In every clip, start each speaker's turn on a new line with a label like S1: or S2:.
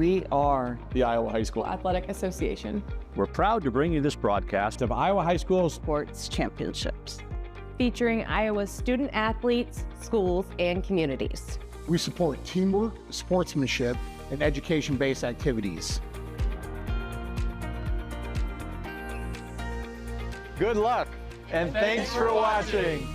S1: We are
S2: the Iowa High School
S3: Athletic Association.
S4: We're proud to bring you this broadcast of Iowa High School
S1: Sports Championships,
S3: featuring Iowa's student athletes, schools, and communities.
S5: We support teamwork, sportsmanship, and education-based activities.
S2: Good luck, and thanks for watching.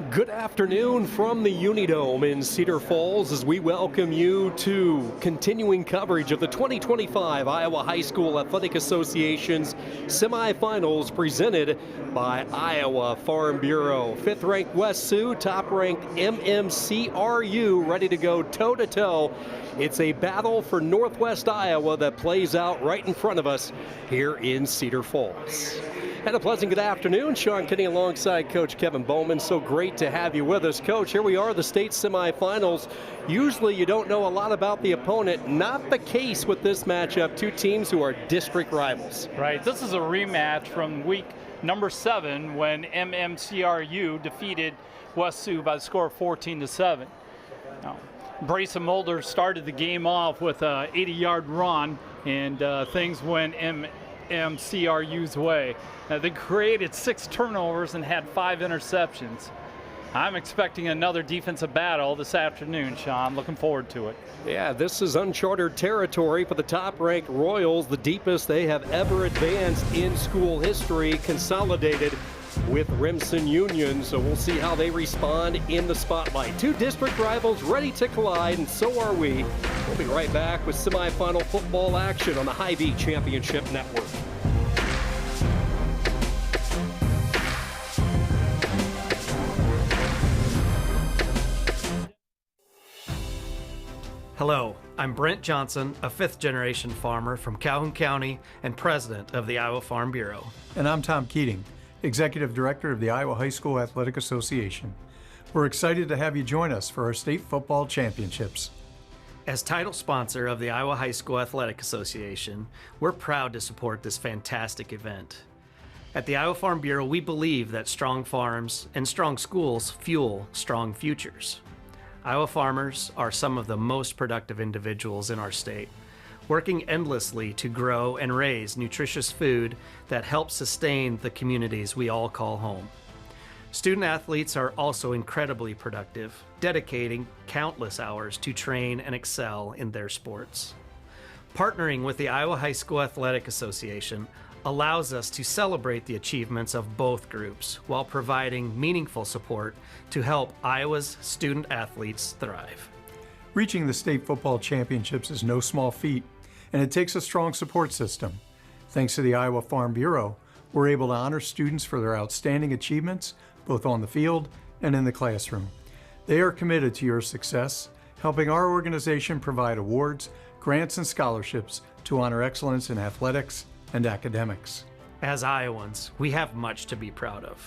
S6: Good afternoon from the Unidome in Cedar Falls as we welcome you to continuing coverage of the 2025 Iowa High School Athletic Association's semifinals presented by Iowa Farm Bureau. 5th ranked West Sioux, top ranked MMCRU ready to go toe-to-toe. It's a battle for Northwest Iowa that plays out right in front of us here in Cedar Falls. And a pleasant good afternoon. Sean Kinney alongside Coach Kevin Bowman. So great to have you with us. Coach, here we are, the state semifinals. Usually you don't know a lot about the opponent. Not the case with this matchup. Two teams who are district rivals.
S7: Right. This is a rematch from week number 7 when MMCRU defeated West Sioux by the score of 14-7. Now, Brayson Mulder started the game off with an 80-yard run, and things went MMCRU's way. They created 6 turnovers and had 5 interceptions. I'm expecting another defensive battle this afternoon, Sean. Looking forward to it.
S6: Yeah, this is uncharted territory for the top-ranked Royals, the deepest they have ever advanced in school history, consolidated with Remsen Union. So we'll see how they respond in the spotlight. Two district rivals ready to collide, and so are we. We'll be right back with semifinal football action on the Hy-Vee Championship Network.
S8: Hello, I'm Brent Johnson, a 5th-generation farmer from Calhoun County and president of the Iowa Farm Bureau.
S9: And I'm Tom Keating, Executive Director of the Iowa High School Athletic Association. We're excited to have you join us for our state football championships.
S8: As title sponsor of the Iowa High School Athletic Association, we're proud to support this fantastic event. At the Iowa Farm Bureau, we believe that strong farms and strong schools fuel strong futures. Iowa farmers are some of the most productive individuals in our state, working endlessly to grow and raise nutritious food that helps sustain the communities we all call home. Student athletes are also incredibly productive, dedicating countless hours to train and excel in their sports. Partnering with the Iowa High School Athletic Association allows us to celebrate the achievements of both groups while providing meaningful support to help Iowa's student athletes thrive.
S9: Reaching the state football championships is no small feat, and it takes a strong support system. Thanks to the Iowa Farm Bureau, we're able to honor students for their outstanding achievements, both on the field and in the classroom. They are committed to your success, helping our organization provide awards, grants, and scholarships to honor excellence in athletics and academics.
S8: As Iowans, we have much to be proud of.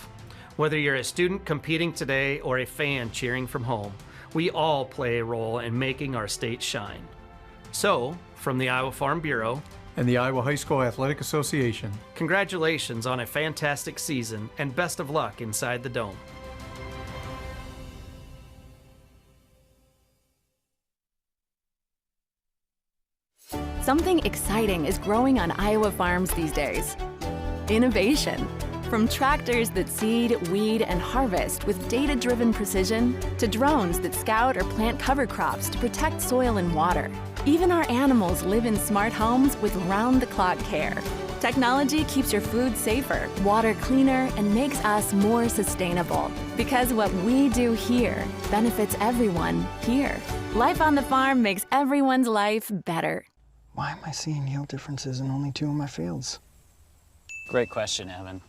S8: Whether you're a student competing today or a fan cheering from home, we all play a role in making our state shine. So, from the Iowa Farm Bureau
S9: and the Iowa High School Athletic Association,
S8: congratulations on a fantastic season and best of luck inside the Dome.
S10: Something exciting is growing on Iowa farms these days. Innovation. From tractors that seed, weed, and harvest with data-driven precision, to drones that scout or plant cover crops to protect soil and water. Even our animals live in smart homes with round-the-clock care. Technology keeps your food safer, water cleaner, and makes us more sustainable. Because what we do here benefits everyone here. Life on the farm makes everyone's life better.
S11: Why am I seeing yield differences in only 2 of my fields?
S12: Great question, Evan.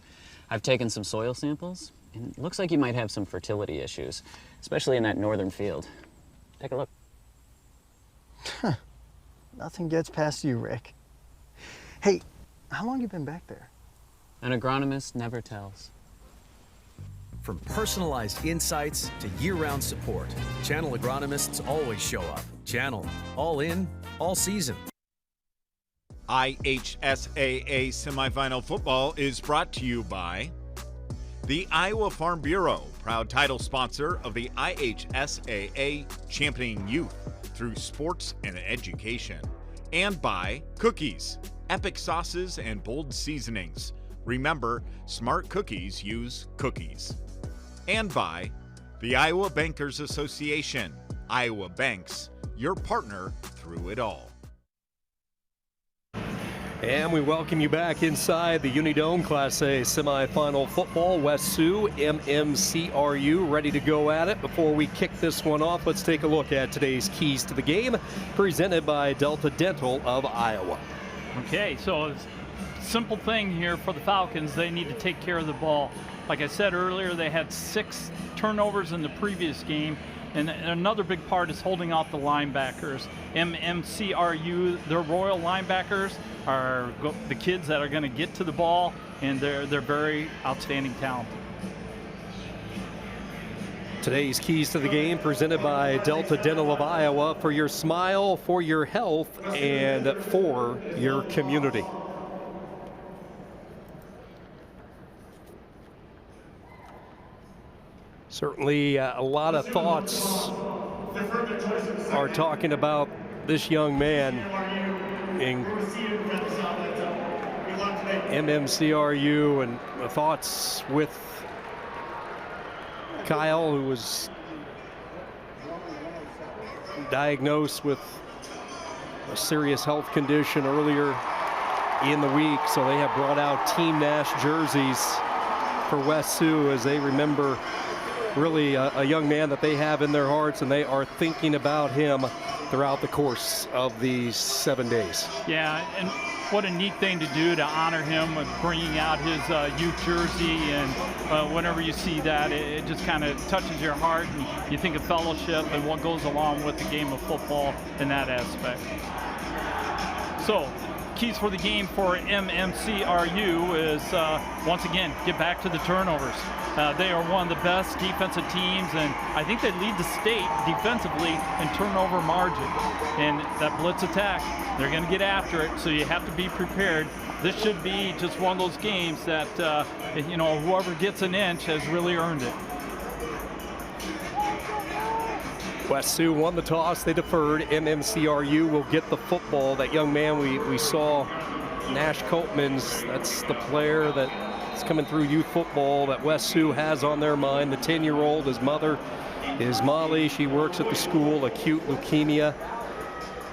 S12: I've taken some soil samples, and it looks like you might have some fertility issues, especially in that northern field. Take a look.
S11: Huh. Nothing gets past you, Rick. Hey, how long you been back there?
S12: An agronomist never tells.
S13: From personalized insights to year-round support, Channel agronomists always show up. Channel, all in, all season.
S14: IHSAA Semifinal Football is brought to you by The Iowa Farm Bureau, proud title sponsor of the IHSAA, championing youth through sports and education. And by Cookies, epic sauces and bold seasonings. Remember, smart cookies use cookies. And by the Iowa Bankers Association, Iowa Banks, your partner through it all.
S6: And we welcome you back inside the Unidome Class A semifinal football. West Sioux, MMCRU, ready to go at it. Before we kick this one off, let's take a look at today's keys to the game, presented by Delta Dental of Iowa.
S7: Okay, so simple thing here for the Falcons, they need to take care of the ball. Like I said earlier, they had 6 turnovers in the previous game. And another big part is holding off the linebackers. MMCRU, their Royal linebackers are the kids that are going to get to the ball, and they're very outstanding talent.
S6: Today's keys to the game presented by Delta Dental of Iowa, for your smile, for your health, and for your community. Certainly a lot of thoughts are talking about this young man in MMCRU, and the thoughts with Kyle, who was diagnosed with a serious health condition earlier in the week. So they have brought out Team Nash jerseys for West Sioux as they remember really a young man that they have in their hearts, and they are thinking about him throughout the course of these 7 days.
S7: Yeah, and what a neat thing to do to honor him with bringing out his youth jersey, and whenever you see that, it just kind of touches your heart, and you think of fellowship and what goes along with the game of football in that aspect. So, keys for the game for MMCRU is, once again, get back to the turnovers. They are one of the best defensive teams, and I think they lead the state defensively in turnover margin. And that blitz attack, they're going to get after it, so you have to be prepared. This should be just one of those games that, whoever gets an inch has really earned it.
S6: West Sioux won the toss, they deferred. MMCRU will get the football. That young man we saw, Nash Copeman's, that's the player that's coming through youth football that West Sioux has on their mind. The 10-year-old, his mother is Molly. She works at the school, acute leukemia.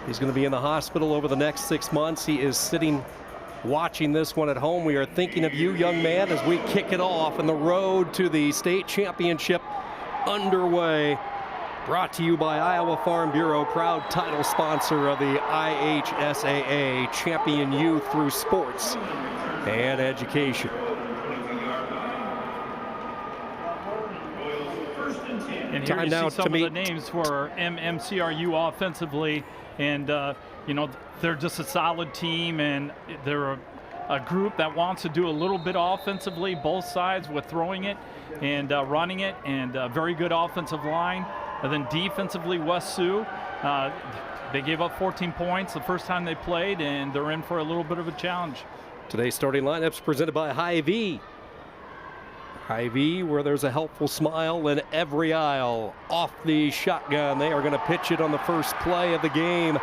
S6: He's going to be in the hospital over the next 6 months. He is sitting watching this one at home. We are thinking of you, young man, as we kick it off, and the road to the state championship underway. Brought to you by Iowa Farm Bureau, proud title sponsor of the IHSAA, champion youth through sports and education.
S7: And here you see some of the names for MMCRU offensively, and they're just a solid team, and they're a group that wants to do a little bit offensively, both sides, with throwing it and running it, and a very good offensive line. And then defensively, West Sioux, they gave up 14 points the first time they played, and they're in for a little bit of a challenge.
S6: Today's starting lineups presented by Hy-Vee. Hy-Vee, where there's a helpful smile in every aisle. Off the shotgun, they are going to pitch it on the first play of the game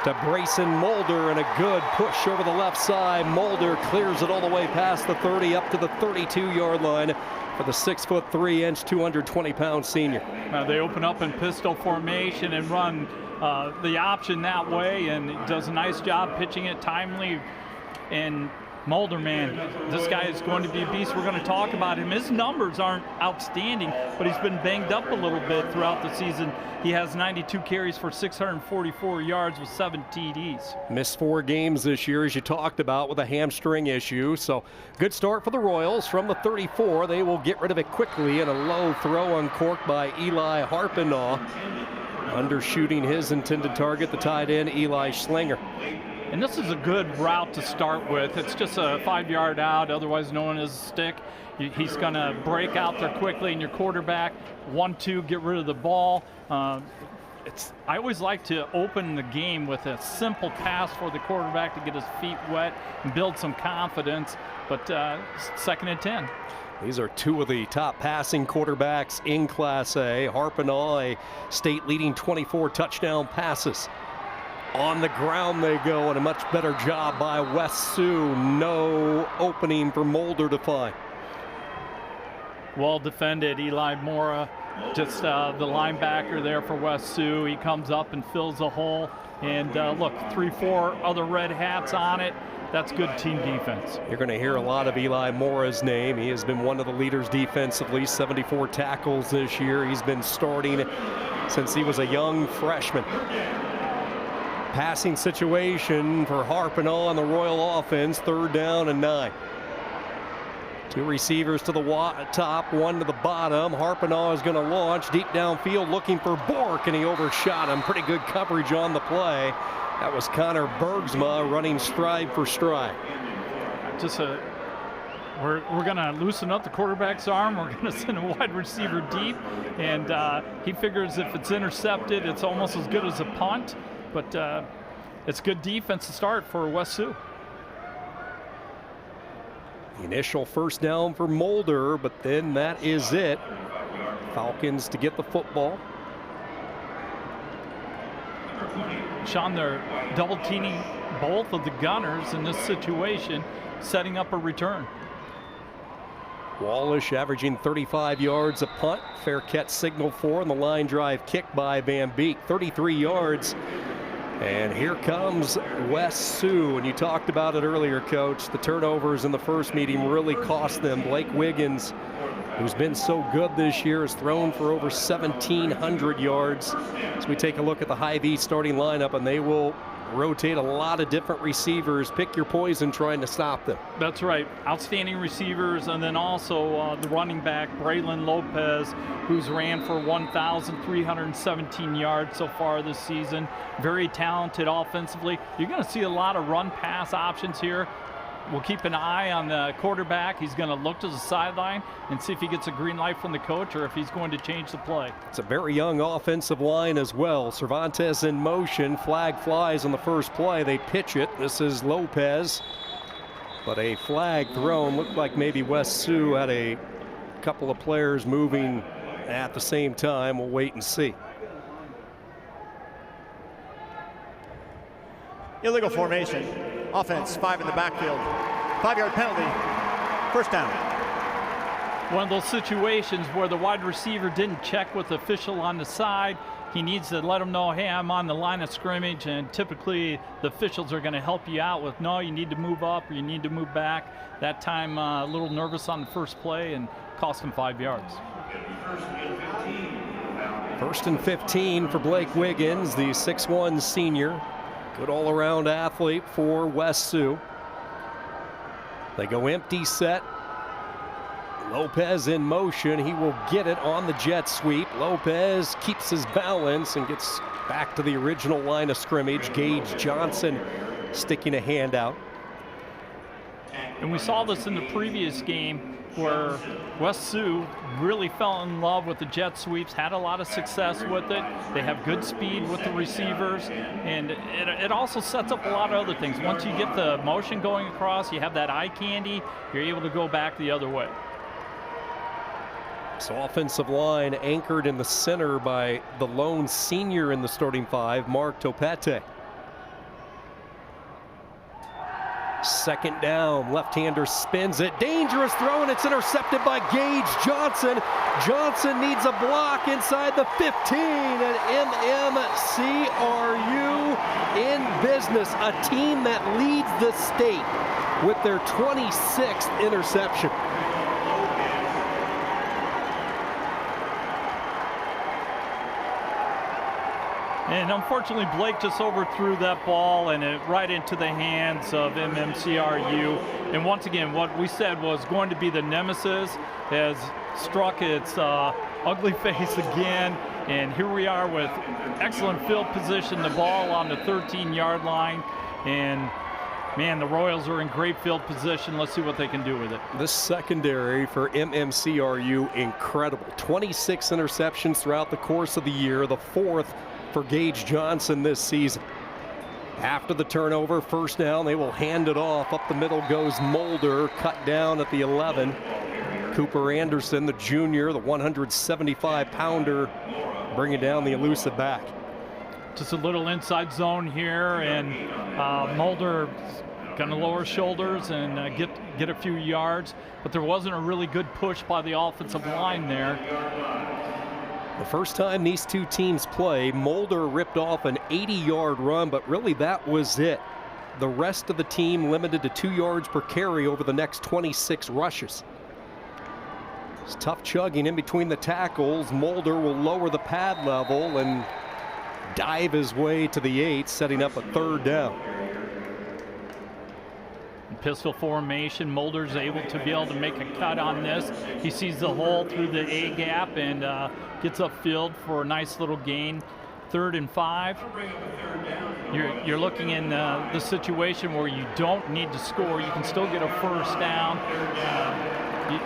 S6: to Brayson Mulder, and a good push over the left side. Mulder clears it all the way past the 30 up to the 32-yard line for the 6'3", 220-pound senior.
S7: They open up in pistol formation and run the option that way, and does a nice job pitching it timely. And Mulder, man, this guy is going to be a beast. We're going to talk about him. His numbers aren't outstanding, but he's been banged up a little bit throughout the season. He has 92 carries for 644 yards with 7 TDs.
S6: Missed 4 games this year, as you talked about, with a hamstring issue. So good start for the Royals from the 34. They will get rid of it quickly, and a low throw uncorked by Eli Harpinaugh, undershooting his intended target, the tight end Eli Schlinger.
S7: And this is a good route to start with. It's just a 5-yard out, otherwise known as a stick. He's going to break out there quickly, and your quarterback, 1-2, get rid of the ball. I always like to open the game with a simple pass for the quarterback to get his feet wet and build some confidence, but 2nd and 10.
S6: These are two of the top passing quarterbacks in Class A. Harpinaugh, a state-leading 24 touchdown passes. On the ground they go, and a much better job by West Sioux. No opening for Mulder to find.
S7: Well defended, Eli Mora, just the linebacker there for West Sioux. He comes up and fills the hole. And look, 3-4 other red hats on it. That's good team defense.
S6: You're going to hear a lot of Eli Mora's name. He has been one of the leaders defensively, 74 tackles this year. He's been starting since he was a young freshman. Passing situation for Harpinaugh on the Royal offense, 3rd down and 9. Two receivers to the top, one to the bottom. Harpinaugh is going to launch deep downfield looking for Bork, and he overshot him. Pretty good coverage on the play. That was Connor Bergsma running stride for stride.
S7: Just we're going to loosen up the quarterback's arm. We're going to send a wide receiver deep, and he figures if it's intercepted, it's almost as good as a punt. But it's good defense to start for West Sioux.
S6: The initial first down for Mulder, but then that is it. Falcons to get the football.
S7: Sean, they're double teaming both of the gunners in this situation, setting up a return.
S6: Wallish averaging 35 yards a punt. Fair catch signal for, and the line drive kick by Van Beek, 33 yards. And here comes West Sioux, and you talked about it earlier, Coach. The turnovers in the first meeting really cost them. Blake Wiggins, who's been so good this year, has thrown for over 1,700 yards. As we take a look at the Hy-Vee starting lineup, and they will rotate a lot of different receivers. Pick your poison trying to stop them.
S7: That's right. Outstanding receivers, and then also the running back, Braylon Lopez, who's ran for 1,317 yards so far this season. Very talented offensively. You're going to see a lot of run-pass options here. We'll keep an eye on the quarterback. He's going to look to the sideline and see if he gets a green light from the coach or if he's going to change the play.
S6: It's a very young offensive line as well. Cervantes in motion. Flag flies on the first play. They pitch it. This is Lopez. But a flag thrown. Looked like maybe West Sioux had a couple of players moving at the same time. We'll wait and see.
S15: Illegal formation. Offense, 5 in the backfield. 5-yard penalty. First down.
S7: One of those situations where the wide receiver didn't check with the official on the side. He needs to let him know, hey, I'm on the line of scrimmage, and typically the officials are going to help you out with, no, you need to move up or you need to move back. That time a little nervous on the first play and cost him 5 yards.
S6: 1st and 15 for Blake Wiggins, the 6'1" senior. Good all-around athlete for West Sioux. They go empty set. Lopez in motion. He will get it on the jet sweep. Lopez keeps his balance and gets back to the original line of scrimmage. Gage Johnson sticking a hand out.
S7: And we saw this in the previous game where West Sioux really fell in love with the jet sweeps, had a lot of success with it. They have good speed with the receivers, and it also sets up a lot of other things. Once you get the motion going across, you have that eye candy, you're able to go back the other way.
S6: So offensive line anchored in the center by the lone senior in the starting 5, Mark Topete. 2nd down, left-hander spins it, dangerous throw, and it's intercepted by Gage Johnson. Johnson needs a block inside the 15, and MMCRU in business, a team that leads the state with their 26th interception.
S7: And unfortunately, Blake just overthrew that ball and it right into the hands of MMCRU. And once again, what we said was going to be the nemesis has struck its ugly face again. And here we are with excellent field position, the ball on the 13-yard line. And man, the Royals are in great field position. Let's see what they can do with it.
S6: The secondary for MMCRU, incredible. 26 interceptions throughout the course of the year, the 4th for Gage Johnson this season. After the turnover, 1st down, they will hand it off. Up the middle goes Mulder, cut down at the 11. Cooper Anderson, the junior, the 175-pounder, bringing down the elusive back.
S7: Just a little inside zone here, and Mulder going to lower shoulders and get a few yards, but there wasn't a really good push by the offensive line there.
S6: The first time these two teams play, Mulder ripped off an 80-yard run, but really that was it. The rest of the team limited to 2 yards per carry over the next 26 rushes. It's tough chugging in between the tackles. Mulder will lower the pad level and dive his way to the 8, setting up a 3rd down.
S7: Pistol formation. Mulder's able to be able to make a cut on this. He sees the hole through the A gap and gets upfield for a nice little gain. 3rd and 5. You're looking in the situation where you don't need to score. You can still get a 1st down.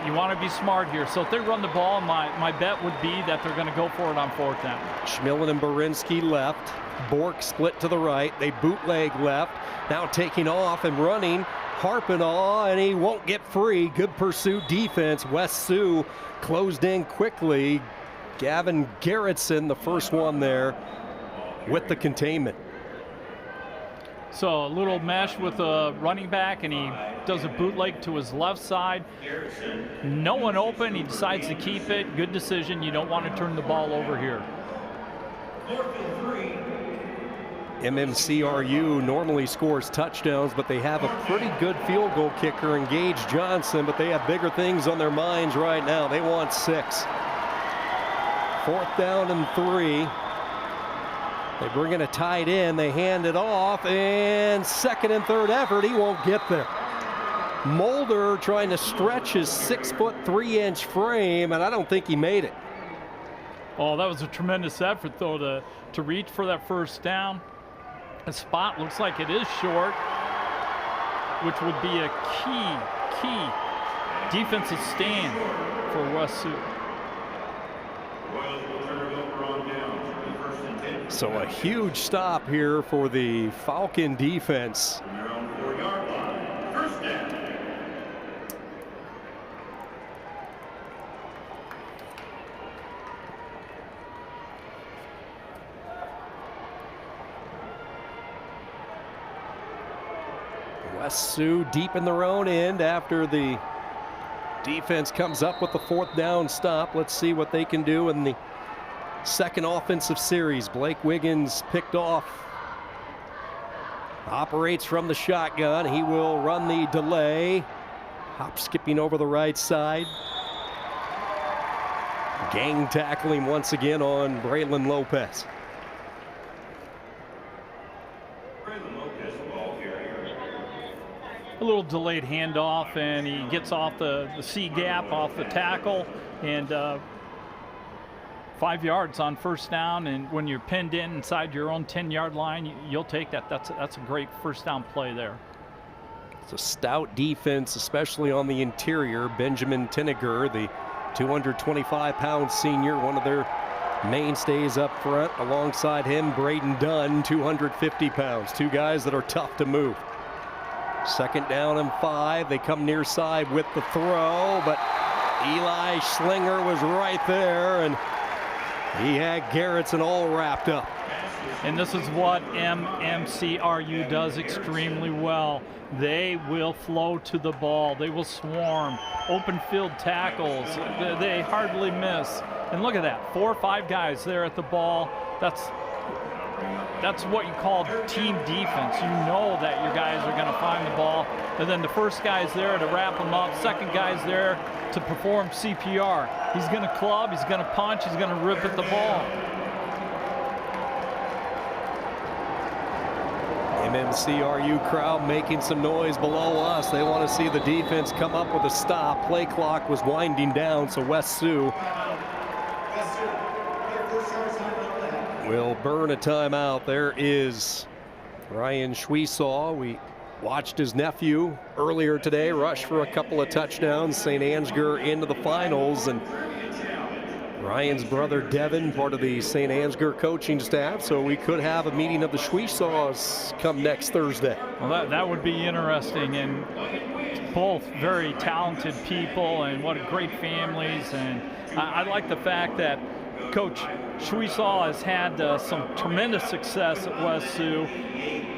S7: You want to be smart here. So if they run the ball, my bet would be that they're going to go for it on 4th down.
S6: Schmillen and Berinsky left. Bork split to the right. They bootleg left. Now taking off and running. Harpenaugh, and he won't get free. Good pursuit defense. West Sioux closed in quickly. Gavin Garrettson, the first one there with the containment.
S7: So a little mesh with a running back, and he does a bootleg to his left side. No one open. He decides to keep it. Good decision. You don't want to turn the ball over here.
S6: MMCRU normally scores touchdowns, but they have a pretty good field goal kicker in Gage Johnson, but they have bigger things on their minds right now. They want 6. 4th down and 3. They bring in a tight end. They hand it off, and 2nd and 3rd effort. He won't get there. Mulder trying to stretch his 6'3" frame, and I don't think he made it.
S7: Oh, that was a tremendous effort, though, to reach for that 1st down. The spot looks like it is short, which would be a key defensive stand for West Sioux.
S6: So a huge stop here for the Falcon defense. West Sioux deep in their own end after the defense comes up with the 4th down stop. Let's see what they can do in the 2nd offensive series. Blake Wiggins picked off. Operates from the shotgun. He will run the delay. Hop skipping over the right side. Gang tackling once again on Braylon Lopez.
S7: A little delayed handoff, and he gets off the C gap off the tackle, and 5 yards on 1st down. And when you're pinned in inside your own 10-yard line, you'll take that. That's a great 1st down play there.
S6: It's a stout defense, especially on the interior. Benjamin Tinniger, the 225-pound senior, one of their mainstays up front. Alongside him, Braden Dunn, 250 pounds. 2 guys that are tough to move. 2nd down and 5. They come near side with the throw, but Eli Schlinger was right there, and he had Garrettson all wrapped up.
S7: And this is what MMCRU does extremely well. They will flow to the ball. They will swarm. Open field tackles. They hardly miss. And look at that. 4 or 5 guys there at the ball. That's what you call team defense. You know that your guys are going to find the ball. And then the first guy's there to wrap them up. Second guy's there to perform CPR. He's going to club, he's going to punch, he's going to rip at the ball.
S6: MMCRU crowd making some noise below us. They want to see the defense come up with a stop. Play clock was winding down, so West Sioux will burn a timeout. There is Ryan Schwiesaw. We watched his nephew earlier today rush for a couple of touchdowns. St. Ansgar into the finals, and Ryan's brother Devin, part of the St. Ansgar coaching staff, so we could have a meeting of the Sioux come next Thursday.
S7: Well, that would be interesting, and both very talented people and what great families. And I like the fact that Coach Sioux has had some tremendous success at West Sioux.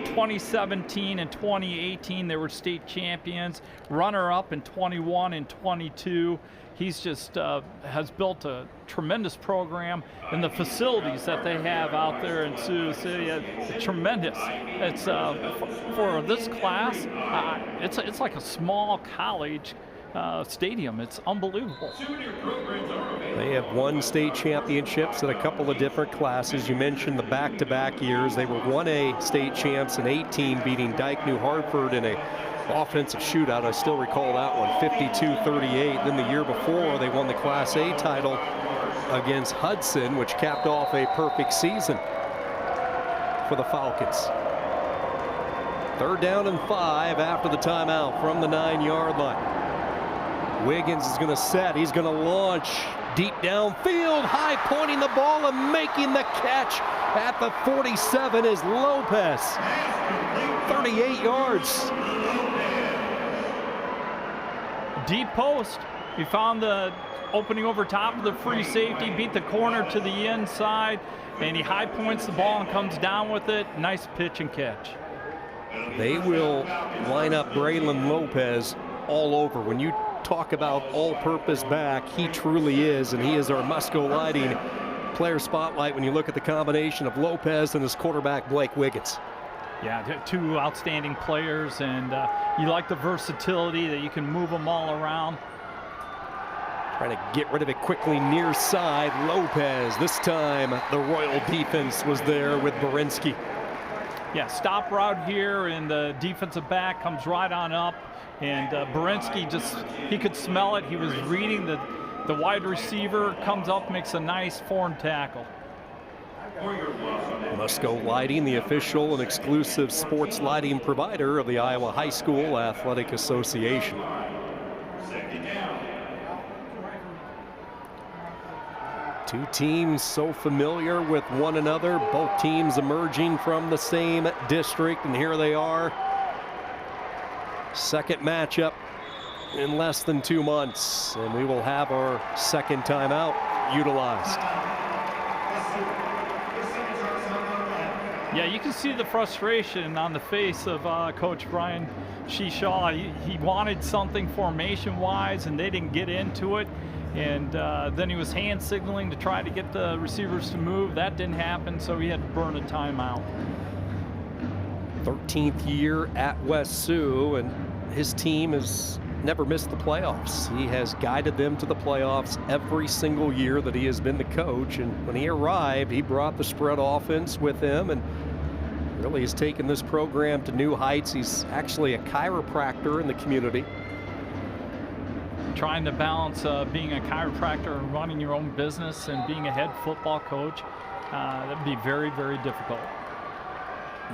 S7: 2017 and 2018, they were state champions, runner-up in 21 and 22. He's just has built a tremendous program, and the facilities that they have out there in Sioux City are tremendous. It's for this class, it's like a small college stadium. It's unbelievable.
S6: They have won state championships in a couple of different classes. You mentioned the back-to-back years. They were 1A state champs in 18, beating Dike New Hartford in a offensive shootout. I still recall that one, 52-38. Then the year before, they won the Class A title against Hudson, which capped off a perfect season for the Falcons. 3rd down and 5 after the timeout from the 9-yard line. Wiggins is going to set. He's going to launch deep downfield, high pointing the ball and making the catch at the 47 is Lopez. 38 yards.
S7: Deep post. He found the opening over top of the free safety, beat the corner to the inside, and he high points the ball and comes down with it. Nice pitch and catch.
S6: They will line up Braylon Lopez all over. When you talk about all-purpose back, he truly is, and he is our must-go lighting player spotlight when you look at the combination of Lopez and his quarterback Blake Wiggins.
S7: Yeah, two outstanding players, and you like the versatility that you can move them all around.
S6: Trying to get rid of it quickly near side. Lopez, this time the Royal defense was there with Borinsky.
S7: Yeah, stop route here, and the defensive back comes right on up, and Borinsky he could smell it. He was reading the wide receiver, comes up, makes a nice form tackle.
S6: Musco Lighting, the official and exclusive sports lighting provider of the Iowa High School Athletic Association. Two teams so familiar with one another, both teams emerging from the same district, and here they are. Second matchup in less than 2 months, and we will have our second timeout utilized.
S7: Yeah, you can see the frustration on the face of Coach Brian Shishaw. He wanted something formation-wise, and they didn't get into it. And then he was hand signaling to try to get the receivers to move. That didn't happen, so he had to burn a timeout.
S6: 13th year at West Sioux, and his team has never missed the playoffs. He has guided them to the playoffs every single year that he has been the coach. And when he arrived, he brought the spread offense with him and really has taken this program to new heights. He's actually a chiropractor in the community.
S7: Trying to balance being a chiropractor and running your own business and being a head football coach, that'd be very, very difficult.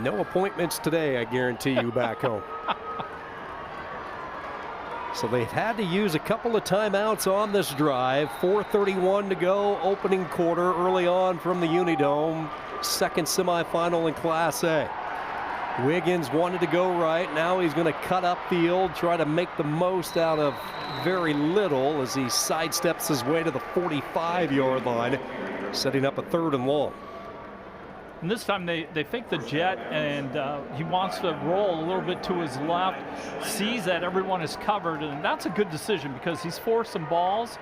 S6: No appointments today, I guarantee you, back home. So they've had to use a couple of timeouts on this drive. 4:31 to go, opening quarter early on from the Unidome. Second semifinal in Class A. Wiggins wanted to go right. Now he's going to cut upfield, try to make the most out of very little as he sidesteps his way to the 45-yard line, setting up a 3rd and long.
S7: And this time they fake the jet, and he wants to roll a little bit to his left, sees that everyone is covered, and that's a good decision because he's forced some balls,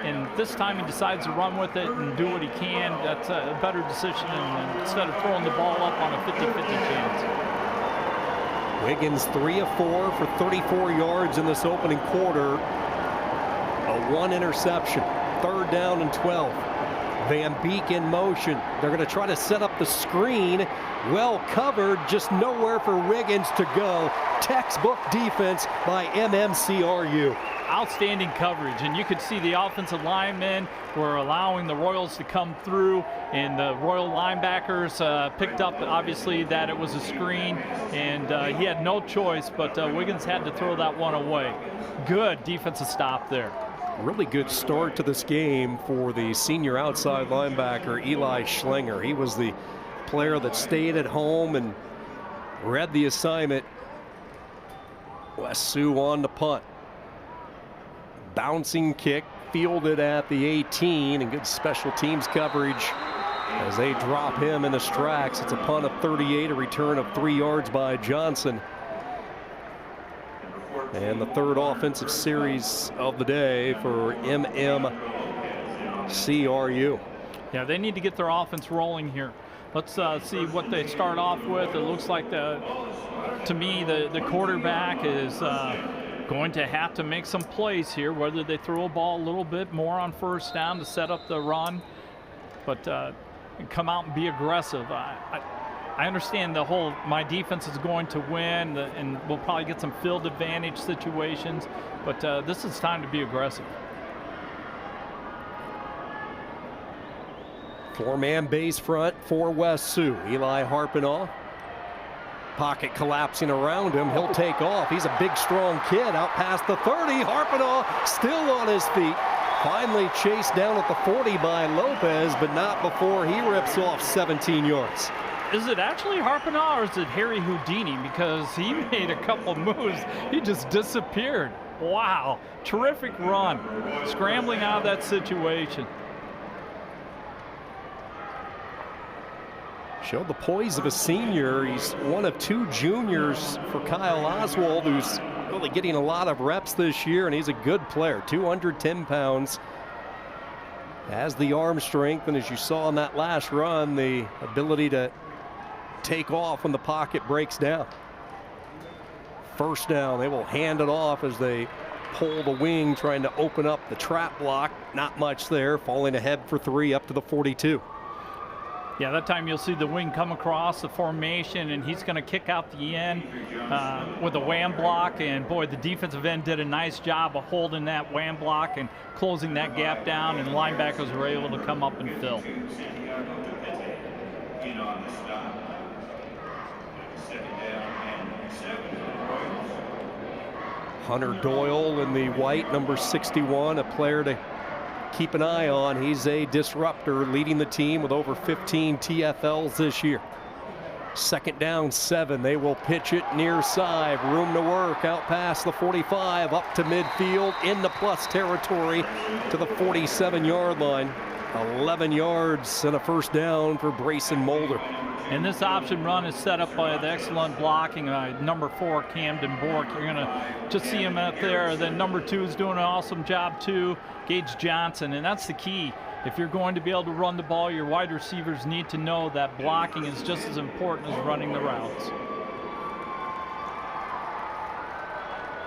S7: and this time he decides to run with it and do what he can. That's a better decision than instead of throwing the ball up on a 50-50 chance.
S6: Wiggins 3 of 4 for 34 yards in this opening quarter. A 1 interception, 3rd down and 12. Van Beek in motion. They're going to try to set up the screen. Well covered, just nowhere for Wiggins to go. Textbook defense by MMCRU.
S7: Outstanding coverage, and you could see the offensive linemen were allowing the Royals to come through, and the Royal linebackers picked up, obviously, that it was a screen, and he had no choice, but Wiggins had to throw that one away. Good defensive stop there.
S6: Really good start to this game for the senior outside linebacker, Eli Schlinger. He was the player that stayed at home and read the assignment. West Sioux on the punt. Bouncing kick, fielded at the 18, and good special teams coverage as they drop him in his tracks. It's a punt of 38, a return of 3 yards by Johnson. And the third offensive series of the day for MMCRU.
S7: Yeah, they need to get their offense rolling here. Let's see what they start off with. It looks like, to me, the quarterback is going to have to make some plays here, whether they throw a ball a little bit more on first down to set up the run, but come out and be aggressive. I understand the whole, my defense is going to win, and we'll probably get some field advantage situations, but this is time to be aggressive.
S6: 4-man base front for West Sioux. Eli Harpinaugh. Pocket collapsing around him. He'll take off. He's a big, strong kid out past the 30. Harpinaugh still on his feet. Finally chased down at the 40 by Lopez, but not before he rips off 17 yards.
S7: Is it actually Harpinaugh or is it Harry Houdini? Because he made a couple moves. He just disappeared. Wow. Terrific run. Scrambling out of that situation.
S6: Showed the poise of a senior. He's one of 2 juniors for Kyle Oswald, who's really getting a lot of reps this year, and he's a good player. 210 pounds. Has the arm strength, and as you saw in that last run, the ability to take off when the pocket breaks down. First down, they will hand it off as they pull the wing, trying to open up the trap block. Not much there, falling ahead for 3 up to the 42.
S7: Yeah, that time you'll see the wing come across the formation, and he's going to kick out the end with a wham block. And boy, the defensive end did a nice job of holding that wham block and closing that gap down, and linebackers were able to come up and fill.
S6: Hunter Doyle in the white, number 61, a player to keep an eye on. He's a disruptor, leading the team with over 15 TFLs this year. Second down, 7. They will pitch it near side. Room to work out past the 45, up to midfield, in the plus territory to the 47-yard line. 11 yards and a first down for Brayson Mulder.
S7: And this option run is set up by the excellent blocking number 4, Camden Bork. You're going to just see him out there. Then number 2 is doing an awesome job too, Gage Johnson. And that's the key. If you're going to be able to run the ball, your wide receivers need to know that blocking is just as important as running the routes.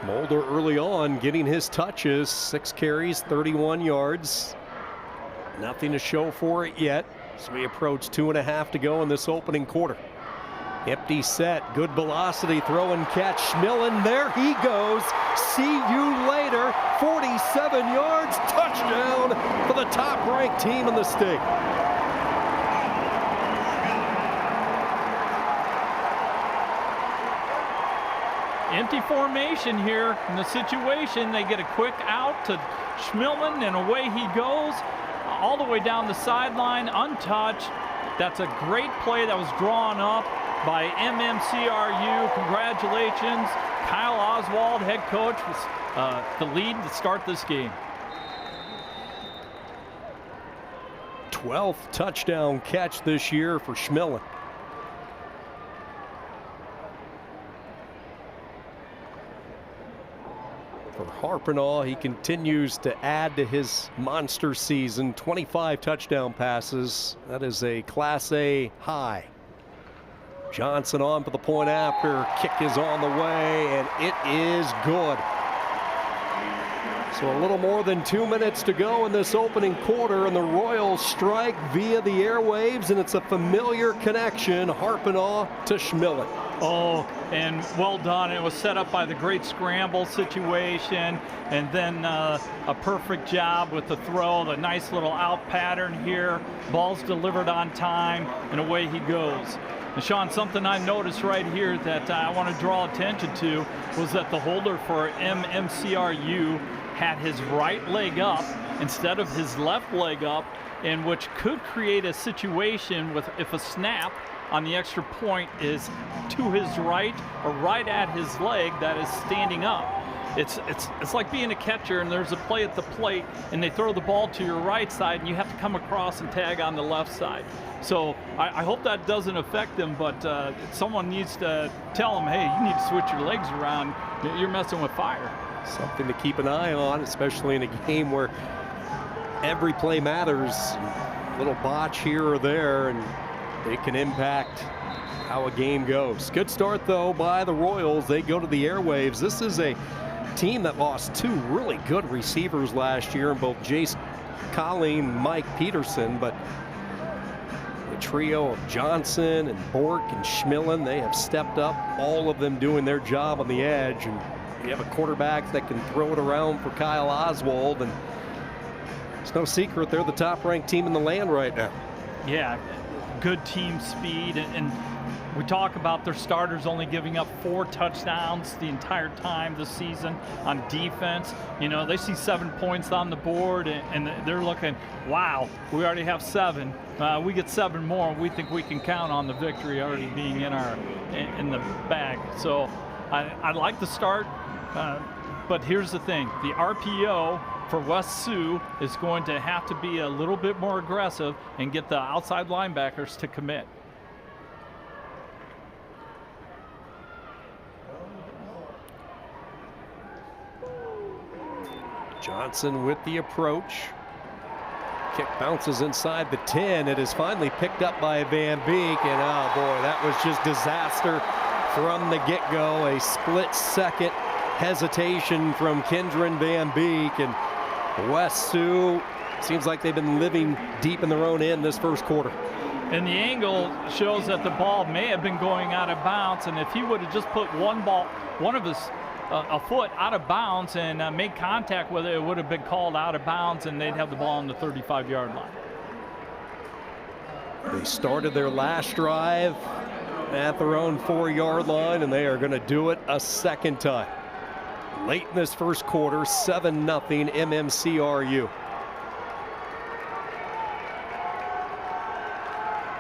S6: Mulder early on getting his touches. 6 carries, 31 yards. Nothing to show for it yet. So we approach 2.5 to go in this opening quarter. Empty set, good velocity, throw and catch. Schmillen, there he goes. See you later. 47 yards, touchdown for the top-ranked team in the state.
S7: Empty formation here in the situation. They get a quick out to Schmillen, and away he goes. All the way down the sideline, untouched. That's a great play that was drawn up by MMCRU. Congratulations. Kyle Oswald, head coach, was the lead to start this game.
S6: 12th touchdown catch this year for Schmillen. For Harpinaugh, he continues to add to his monster season. 25 touchdown passes. That is a Class A high. Johnson on for the point after. Kick is on the way, and it is good. So a little more than 2 minutes to go in this opening quarter, and the Royals strike via the airwaves, and it's a familiar connection, Harpinaugh to Schmillen.
S7: Oh, and well done. It was set up by the great scramble situation, and then a perfect job with the throw, the nice little out pattern here. Ball's delivered on time, and away he goes. And Sean, something I noticed right here that I want to draw attention to was that the holder for MMCRU had his right leg up instead of his left leg up, and which could create a situation with if a snap on the extra point is to his right or right at his leg that is standing up. It's like being a catcher and there's a play at the plate and they throw the ball to your right side and you have to come across and tag on the left side. So I hope that doesn't affect them, but someone needs to tell them, hey, you need to switch your legs around. You're messing with fire.
S6: Something to keep an eye on, especially in a game where every play matters. A little botch here or there, and it can impact how a game goes. Good start, though, by the Royals. They go to the airwaves. This is a team that lost two really good receivers last year in both Jace Colleen and Mike Peterson, but the trio of Johnson and Bork and Schmillen, they have stepped up, all of them doing their job on the edge. And you have a quarterback that can throw it around for Kyle Oswald, and it's no secret they're the top-ranked team in the land right now.
S7: Yeah, good team speed, and we talk about their starters only giving up 4 touchdowns the entire time this season on defense. You know, they see 7 points on the board, and they're looking, wow, we already have 7. We get 7 more, and we think we can count on the victory already being in the bag. So I like the start, but here's the thing. The RPO for West Sioux is going to have to be a little bit more aggressive and get the outside linebackers to commit.
S6: Johnson with the approach. Kick bounces inside the 10. It is finally picked up by Van Beek, and oh boy, that was just disaster from the get-go. A split-second hesitation from Kendron Van Beek, and West Sioux seems like they've been living deep in their own end this first quarter.
S7: And the angle shows that the ball may have been going out of bounds, and if he would have just put one of his a foot out of bounds and made contact with it, it would have been called out of bounds, and they'd have the ball on the 35-yard line.
S6: They started their last drive at their own 4-yard line, and they are going to do it a second time. Late in this first quarter, 7-0 MMCRU.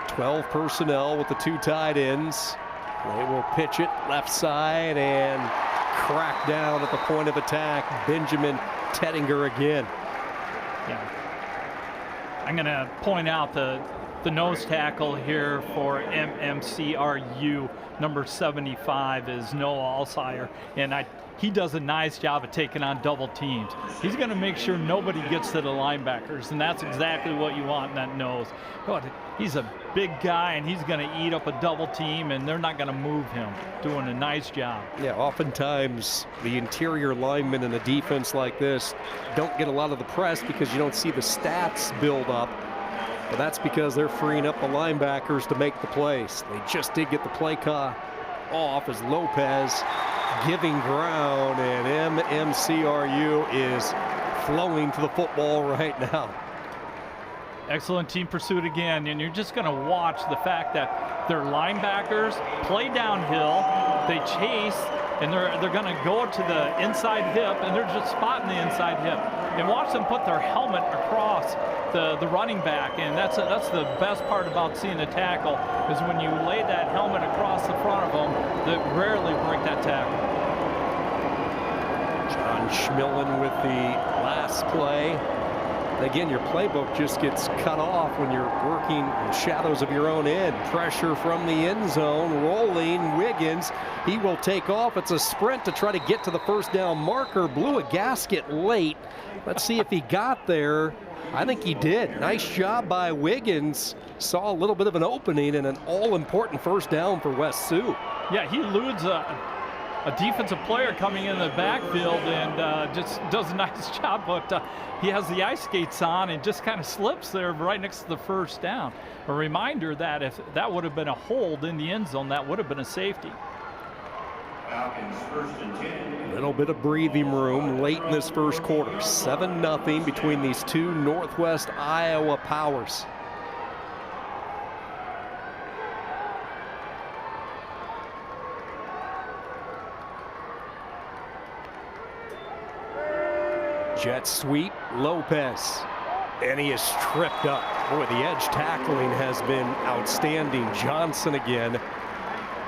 S6: 12 personnel with the 2 tight ends. They will pitch it left side and crack down at the point of attack. Benjamin Tettinger again.
S7: Yeah. I'm going to point out the nose tackle here for MMCRU, number 75, is Noah Alshire, and he does a nice job of taking on double teams. He's going to make sure nobody gets to the linebackers, and that's exactly what you want in that nose. But he's a big guy, and he's going to eat up a double team, and they're not going to move him. Doing a nice job.
S6: Yeah, oftentimes the interior linemen in a defense like this don't get a lot of the press because you don't see the stats build up. But that's because they're freeing up the linebackers to make the plays. They just did get the play call off as Lopez giving ground, and MMCRU is flowing to the football right now.
S7: Excellent team pursuit again, and you're just going to watch the fact that their linebackers play downhill, they chase, and they're going to go to the inside hip, and they're just spotting the inside hip. And watch them put their helmet across the running back, and that's the best part about seeing a tackle, is when you lay that helmet across the front of them, they rarely break that tackle.
S6: John Schmillen with the last play. Again, your playbook just gets cut off when you're working in shadows of your own end. Pressure from the end zone, rolling Wiggins. He will take off. It's a sprint to try to get to the first down marker. Blew a gasket late. Let's see if he got there. I think he did. Nice job by Wiggins. Saw a little bit of an opening and an all-important first down for West Sioux.
S7: Yeah, he eludes a defensive player coming in the backfield and just does a nice job, but he has the ice skates on and just kind of slips there right next to the first down. A reminder that if that would have been a hold in the end zone, that would have been a safety.
S6: A little bit of breathing room late in this first quarter. 7-0 between these two Northwest Iowa powers. Jet sweep, Lopez. And he is tripped up. Boy, the edge tackling has been outstanding. Johnson again,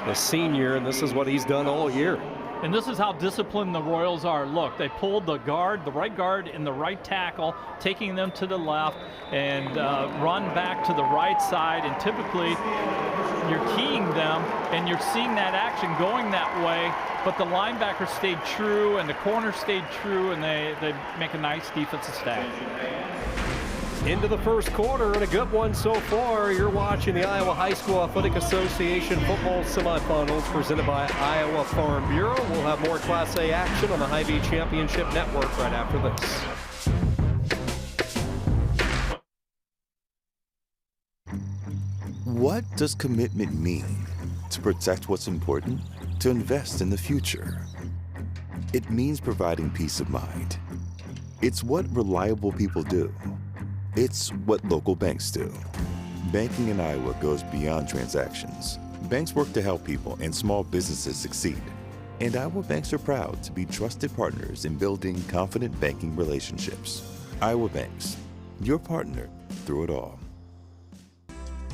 S6: the senior, and this is what he's done all year.
S7: And this is how disciplined the Royals are. Look, they pulled the right guard and the right tackle, taking them to the left and run back to the right side. And typically, you're keying them, and you're seeing that action going that way. But the linebacker stayed true, and the corner stayed true, and they make a nice defensive stop.
S6: Into the first quarter, and a good one so far. You're watching the Iowa High School Athletic Association football semifinals presented by Iowa Farm Bureau. We'll have more Class A action on the Hy-Vee Championship Network right after this.
S16: What does commitment mean? To protect what's important? To invest in the future? It means providing peace of mind. It's what reliable people do. It's what local banks do. Banking in Iowa goes beyond transactions. Banks work to help people and small businesses succeed. And Iowa banks are proud to be trusted partners in building confident banking relationships. Iowa Banks, your partner through it all.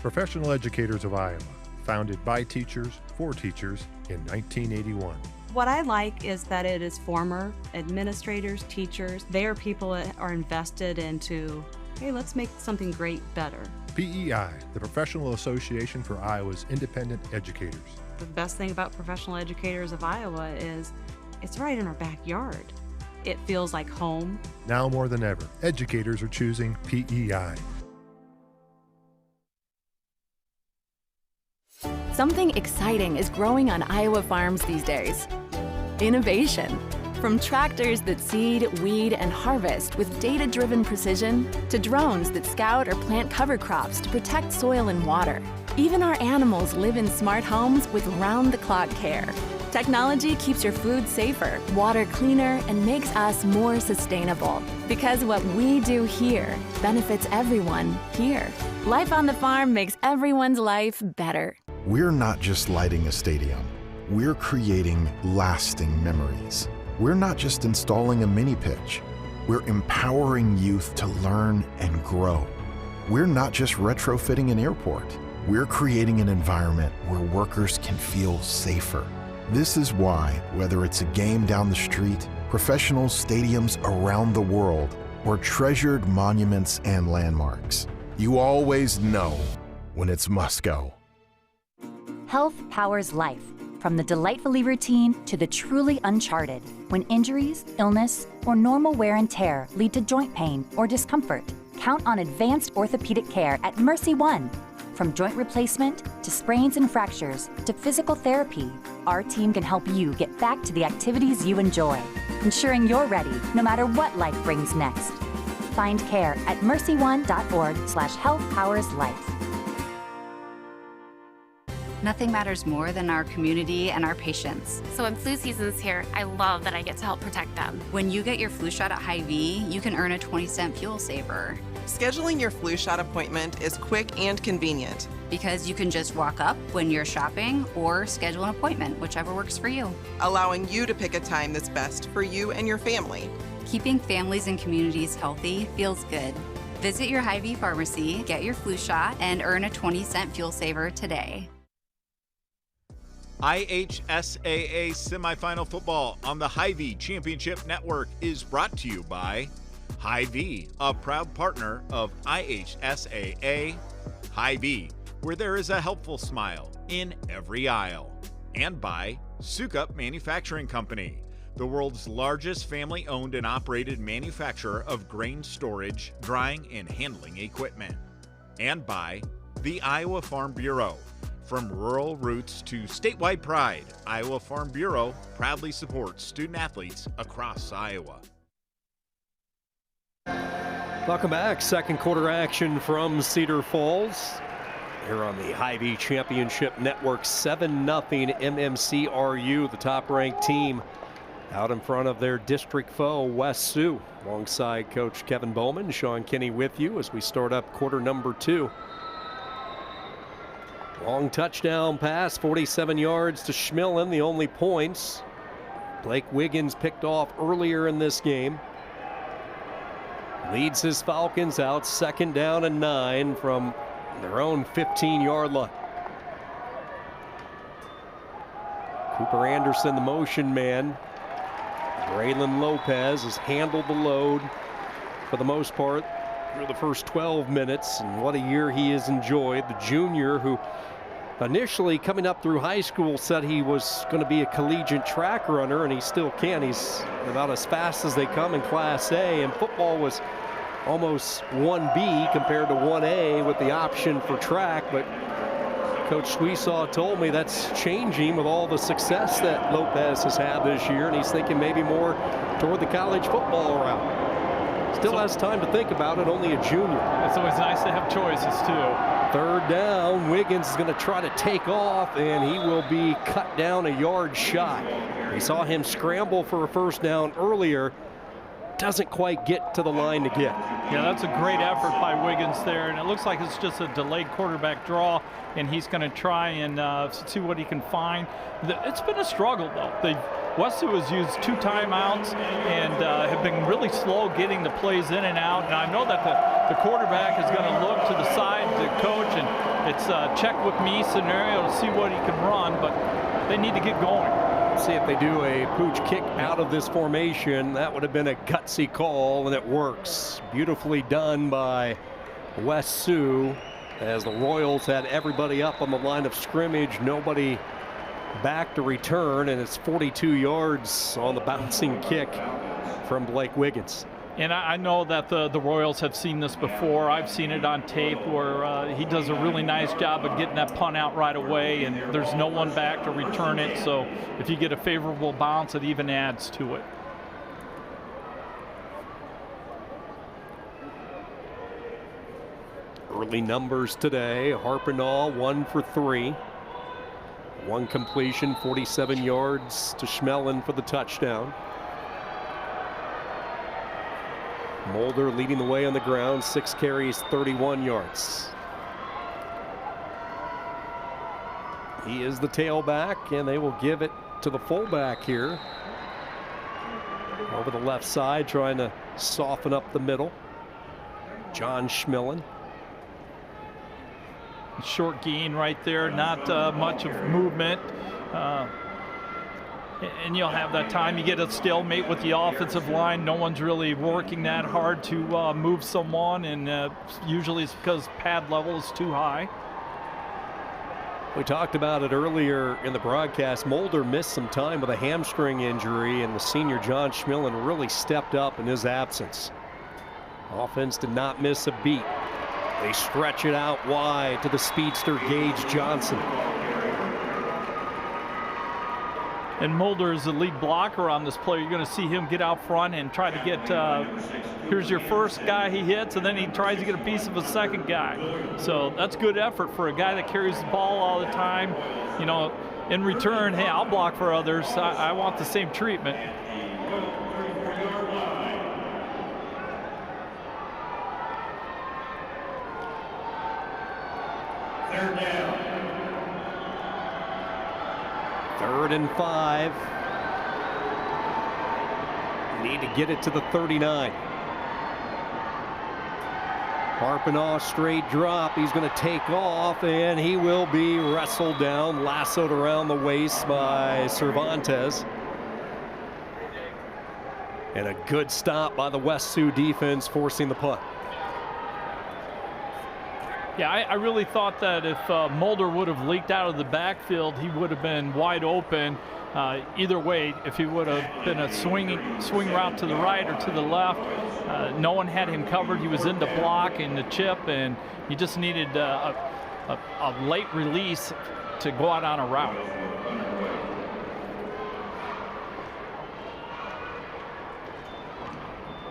S17: Professional Educators of Iowa, founded by teachers for teachers in 1981.
S18: What I like is that it is former administrators, teachers. They are people that are invested into, hey, let's make something great better.
S17: PEI, the Professional Association for Iowa's Independent Educators.
S18: The best thing about Professional Educators of Iowa is it's right in our backyard. It feels like home.
S17: Now more than ever, educators are choosing PEI.
S10: Something exciting is growing on Iowa farms these days. Innovation. From tractors that seed, weed, and harvest with data-driven precision, to drones that scout or plant cover crops to protect soil and water. Even our animals live in smart homes with round-the-clock care. Technology keeps your food safer, water cleaner, and makes us more sustainable. Because what we do here benefits everyone here. Life on the farm makes everyone's life better.
S19: We're not just lighting a stadium. We're creating lasting memories. We're not just installing a mini pitch. We're empowering youth to learn and grow. We're not just retrofitting an airport. We're creating an environment where workers can feel safer. This is why, whether it's a game down the street, professional stadiums around the world, or treasured monuments and landmarks, you always know when it's must go.
S20: Health powers life, from the delightfully routine to the truly uncharted. When injuries, illness, or normal wear and tear lead to joint pain or discomfort, count on advanced orthopedic care at Mercy One. From joint replacement to sprains and fractures to physical therapy, our team can help you get back to the activities you enjoy, ensuring you're ready no matter what life brings next. Find care at mercyone.org/healthpowerslife.
S21: Nothing matters more than our community and our patients.
S22: So when flu season's here, I love that I get to help protect them.
S21: When you get your flu shot at Hy-Vee, you can earn a 20-cent fuel saver.
S23: Scheduling your flu shot appointment is quick and convenient.
S21: Because you can just walk up when you're shopping or schedule an appointment, whichever works for you.
S23: Allowing you to pick a time that's best for you and your family.
S21: Keeping families and communities healthy feels good. Visit your Hy-Vee pharmacy, get your flu shot, and earn a 20-cent fuel saver today.
S14: IHSAA Semifinal Football on the Hy-Vee Championship Network is brought to you by Hy-Vee, a proud partner of IHSAA. Hy-Vee, where there is a helpful smile in every aisle. And by Sioux Manufacturing Company, the world's largest family-owned and operated manufacturer of grain storage, drying, and handling equipment. And by the Iowa Farm Bureau. From rural roots to statewide pride, Iowa Farm Bureau proudly supports student athletes across Iowa.
S6: Welcome back. Second quarter action from Cedar Falls. Here on the Hy-Vee Championship Network, 7-0 MMCRU, the top-ranked team, out in front of their district foe, West Sioux. Alongside Coach Kevin Bowman, Sean Kinney with you as we start up quarter number 2. Long touchdown pass, 47 yards to Schmillen, the only points. Blake Wiggins picked off earlier in this game. Leads his Falcons out 2nd down and 9 from their own 15-yard line. Cooper Anderson, the motion man. Braylon Lopez has handled the load for the most part through the first 12 minutes, and what a year he has enjoyed. The junior who initially coming up through high school said he was going to be a collegiate track runner, and he still can. He's about as fast as they come in Class A, and football was almost 1B compared to 1A with the option for track, but Coach Sweesaw told me that's changing with all the success that Lopez has had this year, and he's thinking maybe more toward the college football route. Still has time to think about it, only a junior.
S7: It's always nice to have choices too.
S6: 3rd down, Wiggins is going to try to take off, and he will be cut down a yard shy. We saw him scramble for a 1st down earlier. Doesn't quite get to the line to get.
S7: Yeah, that's a great effort by Wiggins there, and it looks like it's just a delayed quarterback draw, and he's going to try and see what he can find. It's been a struggle, though. West Sioux has used 2 timeouts and have been really slow getting the plays in and out, and I know that the quarterback is going to look to the side to coach, and it's a check with me scenario to see what he can run, but they need to get going.
S6: See if they do a pooch kick out of this formation. That would have been a gutsy call, and it works. Beautifully done by West Sioux as the Royals had everybody up on the line of scrimmage. Nobody back to return, and it's 42 yards on the bouncing kick from Blake Wiggins.
S7: And I know that the Royals have seen this before. I've seen it on tape where he does a really nice job of getting that punt out right away, and there's no one back to return it. So if you get a favorable bounce, it even adds to it.
S6: Early numbers today. Harpinall 1 for 3. 1 completion, 47 yards to Schmellen for the touchdown. Mulder leading the way on the ground, 6 carries, 31 yards. He is the tailback, and they will give it to the fullback here. Over the left side, trying to soften up the middle. John Schmillen.
S7: Short gain right there, not much of movement. And you'll have that time. You get a stalemate with the offensive line. No one's really working that hard to move someone, and usually it's because pad level is too high.
S6: We talked about it earlier in the broadcast. Mulder missed some time with a hamstring injury, and the senior John Schmillen really stepped up in his absence. Offense did not miss a beat. They stretch it out wide to the speedster Gage Johnson.
S7: And Mulder is the lead blocker on this play. You're going to see him get out front and try to get, here's your first guy he hits, and then he tries to get a piece of a second guy. So that's good effort for a guy that carries the ball all the time. You know, in return, hey, I'll block for others. I want the same treatment.
S6: Third down. 3rd and 5. Need to get it to the 39. Harpinall straight drop. He's going to take off, and he will be wrestled down, lassoed around the waist by Cervantes. And a good stop by the West Sioux defense, forcing the punt.
S7: Yeah, I really thought that if Mulder would have leaked out of the backfield, he would have been wide open. Either way, if he would have been a swing route to the right or to the left, no one had him covered. He was in the block and the chip, and he just needed a late release to go out on a route.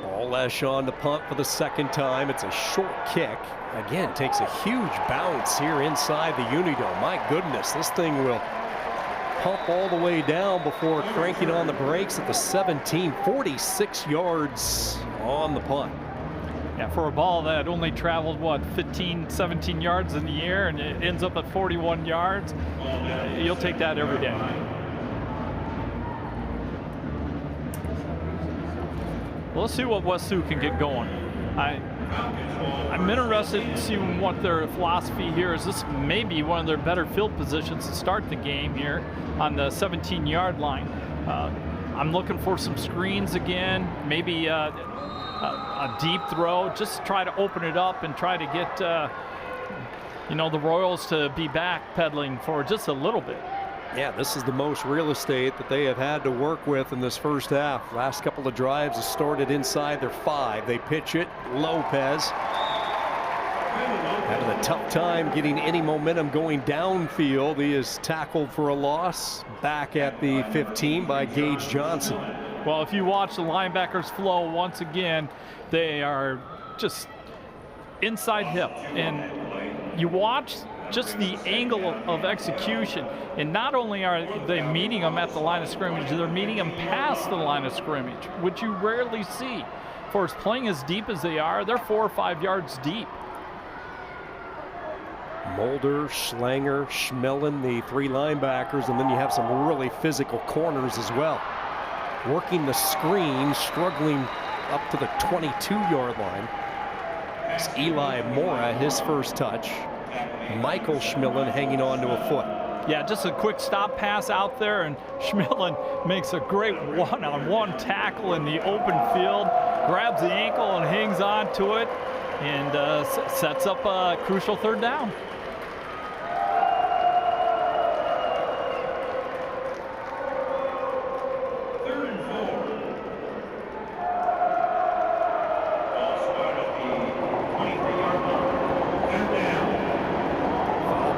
S6: Olesh on the punt for the second time. It's a short kick. Again, takes a huge bounce here inside the Unidome. My goodness, this thing will pump all the way down before cranking on the brakes at the 17, 46 yards on the punt.
S7: Yeah, for a ball that only traveled, what, 15, 17 yards in the air, and it ends up at 41 yards, you'll take that every day. Well, let's see what West Sioux can get going. I'm interested in seeing what their philosophy here is. This may be one of their better field positions to start the game here on the 17-yard line. I'm looking for some screens again, maybe a deep throw, just try to open it up and try to get the Royals to be backpedaling for just a little bit.
S6: Yeah, this is the most real estate that they have had to work with in this first half. Last couple of drives have started inside their 5. They pitch it. Lopez having a tough time getting any momentum going downfield. He is tackled for a loss back at the 15 by Gage Johnson.
S7: Well, if you watch the linebackers flow once again, they are just inside hip. And you watch just the angle of execution. And not only are they meeting them at the line of scrimmage, they're meeting them past the line of scrimmage, which you rarely see. For as playing as deep as they are, they're 4 or 5 yards deep.
S6: Mulder, Schlanger, Schmellen, the 3 linebackers, and then you have some really physical corners as well. Working the screen, struggling up to the 22-yard line. It's Eli Mora, his first touch. Michael Schmellen hanging on to a foot.
S7: Yeah, just a quick stop pass out there, and Schmellen makes a great one-on-one tackle in the open field, grabs the ankle and hangs on to it, and sets up a crucial 3rd down.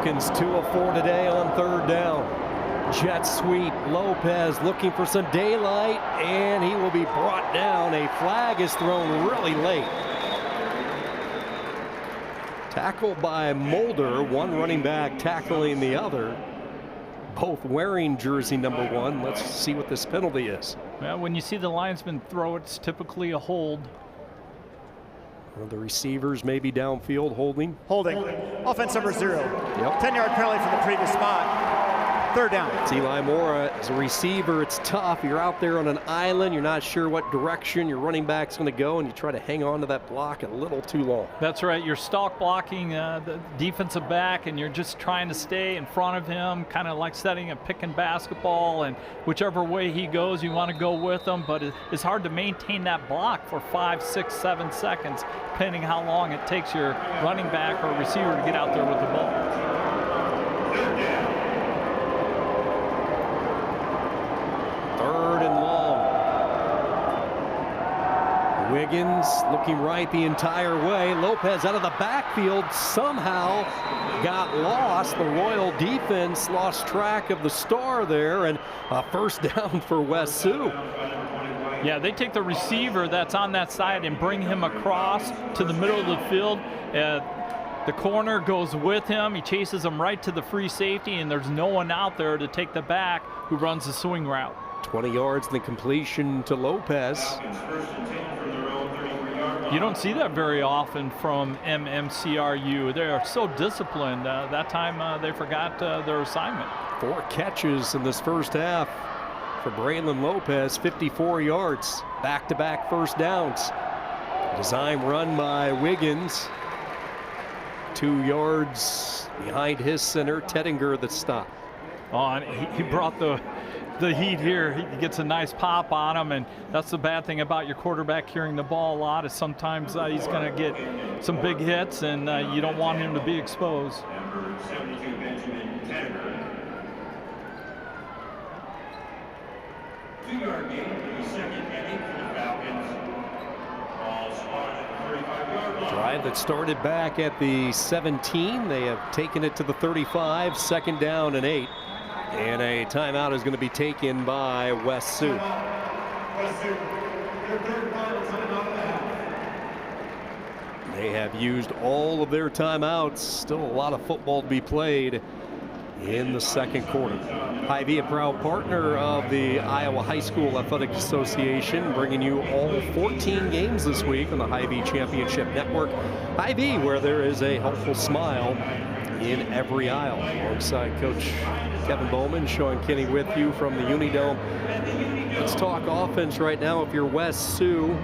S6: Falcons 2 of 4 today on 3rd down. Jet sweep. Lopez looking for some daylight, and he will be brought down. A flag is thrown really late. Tackled by Mulder, one running back tackling the other. Both wearing jersey number 1. Let's see what this penalty is.
S7: Well, when you see the linesman throw, it's typically a hold.
S6: One of the receivers maybe downfield holding.
S15: Holding. Offense number 0.
S6: Yep.
S15: 10-yard penalty from the previous spot. 3rd down.
S6: It's Eli Mora as a receiver. It's tough. You're out there on an island. You're not sure what direction your running back's going to go, and you try to hang on to that block a little too long.
S7: That's right. You're stalk blocking the defensive back, and you're just trying to stay in front of him, kind of like setting a pick and basketball, and whichever way he goes, you want to go with him, but it's hard to maintain that block for 5, 6, 7 seconds, depending how long it takes your running back or receiver to get out there with the ball.
S6: 3rd and long. Wiggins looking right the entire way. Lopez out of the backfield somehow got lost. The Royal defense lost track of the star there, and a 1st down for West Sioux.
S7: Yeah, they take the receiver that's on that side and bring him across to the middle of the field. The corner goes with him. He chases him right to the free safety, and there's no one out there to take the back who runs the swing route.
S6: 20 yards in the completion to Lopez.
S7: You don't see that very often from MMCRU. They are so disciplined. That time they forgot their assignment.
S6: 4 catches in this first half for Braylon Lopez, 54 yards. Back-to-back 1st downs. Design run by Wiggins. 2 yards behind his center, Tettinger that stopped.
S7: Oh, and he brought the heat here. He gets a nice pop on him, and that's the bad thing about your quarterback carrying the ball a lot is sometimes he's going to get some big hits, and you don't want him to be exposed.
S6: Drive that started back at the 17. They have taken it to the 35, 2nd down and 8. And a timeout is going to be taken by West Sioux. They have used all of their timeouts. Still a lot of football to be played in the second quarter. Hy-Vee, a proud partner of the Iowa High School Athletic Association, bringing you all 14 games this week on the Hy-Vee Championship Network. Hy-Vee, where there is a helpful smile in every aisle. Alongside Coach Kevin Bowman, Sean Kinney with you from the Unidome. Let's talk offense right now. If you're West Sioux,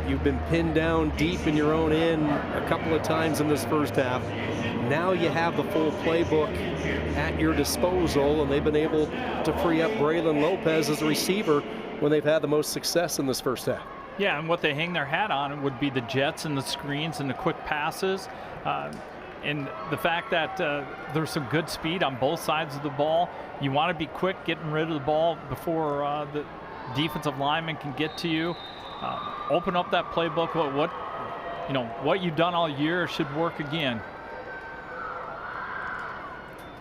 S6: you've been pinned down deep in your own end a couple of times in this first half. Now you have the full playbook at your disposal, and they've been able to free up Braylon Lopez as a receiver when they've had the most success in this first half.
S7: Yeah, and what they hang their hat on would be the jets and the screens and the quick passes. And the fact that there's some good speed on both sides of the ball. You want to be quick getting rid of the ball before the defensive lineman can get to you. Open up that playbook. What you've done all year should work again.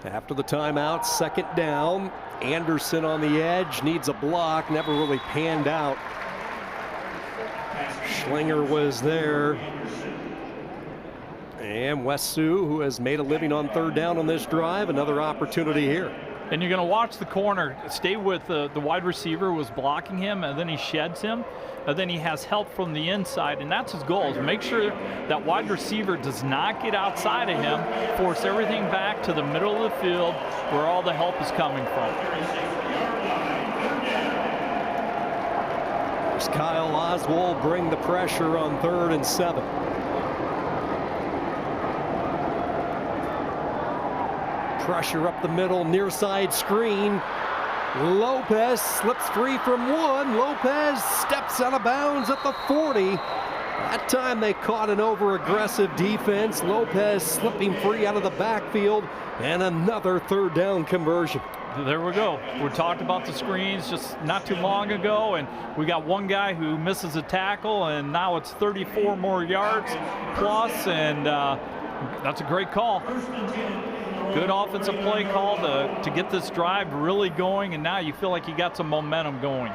S6: After the timeout, second down. Anderson on the edge, needs a block, never really panned out. Schlinger was there. And West Sioux, who has made a living on third down on this drive, another opportunity here.
S7: And you're going to watch the corner stay with the wide receiver who was blocking him, and then he sheds him, and then he has help from the inside, and that's his goal, is make sure that wide receiver does not get outside of him, force everything back to the middle of the field where all the help is coming from.
S6: There's Kyle Oswald bring the pressure on 3rd and 7. Pressure up the middle, near side screen. Lopez slips free from one. Lopez steps out of bounds at the 40. That time they caught an over-aggressive defense. Lopez slipping free out of the backfield, and another third down conversion.
S7: There we go. We talked about the screens just not too long ago, and we got one guy who misses a tackle, and now it's 34 more yards plus, and that's a great call. Good offensive play call to get this drive really going, and now you feel like you got some momentum going.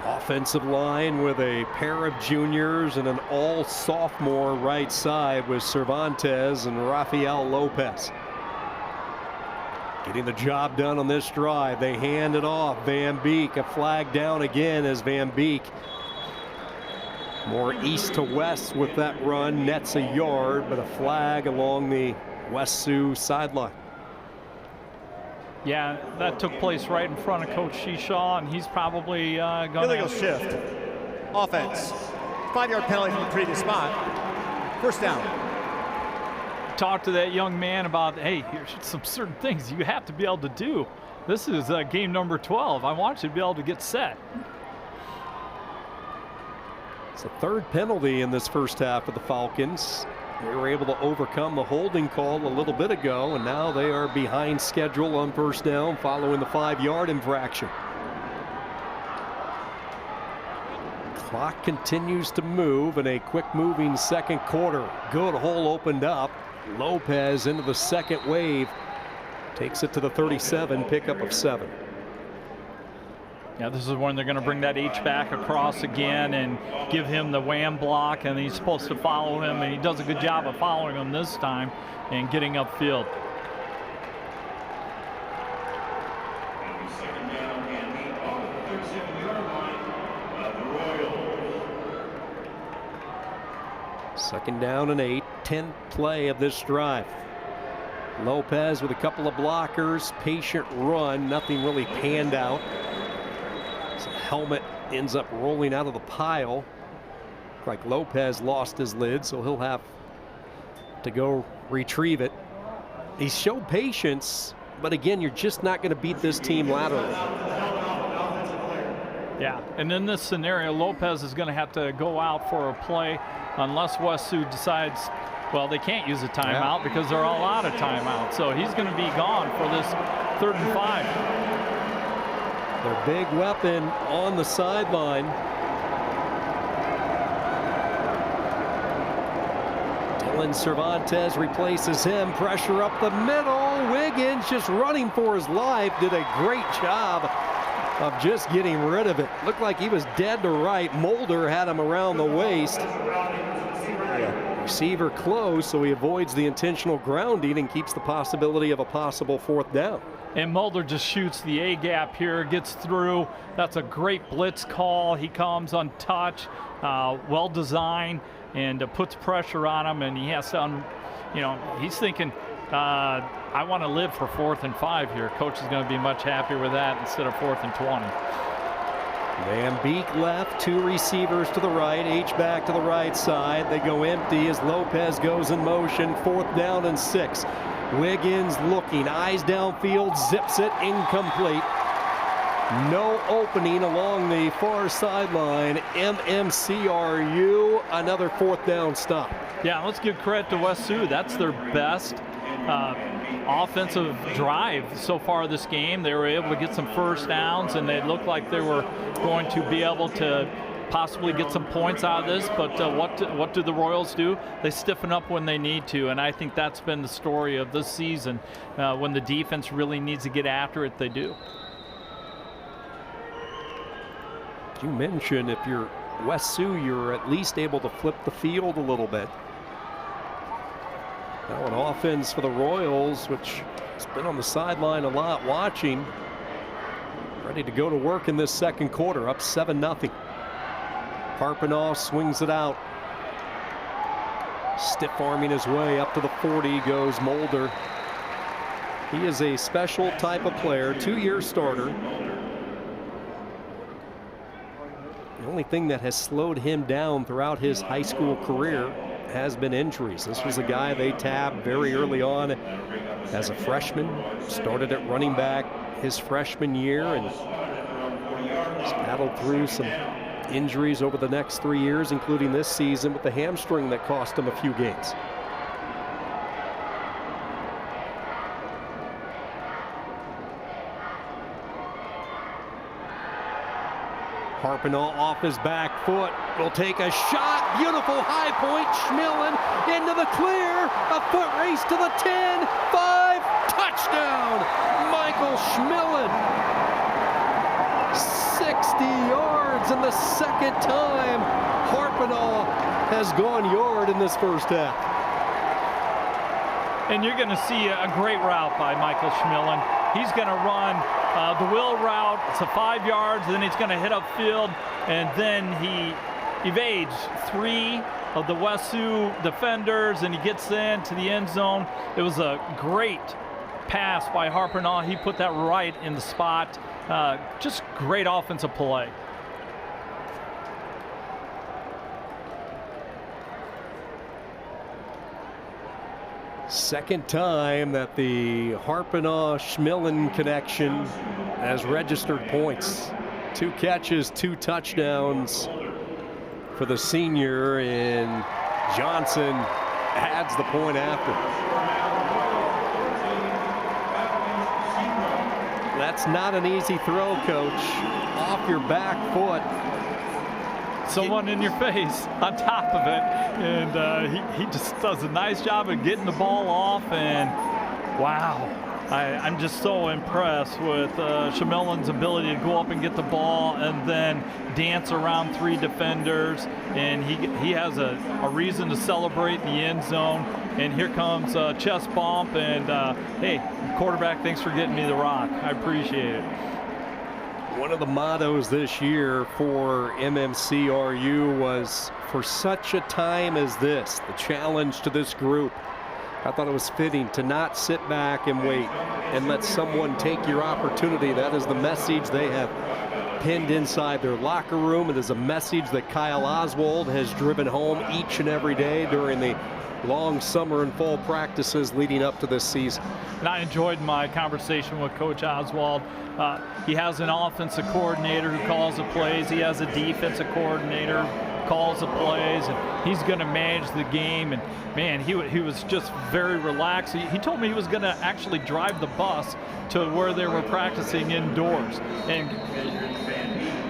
S6: Offensive line with a pair of juniors and an all-sophomore right side with Cervantes and Rafael Lopez. Getting the job done on this drive. They hand it off. Van Beek, a flag down again as Van Beek more east to west with that run, nets a yard, but a flag along the West Sioux sideline.
S7: Yeah, that took place right in front of Coach Shishaw, and he's probably going to...
S15: Illegal shift. Offense. 5-yard penalty from the previous spot. First down.
S7: Talk to that young man about, hey, here's some certain things you have to be able to do. This is game number 12. I want you to be able to get set.
S6: It's the third penalty in this first half of the Falcons. They were able to overcome the holding call a little bit ago, and now they are behind schedule on first down following the 5-yard infraction. Clock continues to move in a quick-moving second quarter. Good hole opened up. Lopez into the second wave. Takes it to the 37, pickup of 7.
S7: Yeah, this is when they're going to bring that H-back across again and give him the wham block, and he's supposed to follow him, and he does a good job of following him this time and getting upfield.
S6: Second down and 8, 10th play of this drive. Lopez with a couple of blockers, patient run, nothing really panned out. Helmet ends up rolling out of the pile. Like Lopez lost his lid, so he'll have to go retrieve it. He showed patience, but again, you're just not going to beat this team laterally.
S7: Yeah, and in this scenario, Lopez is going to have to go out for a play unless West Sioux decides, well, they can't use a timeout because they're all out of timeout. So he's going to be gone for this 3rd and 5.
S6: Their big weapon on the sideline. Dylan Cervantes replaces him. Pressure up the middle. Wiggins just running for his life. Did a great job of just getting rid of it. Looked like he was dead to right. Mulder had him around the waist. Receiver close, so he avoids the intentional grounding and keeps the possibility of a possible 4th down.
S7: And Mulder just shoots the A gap here, gets through. That's a great blitz call. He comes untouched, well designed, and puts pressure on him. And he has to, he's thinking, I want to live for 4th and 5 here. Coach is going to be much happier with that instead of 4th and 20.
S6: Van Beek left, 2 receivers to the right, H-back to the right side. They go empty as Lopez goes in motion, 4th down and 6. Wiggins looking, eyes downfield, zips it, incomplete. No opening along the far sideline. MMCRU, another 4th down stop.
S7: Yeah, let's give credit to West Sioux. That's their best offensive drive so far this game. They were able to get some first downs, and they looked like they were going to be able to possibly get some points out of this. But what do the Royals do? They stiffen up when they need to, and I think that's been the story of this season. When the defense really needs to get after it, they do.
S6: You mentioned if you're West Sioux, you're at least able to flip the field a little bit. Now an offense for the Royals, which has been on the sideline a lot watching. Ready to go to work in this second quarter, up 7-0. Harpinaugh swings it out. Stiff arming his way up to the 40 goes Mulder. He is a special type of player, 2-year starter. The only thing that has slowed him down throughout his high school career has been injuries. This was a guy they tabbed very early on as a freshman, started at running back his freshman year, and has battled through some injuries over the next 3 years, including this season with the hamstring that cost him a few games. Harpinaugh off his back foot, will take a shot, beautiful high point, Schmillen into the clear, a foot race to the 10, 5, touchdown, Michael Schmillen. 60 yards, and the second time Harpinaugh has gone yard in this first half.
S7: And you're going to see a great route by Michael Schmillen. He's going to run the wheel route. It's a 5 yards, then he's going to hit upfield, and then he evades 3 of the West Sioux defenders, and he gets into the end zone. It was a great pass by Harpinaugh. He put that right in the spot. Just great offensive play.
S6: Second time that the Harpinaugh-Schmillen connection has registered points. 2 catches, 2 touchdowns for the senior, and Johnson adds the point after. That's not an easy throw, Coach. Off your back foot.
S7: Someone in your face on top of it, and he just does a nice job of getting the ball off, and wow, I'm just so impressed with Schmillen's ability to go up and get the ball and then dance around 3 defenders, and he has a reason to celebrate in the end zone. And here comes a chest bump, and hey, quarterback, thanks for getting me the rock. I appreciate it.
S6: One of the mottos this year for MMCRU was, for such a time as this, the challenge to this group. I thought it was fitting to not sit back and wait and let someone take your opportunity. That is the message they have pinned inside their locker room. It is a message that Kyle Oswald has driven home each and every day during the long summer and fall practices leading up to this season.
S7: And I enjoyed my conversation with Coach Oswald. He has an offensive coordinator who calls the plays. He has a defensive coordinator who calls the plays, and he's going to manage the game. And man, he was just very relaxed. He told me he was going to actually drive the bus to where they were practicing indoors. And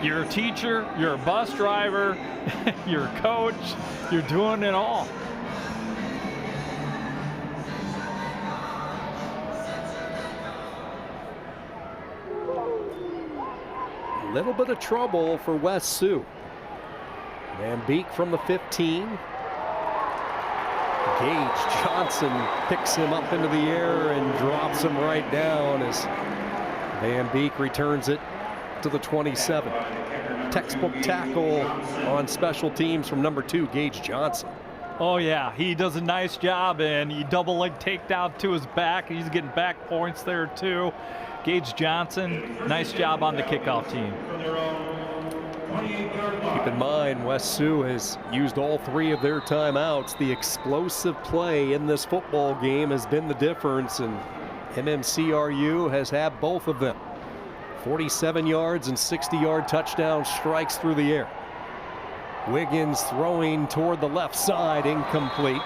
S7: you're a teacher, you're a bus driver, you're a coach, you're doing it all.
S6: little bit of trouble for West Sioux. Van Beek from the 15. Gage Johnson picks him up into the air and drops him right down as Van Beek returns it to the 27. Textbook tackle on special teams from number 2, Gage Johnson.
S7: Oh yeah, he does a nice job, and he double leg takedown to his back. He's getting back points there too. Gage Johnson, nice job on the kickoff team.
S6: Keep in mind, West Sioux has used all 3 of their timeouts. The explosive play in this football game has been the difference, and MMCRU has had both of them. 47 yards and 60-yard touchdown strikes through the air. Wiggins throwing toward the left side, incomplete.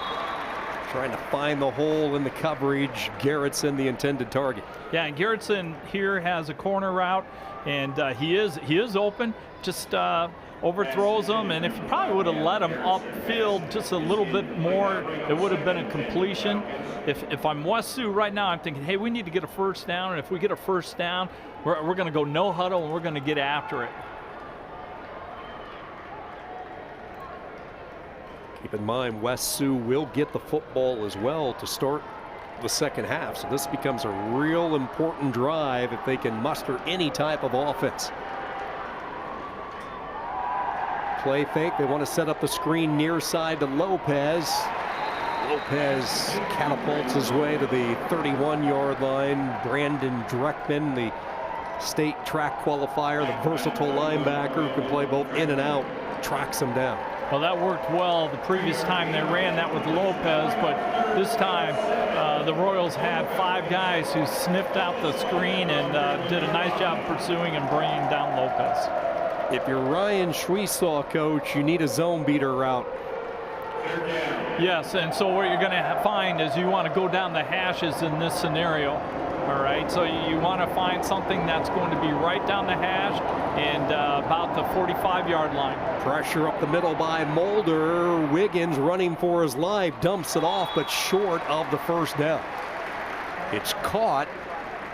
S6: Trying to find the hole in the coverage. Garrettson, the intended target.
S7: Yeah, and Garrettson here has a corner route, and he is open. Just overthrows him, and if you probably would have let him upfield just a little bit more, it would have been a completion. If I'm West Sioux right now, I'm thinking, hey, we need to get a first down, and if we get a first down, we're going to go no huddle, and we're going to get after it.
S6: Keep in mind, West Sioux will get the football as well to start the second half. So this becomes a real important drive if they can muster any type of offense. Play fake. They want to set up the screen near side to Lopez. Lopez catapults his way to the 31-yard line. Brandon Dreckman, the state track qualifier, the versatile linebacker who can play both in and out, tracks him down.
S7: Well, that worked well the previous time they ran that with Lopez, but this time the Royals had 5 guys who sniffed out the screen and did a nice job pursuing and bringing down Lopez.
S6: If you're Ryan Schweisaw, coach, you need a zone beater route.
S7: Yes, and so what you're going to find is you want to go down the hashes in this scenario. All right, so you want to find something that's going to be right down the hash and about the 45-yard line.
S6: Pressure up the middle by Mulder. Wiggins running for his life, dumps it off, but short of the first down. It's caught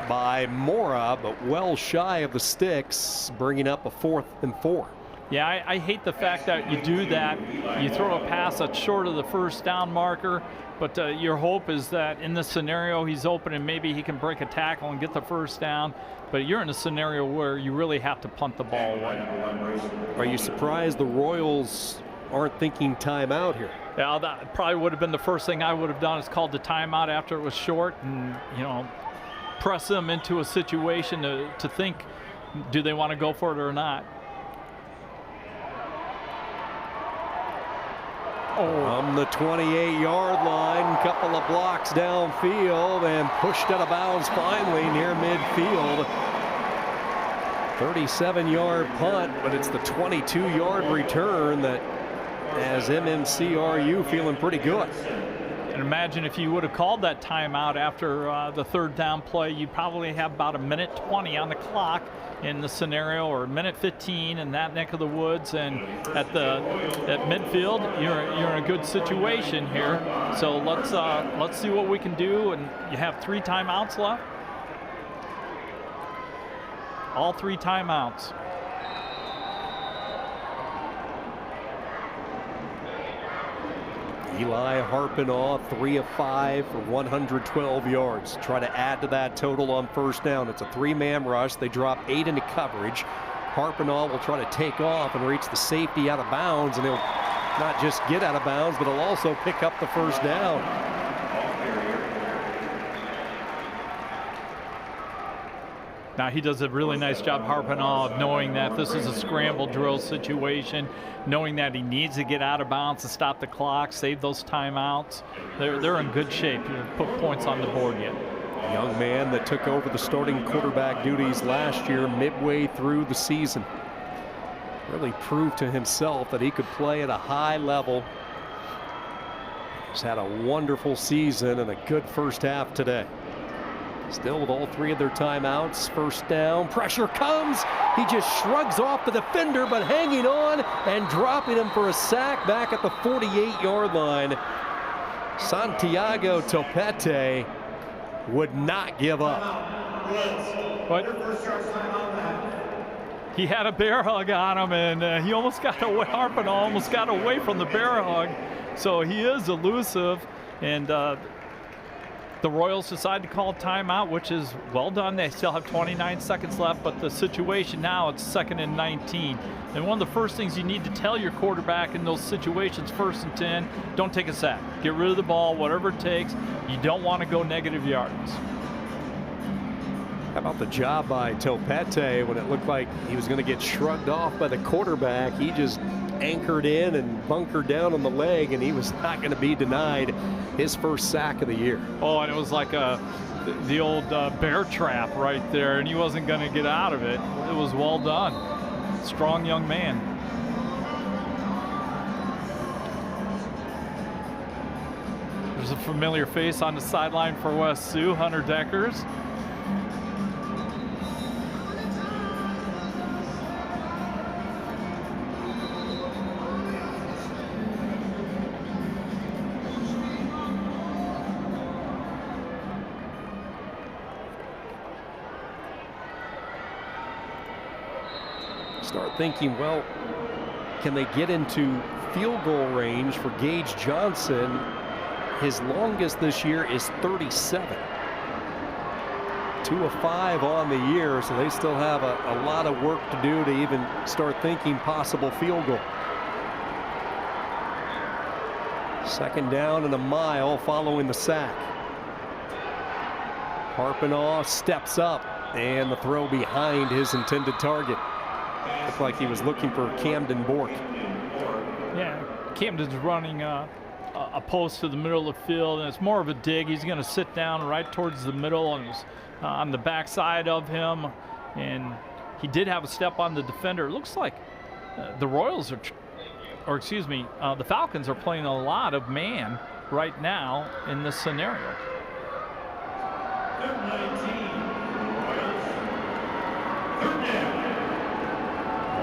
S6: by Mora, but well shy of the sticks, bringing up a 4th and 4.
S7: Yeah, I hate the fact that you do that. You throw a pass that's short of the first down marker, but your hope is that in this scenario he's open and maybe he can break a tackle and get the first down. But you're in a scenario where you really have to punt the ball away.
S6: Are you surprised the Royals aren't thinking timeout here?
S7: Yeah, that probably would have been the first thing I would have done, is called the timeout after it was short and, you know, press them into a situation to think, do they want to go for it or not?
S6: From the 28-yard line, couple of blocks downfield and pushed out of bounds finally near midfield. 37-yard punt, but it's the 22-yard return that has MMCRU feeling pretty good.
S7: And imagine if you would have called that timeout after the 3rd down play, you probably have about a minute 20 on the clock in the scenario, or a minute 15 in that neck of the woods, and at midfield you're in a good situation here. So let's see what we can do. And you have 3 timeouts left. All 3 timeouts.
S6: Eli Harpinaugh, 3 of 5 for 112 yards. Try to add to that total on first down. It's a 3-man rush. They drop 8 into coverage. Harpinaugh will try to take off and reach the safety out of bounds, and he'll not just get out of bounds, but he'll also pick up the first down.
S7: Now he does a really nice job, Harpinaugh, of knowing that this is a scramble drill situation, knowing that he needs to get out of bounds to stop the clock, save those timeouts. They're in good shape to put points on the board yet.
S6: A young man that took over the starting quarterback duties last year midway through the season. Really proved to himself that he could play at a high level. He's had a wonderful season and a good first half today. Still with all 3 of their timeouts. First down, pressure comes. He just shrugs off the defender, but hanging on and dropping him for a sack back at the 48-yard line. Santiago Topete would not give up.
S7: But he had a bear hug on him, and he almost got away. Harpin almost got away from the bear hug. So he is elusive, and the Royals decide to call timeout, which is well done. They still have 29 seconds left, but the situation now, it's 2nd and 19. And one of the first things you need to tell your quarterback in those situations, 1st and 10, don't take a sack. Get rid of the ball, whatever it takes. You don't want to go negative yards.
S6: How about the job by Topete when it looked like he was going to get shrugged off by the quarterback? He just anchored in and bunkered down on the leg, and he was not going to be denied his first sack of the year.
S7: Oh, and it was like the old bear trap right there, and he wasn't going to get out of it. It was well done. Strong young man. There's a familiar face on the sideline for West Sioux, Hunter Deckers.
S6: Start thinking, well, can they get into field goal range for Gage Johnson? His longest this year is 37. 2 of 5 on the year, so they still have a lot of work to do to even start thinking possible field goal. 2nd down and a mile following the sack. Harpinaugh steps up, and the throw behind his intended target. Looked like he was looking for Camden Bork.
S7: Yeah, Camden's running a post to the middle of the field, and it's more of a dig. He's going to sit down right towards the middle, and it was on the backside of him, and he did have a step on the defender. It looks like the Royals are, the Falcons are playing a lot of man right now in this scenario.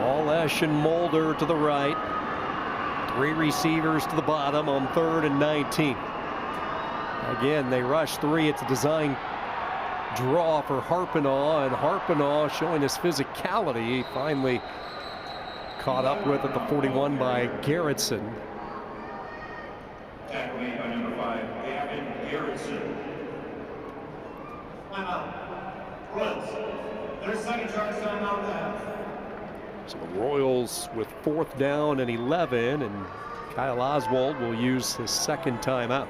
S6: All Esch and Mulder to the right. 3 receivers to the bottom on 3rd and 19. Again, they rush 3. It's a design draw for Harpinaugh, and Harpinaugh showing his physicality. Finally caught up with at the 41 by Garrettson.
S1: Tackling by number 5, Gavin Garrettson. Timeout. Royals. 30-second charge timeout left.
S6: So the Royals with 4th down and 11, and Kyle Oswald will use his 2nd timeout.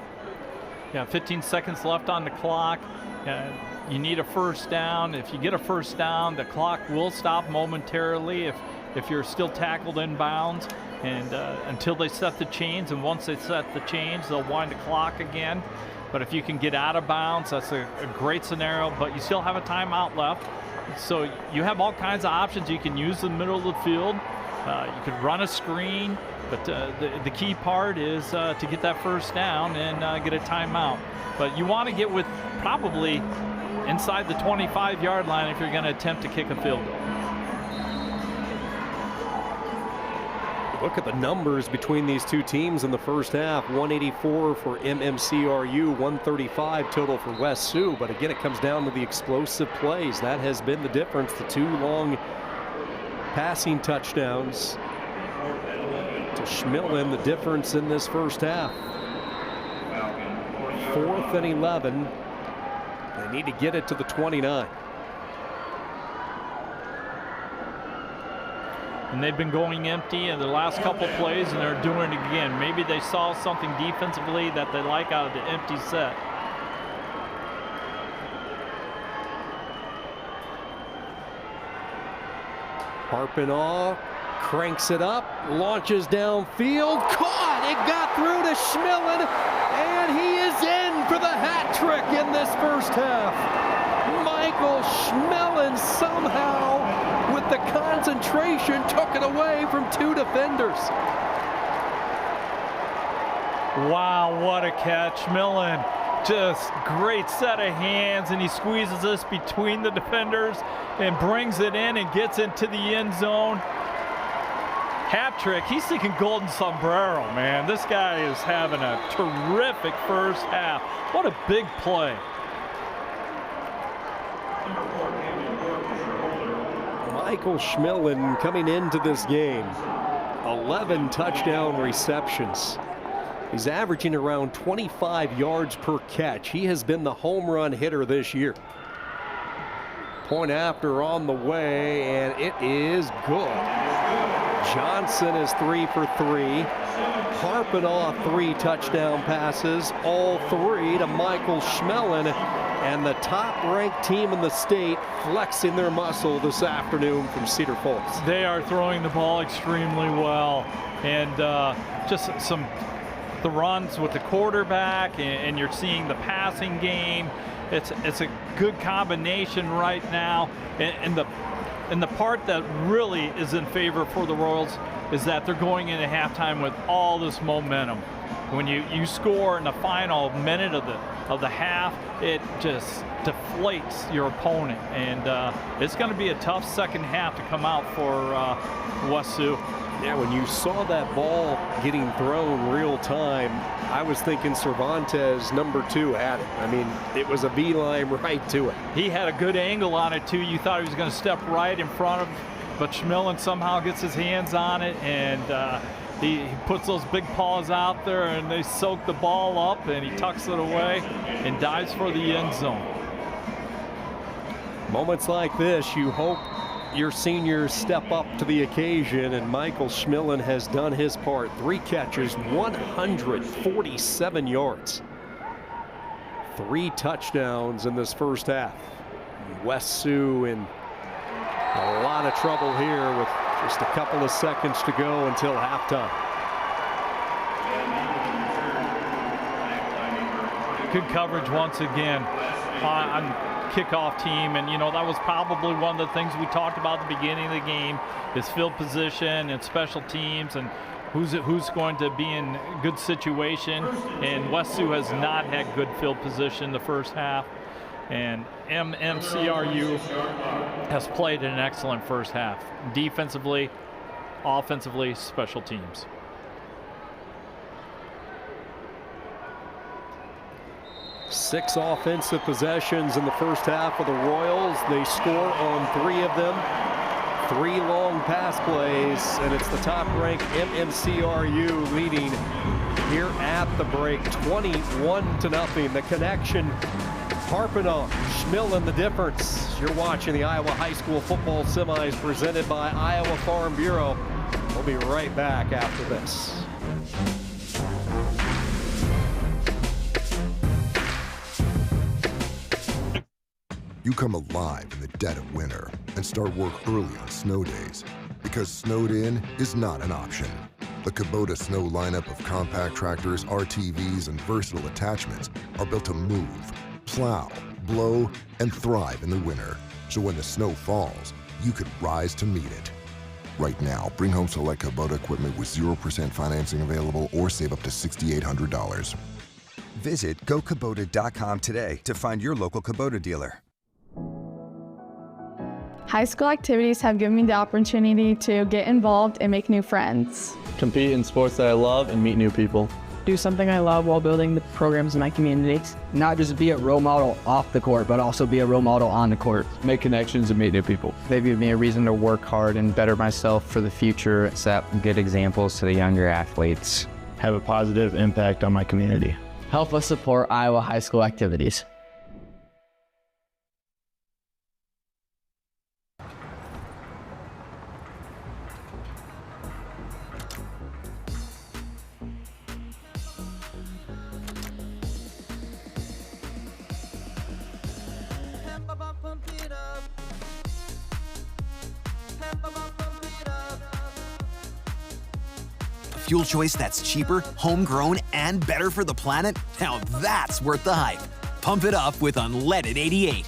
S7: Yeah, 15 seconds left on the clock. You need a 1st down. If you get a 1st down, the clock will stop momentarily if you're still tackled in bounds, and until they set the chains. And once they set the chains, they'll wind the clock again. But if you can get out of bounds, that's a great scenario. But you still have a timeout left. So you have all kinds of options. You can use the middle of the field. You could run a screen, but the key part is to get that 1st down and get a timeout. But you want to get with probably inside the 25-yard line if you're going to attempt to kick a field goal.
S6: Look at the numbers between these two teams in the first half. 184 for MMCRU, 135 total for West Sioux. But again, it comes down to the explosive plays. That has been the difference. The 2 long passing touchdowns to Schmillen, the difference in this first half. 4th and 11. They need to get it to the 29.
S7: And they've been going empty in the last couple plays, and they're doing it again. Maybe they saw something defensively that they like out of the empty set.
S6: Harpinaugh cranks it up, launches downfield, caught! It got through to Schmillen, and he is in for the hat trick in this first half. Michael Schmillen somehow, with the concentration, took it away from 2 defenders.
S7: Wow, what a catch. Schmillen, just great set of hands, and he squeezes this between the defenders and brings it in and gets into the end zone. Hat trick. He's thinking golden sombrero, man. This guy is having a terrific first half. What a big play.
S6: Michael Schmillen coming into this game. 11 touchdown receptions. He's averaging around 25 yards per catch. He has been the home run hitter this year. Point after on the way, and it is good. Johnson is 3 for 3. Harpinaugh 3 touchdown passes, all 3 to Michael Schmillen. And the top-ranked team in the state flexing their muscle this afternoon from Cedar Falls.
S7: They are throwing the ball extremely well, and just the runs with the quarterback, and you're seeing the passing game. It's a good combination right now, and the part that really is in favor for the Royals is that they're going into halftime with all this momentum. When you score in the final minute of the half, it just deflates your opponent, and it's going to be a tough second half to come out for West Sioux.
S6: Yeah, when you saw that ball getting thrown real time, I was thinking Cervantes, number 2, had it. I mean, it was a beeline right to it.
S7: He had a good angle on it too. You thought he was going to step right in front of him, but Schmillen somehow gets his hands on it, and he puts those big paws out there, and they soak the ball up, and he tucks it away and dives for the end zone.
S6: Moments like this, you hope your seniors step up to the occasion, and Michael Schmillen has done his part. 3 catches, 147 yards. 3 touchdowns in this first half. West Sioux in a lot of trouble here with just a couple of seconds to go until halftime.
S7: Good coverage once again on kickoff team, and that was probably one of the things we talked about at the beginning of the game is field position and special teams and who's going to be in good situation, and West Sioux has not had good field position the first half, and MMCRU has played an excellent first half, defensively, offensively, special teams.
S6: Six offensive possessions in the first half of the Royals. They score on 3 of them. 3 long pass plays, and it's the top-ranked MMCRU leading here at the break, 21-0. The connection, Harpinaugh, Schmillen, the difference. You're watching the Iowa High School football semis presented by Iowa Farm Bureau. We'll be right back after this.
S3: You come alive in the dead of winter and start work early on snow days, because snowed in is not an option. The Kubota Snow lineup of compact tractors, RTVs, and versatile attachments are built to move, plow, blow, and thrive in the winter, so when the snow falls, you can rise to meet it. Right now, bring home select Kubota equipment with 0% financing available or save up to $6,800.
S4: Visit GoKubota.com today to find your local Kubota dealer.
S5: High school activities have given me the opportunity to get involved and make new friends.
S2: Compete in sports that I love and meet new people.
S24: Do something I love while building the programs in my communities.
S25: Not just be a role model off the court, but also be a role model on the court.
S2: Make connections and meet new people.
S26: They've given me a reason to work hard and better myself for the future. Set good examples to the younger athletes.
S2: Have a positive impact on my community.
S25: Help us support Iowa high school activities.
S27: Fuel choice that's cheaper, homegrown, and better for the planet? Now that's worth the hype. Pump it up with unleaded 88.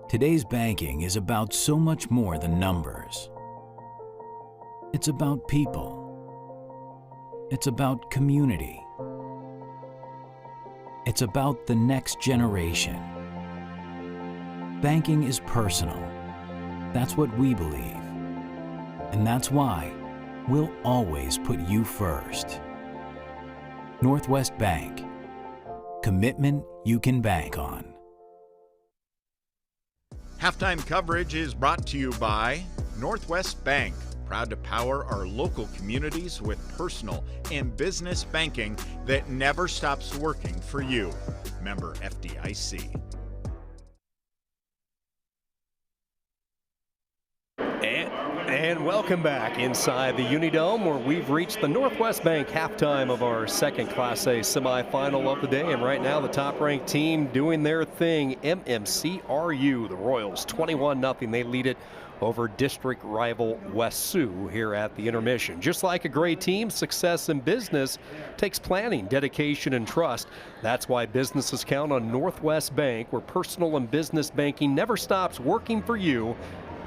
S28: Today's banking is about so much more than numbers. It's about people. It's about community. It's about the next generation. Banking is personal. That's what we believe. And that's why we'll always put you first. Northwest Bank. Commitment you can bank on.
S14: Halftime coverage is brought to you by Northwest Bank, proud to power our local communities with personal and business banking that never stops working for you. Member FDIC.
S6: And welcome back inside the Unidome, where we've reached the Northwest Bank halftime of our second Class A semifinal of the day. And right now, the top-ranked team doing their thing, MMCRU, the Royals, 21-0. They lead it over district rival West Sioux here at the intermission. Just like a great team, success in business takes planning, dedication, and trust. That's why businesses count on Northwest Bank, where personal and business banking never stops working for you.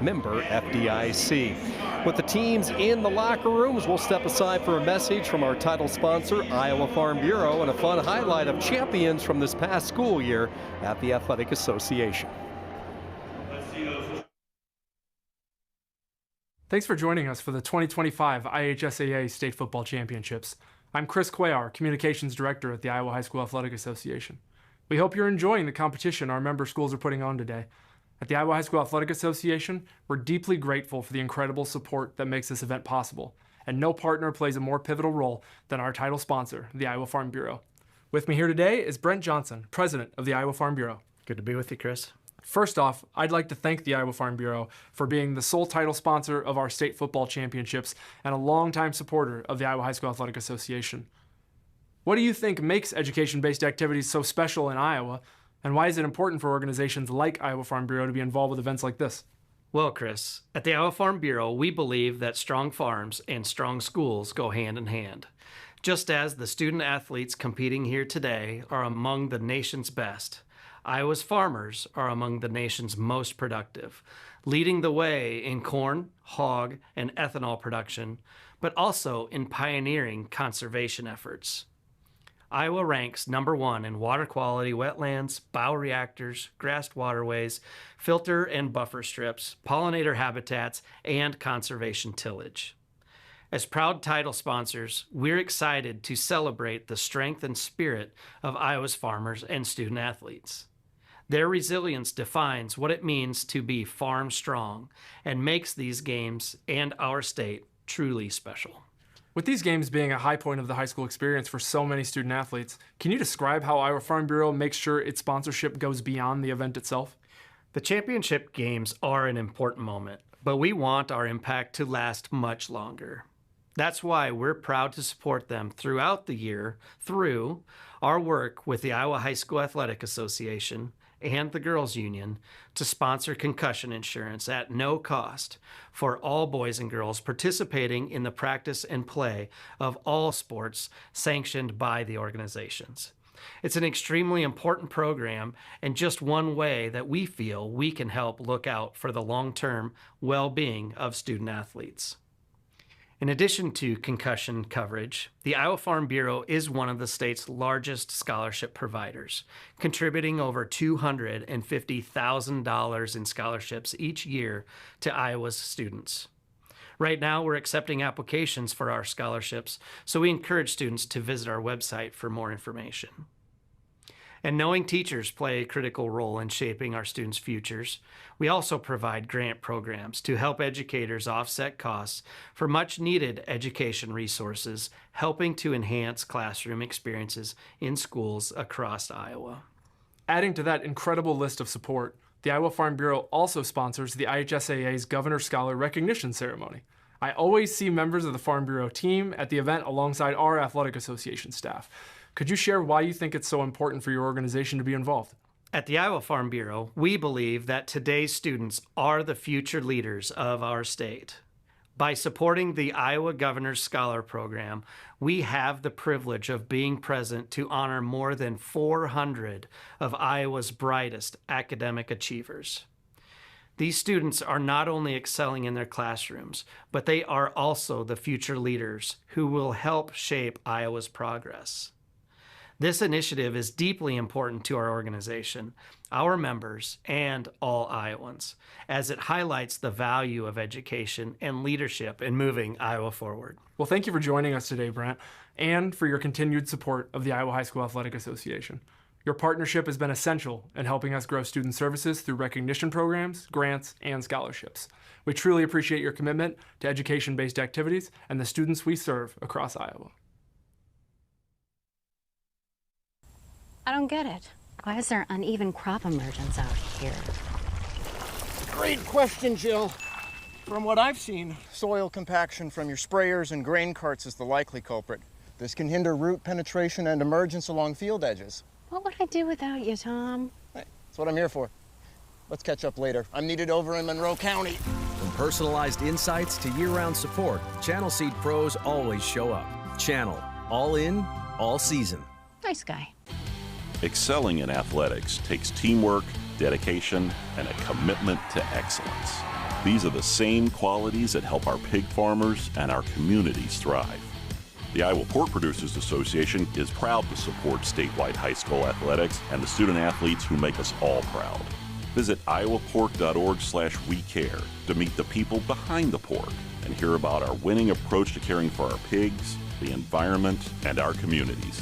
S6: Member FDIC. With the teams in the locker rooms, we'll step aside for a message from our title sponsor, Iowa Farm Bureau, and a fun highlight of champions from this past school year at the Athletic Association.
S8: Thanks for joining us for the 2025 IHSAA State Football Championships. I'm Chris Cuellar, Communications Director at the Iowa High School Athletic Association. We hope you're enjoying the competition our member schools are putting on today. At the Iowa High School Athletic Association, we're deeply grateful for the incredible support that makes this event possible, and no partner plays a more pivotal role than our title sponsor, the Iowa Farm Bureau. With me here today is Brent Johnson, President of the Iowa Farm Bureau.
S9: Good to be with you, Chris.
S8: First off, I'd like to thank the Iowa Farm Bureau for being the sole title sponsor of our state football championships and a longtime supporter of the Iowa High School Athletic Association. What do you think makes education-based activities so special in Iowa? And why is it important for organizations like Iowa Farm Bureau to be involved with events like this?
S9: Well, Chris, at the Iowa Farm Bureau, we believe that strong farms and strong schools go hand in hand. Just as the student athletes competing here today are among the nation's best, Iowa's farmers are among the nation's most productive, leading the way in corn, hog, and ethanol production, but also in pioneering conservation efforts. Iowa ranks #1 in water quality, wetlands, bioreactors, grassed waterways, filter and buffer strips, pollinator habitats, and conservation tillage. As proud title sponsors, we're excited to celebrate the strength and spirit of Iowa's farmers and student athletes. Their resilience defines what it means to be farm strong and makes these games and our state truly special.
S8: With these games being a high point of the high school experience for so many student athletes, can you describe how Iowa Farm Bureau makes sure its sponsorship goes beyond the event itself?
S9: The championship games are an important moment, but we want our impact to last much longer. That's why we're proud to support them throughout the year through our work with the Iowa High School Athletic Association and the Girls Union to sponsor concussion insurance at no cost for all boys and girls participating in the practice and play of all sports sanctioned by the organizations. It's an extremely important program and just one way that we feel we can help look out for the long-term well-being of student athletes. In addition to concussion coverage, the Iowa Farm Bureau is one of the state's largest scholarship providers, contributing over $250,000 in scholarships each year to Iowa's students. Right now, we're accepting applications for our scholarships, so we encourage students to visit our website for more information. And knowing teachers play a critical role in shaping our students' futures, we also provide grant programs to help educators offset costs for much-needed education resources, helping to enhance classroom experiences in schools across Iowa.
S8: Adding to that incredible list of support, the Iowa Farm Bureau also sponsors the IHSAA's Governor Scholar Recognition Ceremony. I always see members of the Farm Bureau team at the event alongside our Athletic Association staff. Could you share why you think it's so important for your organization to be involved?
S9: At the Iowa Farm Bureau, we believe that today's students are the future leaders of our state. By supporting the Iowa Governor's Scholar Program, we have the privilege of being present to honor more than 400 of Iowa's brightest academic achievers. These students are not only excelling in their classrooms, but they are also the future leaders who will help shape Iowa's progress. This initiative is deeply important to our organization, our members, and all Iowans, as it highlights the value of education and leadership in moving Iowa forward.
S8: Well, thank you for joining us today, Brent, and for your continued support of the Iowa High School Athletic Association. Your partnership has been essential in helping us grow student services through recognition programs, grants, and scholarships. We truly appreciate your commitment to education-based activities and the students we serve across Iowa.
S10: I don't get it. Why is there uneven crop emergence out here?
S15: Great question, Jill. From what I've seen, soil compaction from your sprayers and grain carts is the likely culprit. This can hinder root penetration and emergence along field edges.
S10: What would I do without you, Tom?
S15: Hey, that's what I'm here for. Let's catch up later. I'm needed over in Monroe County.
S11: From personalized insights to year-round support, Channel Seed pros always show up. Channel, all in, all season.
S10: Nice guy.
S12: Excelling in athletics takes teamwork, dedication, and a commitment to excellence. These are the same qualities that help our pig farmers and our communities thrive. The Iowa Pork Producers Association is proud to support statewide high school athletics and the student athletes who make us all proud. Visit iowapork.org/wecare to meet the people behind the pork and hear about our winning approach to caring for our pigs, the environment, and our communities.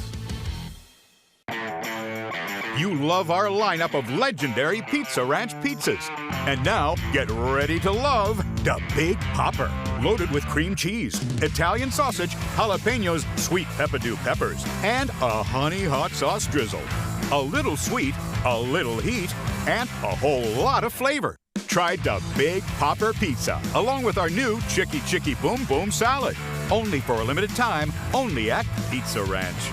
S14: You love our lineup of legendary Pizza Ranch pizzas. And now, get ready to love the Big Popper. Loaded with cream cheese, Italian sausage, jalapenos, sweet peppadew peppers, and a honey hot sauce drizzle. A little sweet, a little heat, and a whole lot of flavor. Try the Big Popper Pizza, along with our new Chicky Chicky Boom Boom Salad. Only for a limited time, only at Pizza Ranch.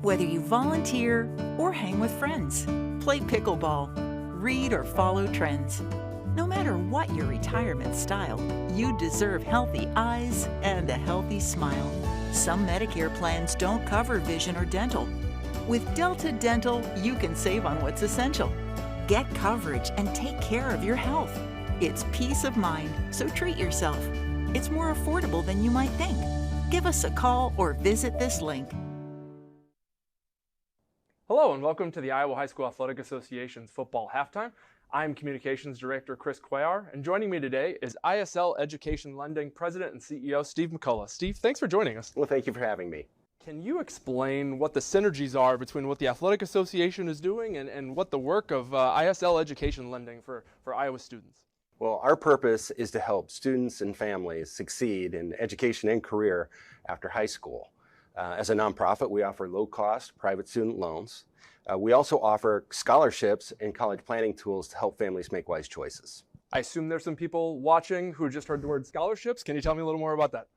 S13: Whether you volunteer or hang with friends, play pickleball, read or follow trends. No matter what your retirement style, you deserve healthy eyes and a healthy smile. Some Medicare plans don't cover vision or dental. With Delta Dental, you can save on what's essential. Get coverage and take care of your health. It's peace of mind, so treat yourself. It's more affordable than you might think. Give us a call or visit this link.
S8: Hello and welcome to the Iowa High School Athletic Association's Football Halftime. I'm Communications Director Chris Cuellar, and joining me today is ISL Education Lending President and CEO Steve McCullough. Steve, thanks for joining us.
S16: Well, thank you for having me.
S8: Can you explain what the synergies are between what the Athletic Association is doing and what the work of ISL Education Lending for Iowa students?
S16: Well, our purpose is to help students and families succeed in education and career after high school. As a nonprofit, we offer low-cost private student loans. We also offer scholarships and college planning tools to help families make wise choices.
S8: I assume there's some people watching who just heard the word scholarships. Can you tell me a little more about that?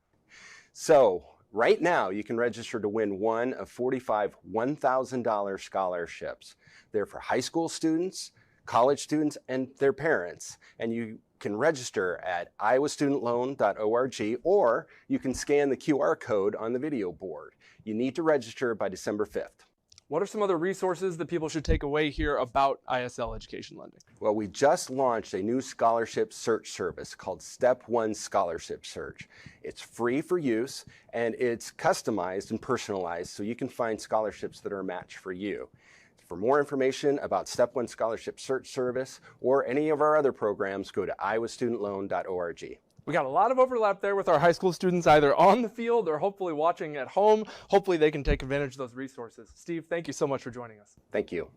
S16: So, right now, you can register to win one of 45 $1,000 scholarships. They're for high school students, college students, and their parents. And you can register at iowastudentloan.org, or you can scan the QR code on the video board. You need to register by December 5th.
S8: What are some other resources that people should take away here about ISL Education Lending?
S16: Well, we just launched a new scholarship search service called Step 1 Scholarship Search. It's free for use, and it's customized and personalized so you can find scholarships that are a match for you. For more information about Step 1 Scholarship Search Service or any of our other programs, go to iowastudentloan.org.
S8: We got a lot of overlap there with our high school students either on the field or hopefully watching at home. Hopefully they can take advantage of those resources. Steve, thank you so much for joining us.
S16: Thank you.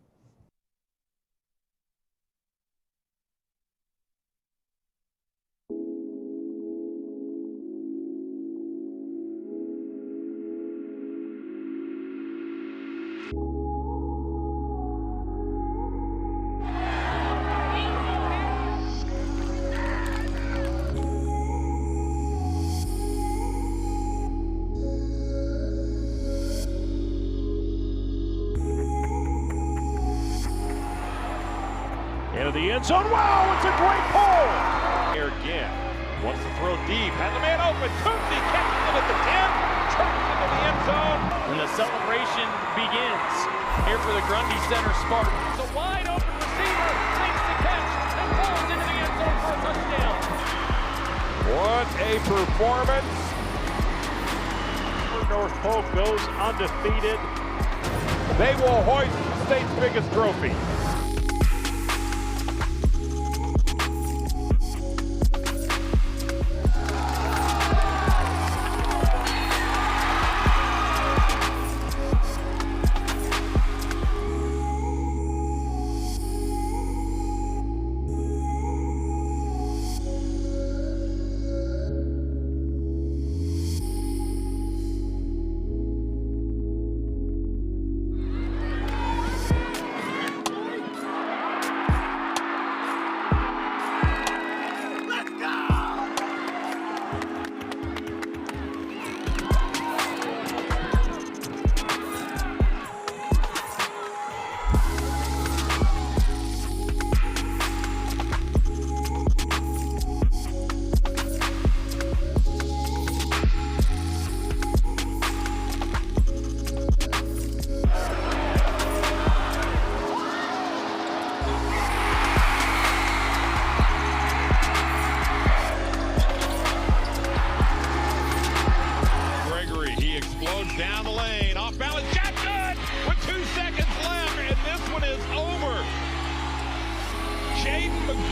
S17: Into the end zone. Wow, it's a great pull. Here again. Wants to throw deep. Has a man open. Cooney catches it at the 10. Trucks into the end zone.
S18: And the celebration begins here for the Grundy Center Spartans.
S17: It's a wide open receiver. Makes the catch and pulls into the end zone for a touchdown. What a performance. North Polk goes undefeated. They will hoist the state's biggest trophy.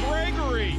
S17: Gregory.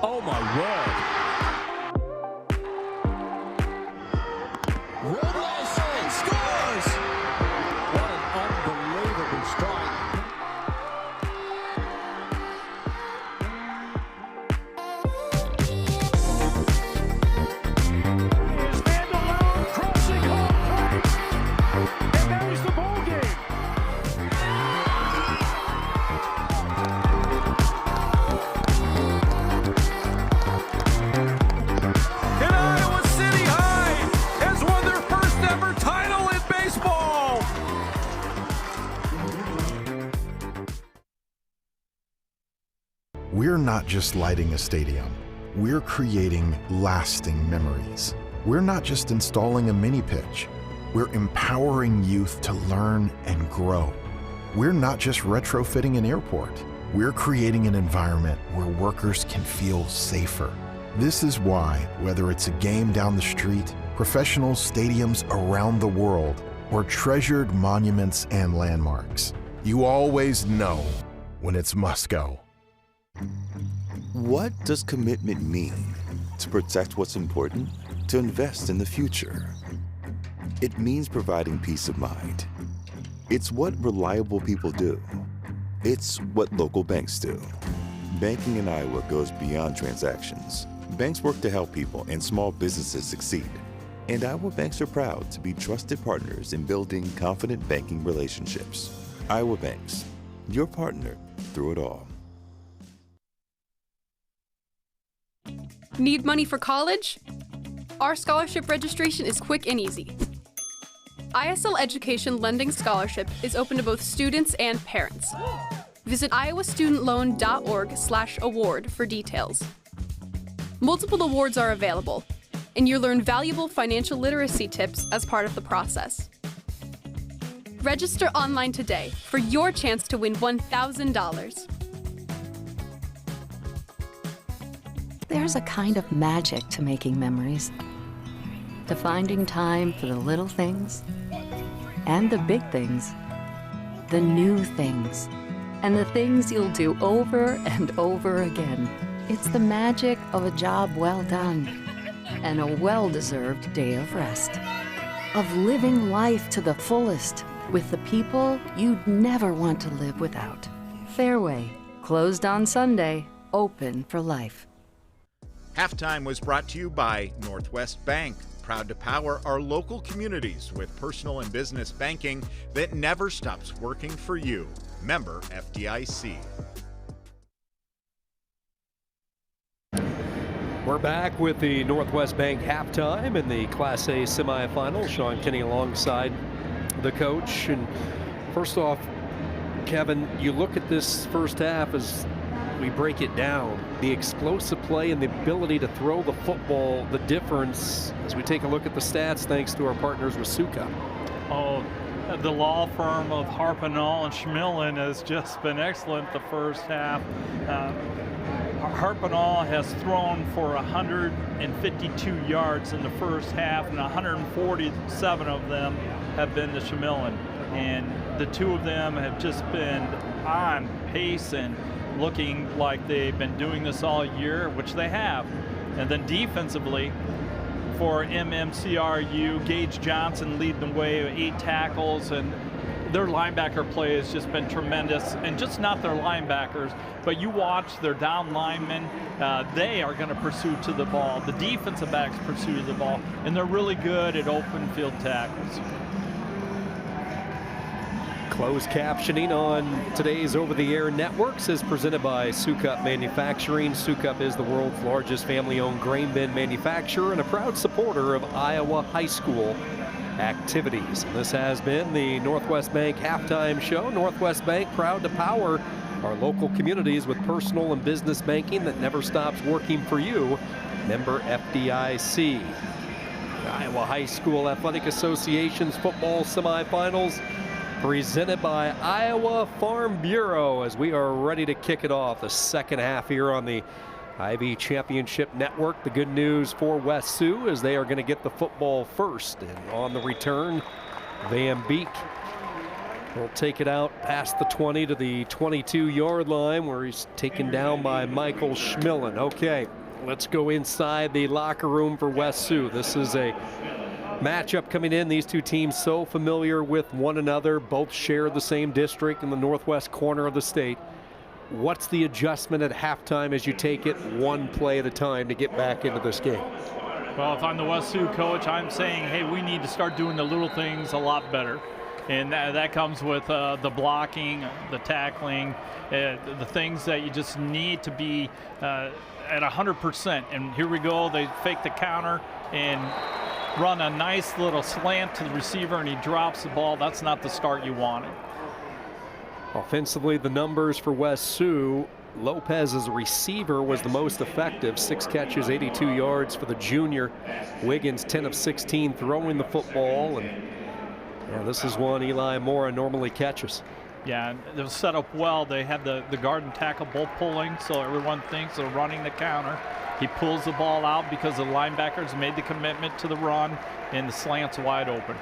S6: Oh my word. Robles and scores! What an unbelievable strike.
S17: Here's Vanderloon crossing home plate. And that is the ball game.
S1: We're not just lighting a stadium. We're creating lasting memories. We're not just installing a mini pitch. We're empowering youth to learn and grow. We're not just retrofitting an airport. We're creating an environment where workers can feel safer. This is why, whether it's a game down the street, professional stadiums around the world, or treasured monuments and landmarks, you always know when it's must go.
S3: What does commitment mean? To protect what's important? To invest in the future? It means providing peace of mind. It's what reliable people do. It's what local banks do. Banking in Iowa goes beyond transactions. Banks work to help people and small businesses succeed. And Iowa banks are proud to be trusted partners in building confident banking relationships. Iowa Banks, your partner through it all.
S7: Need money for college? Our scholarship registration is quick and easy. ISL Education Lending Scholarship is open to both students and parents. Visit iowastudentloan.org/award for details. Multiple awards are available, and you'll learn valuable financial literacy tips as part of the process. Register online today for your chance to win $1,000.
S19: There's a kind of magic to making memories, to finding time for the little things and the big things, the new things, and the things you'll do over and over again. It's the magic of a job well done and a well-deserved day of rest, of living life to the fullest with the people you'd never want to live without. Fairway, closed on Sunday, open for life.
S14: Halftime was brought to you by Northwest Bank, proud to power our local communities with personal and business banking that never stops working for you. Member FDIC.
S6: We're back with the Northwest Bank halftime in the Class A semifinal. Sean Kinney alongside the coach. And first off, Kevin, you look at this first half as we break it down, the explosive play and the ability to throw the football, the difference as we take a look at the stats thanks to our partners with Sioux.
S18: Oh, the law firm of Harpenall and Schmillen has just been excellent the first half. Harpenall has thrown for 152 yards in the first half, and 147 of them have been to Schmillen. And the two of them have just been on pace and looking like they've been doing this all year, which they have. And then defensively, for MMCRU, Gage Johnson leading the way with 8 tackles, and their linebacker play has just been tremendous, and just not their linebackers, but you watch their down linemen, they are going to pursue to the ball. The defensive backs pursue to the ball, and they're really good at open field tackles.
S6: Closed captioning on today's over-the-air networks is presented by Sioux Manufacturing. Sioux is the world's largest family-owned grain bin manufacturer and a proud supporter of Iowa high school activities. And this has been the Northwest Bank halftime show. Northwest Bank proud to power our local communities with personal and business banking that never stops working for you. Member FDIC. The Iowa High School Athletic Association's football semifinals presented by Iowa Farm Bureau as we are ready to kick it off the second half here on the Ivy Championship Network. The good news for West Sioux is they are going to get the football first, and on the return, Van Beek will take it out past the 20 to the 22-yard line where he's taken down by Michael Schmillen. Okay, let's go inside the locker room for West Sioux. This is a matchup coming in. These two teams so familiar with one another, both share the same district in the northwest corner of the state. What's the adjustment at halftime as you take it one play at a time to get back into this game?
S18: Well, if I'm the West Sioux coach, I'm saying, hey, we need to start doing the little things a lot better. And that comes with the blocking, the tackling, the things that you just need to be at 100%. And here we go. They fake the counter and run a nice little slant to the receiver, and he drops the ball. That's not the start you wanted.
S6: Offensively, the numbers for West Sioux. Lopez as a receiver was the most effective. 6 catches, 82 yards for the junior. Wiggins 10 of 16 throwing the football. And this is one Eli Mora normally catches.
S18: Yeah, it was set up well. They had the guard and tackle both pulling, so everyone thinks they're running the counter. He pulls the ball out because the linebackers made the commitment to the run, and the slant's wide open.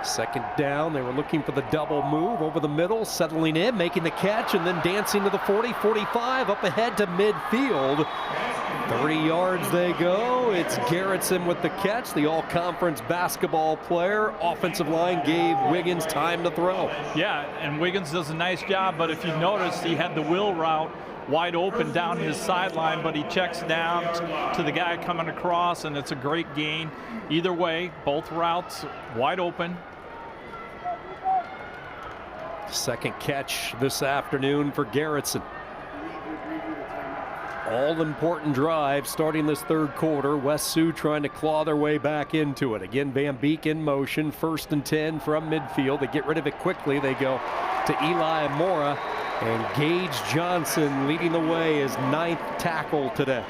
S6: Second down, they were looking for the double move over the middle, settling in, making the catch, and then dancing to the 40, 45, up ahead to midfield. 30 yards they go. It's Garrettson with the catch, the all-conference basketball player. Offensive line gave Wiggins time to throw.
S18: Yeah, and Wiggins does a nice job, but if you notice, he had the wheel route wide open down his sideline, but he checks down to the guy coming across, and it's a great gain. Either way, both routes wide open.
S6: Second catch this afternoon for Garrettson. All-important drive starting this third quarter. West Sioux trying to claw their way back into it. Again, Van Beek in motion. 1st and 10 from midfield. They get rid of it quickly. They go to Eli Mora. And Gage Johnson leading the way as 9th tackle today.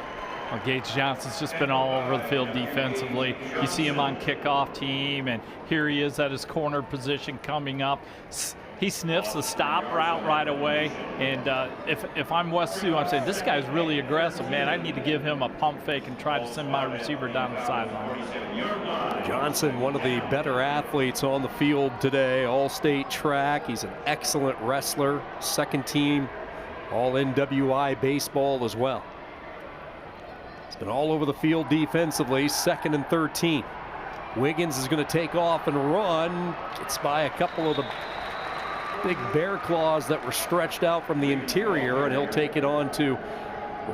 S18: Well, Gage Johnson's just been all over the field defensively. You see him on kickoff team, and here he is at his corner position coming up. He sniffs the stop route right away, and if I'm West Sioux, I'm saying this guy's really aggressive, man. I need to give him a pump fake and try to send my receiver down the sideline.
S6: Johnson, one of the better athletes on the field today, all-state track. He's an excellent wrestler, second team All-NWI baseball as well. He's been all over the field defensively, 2nd and 13. Wiggins is going to take off and run, gets by a couple of the big bear claws that were stretched out from the interior, and he'll take it on to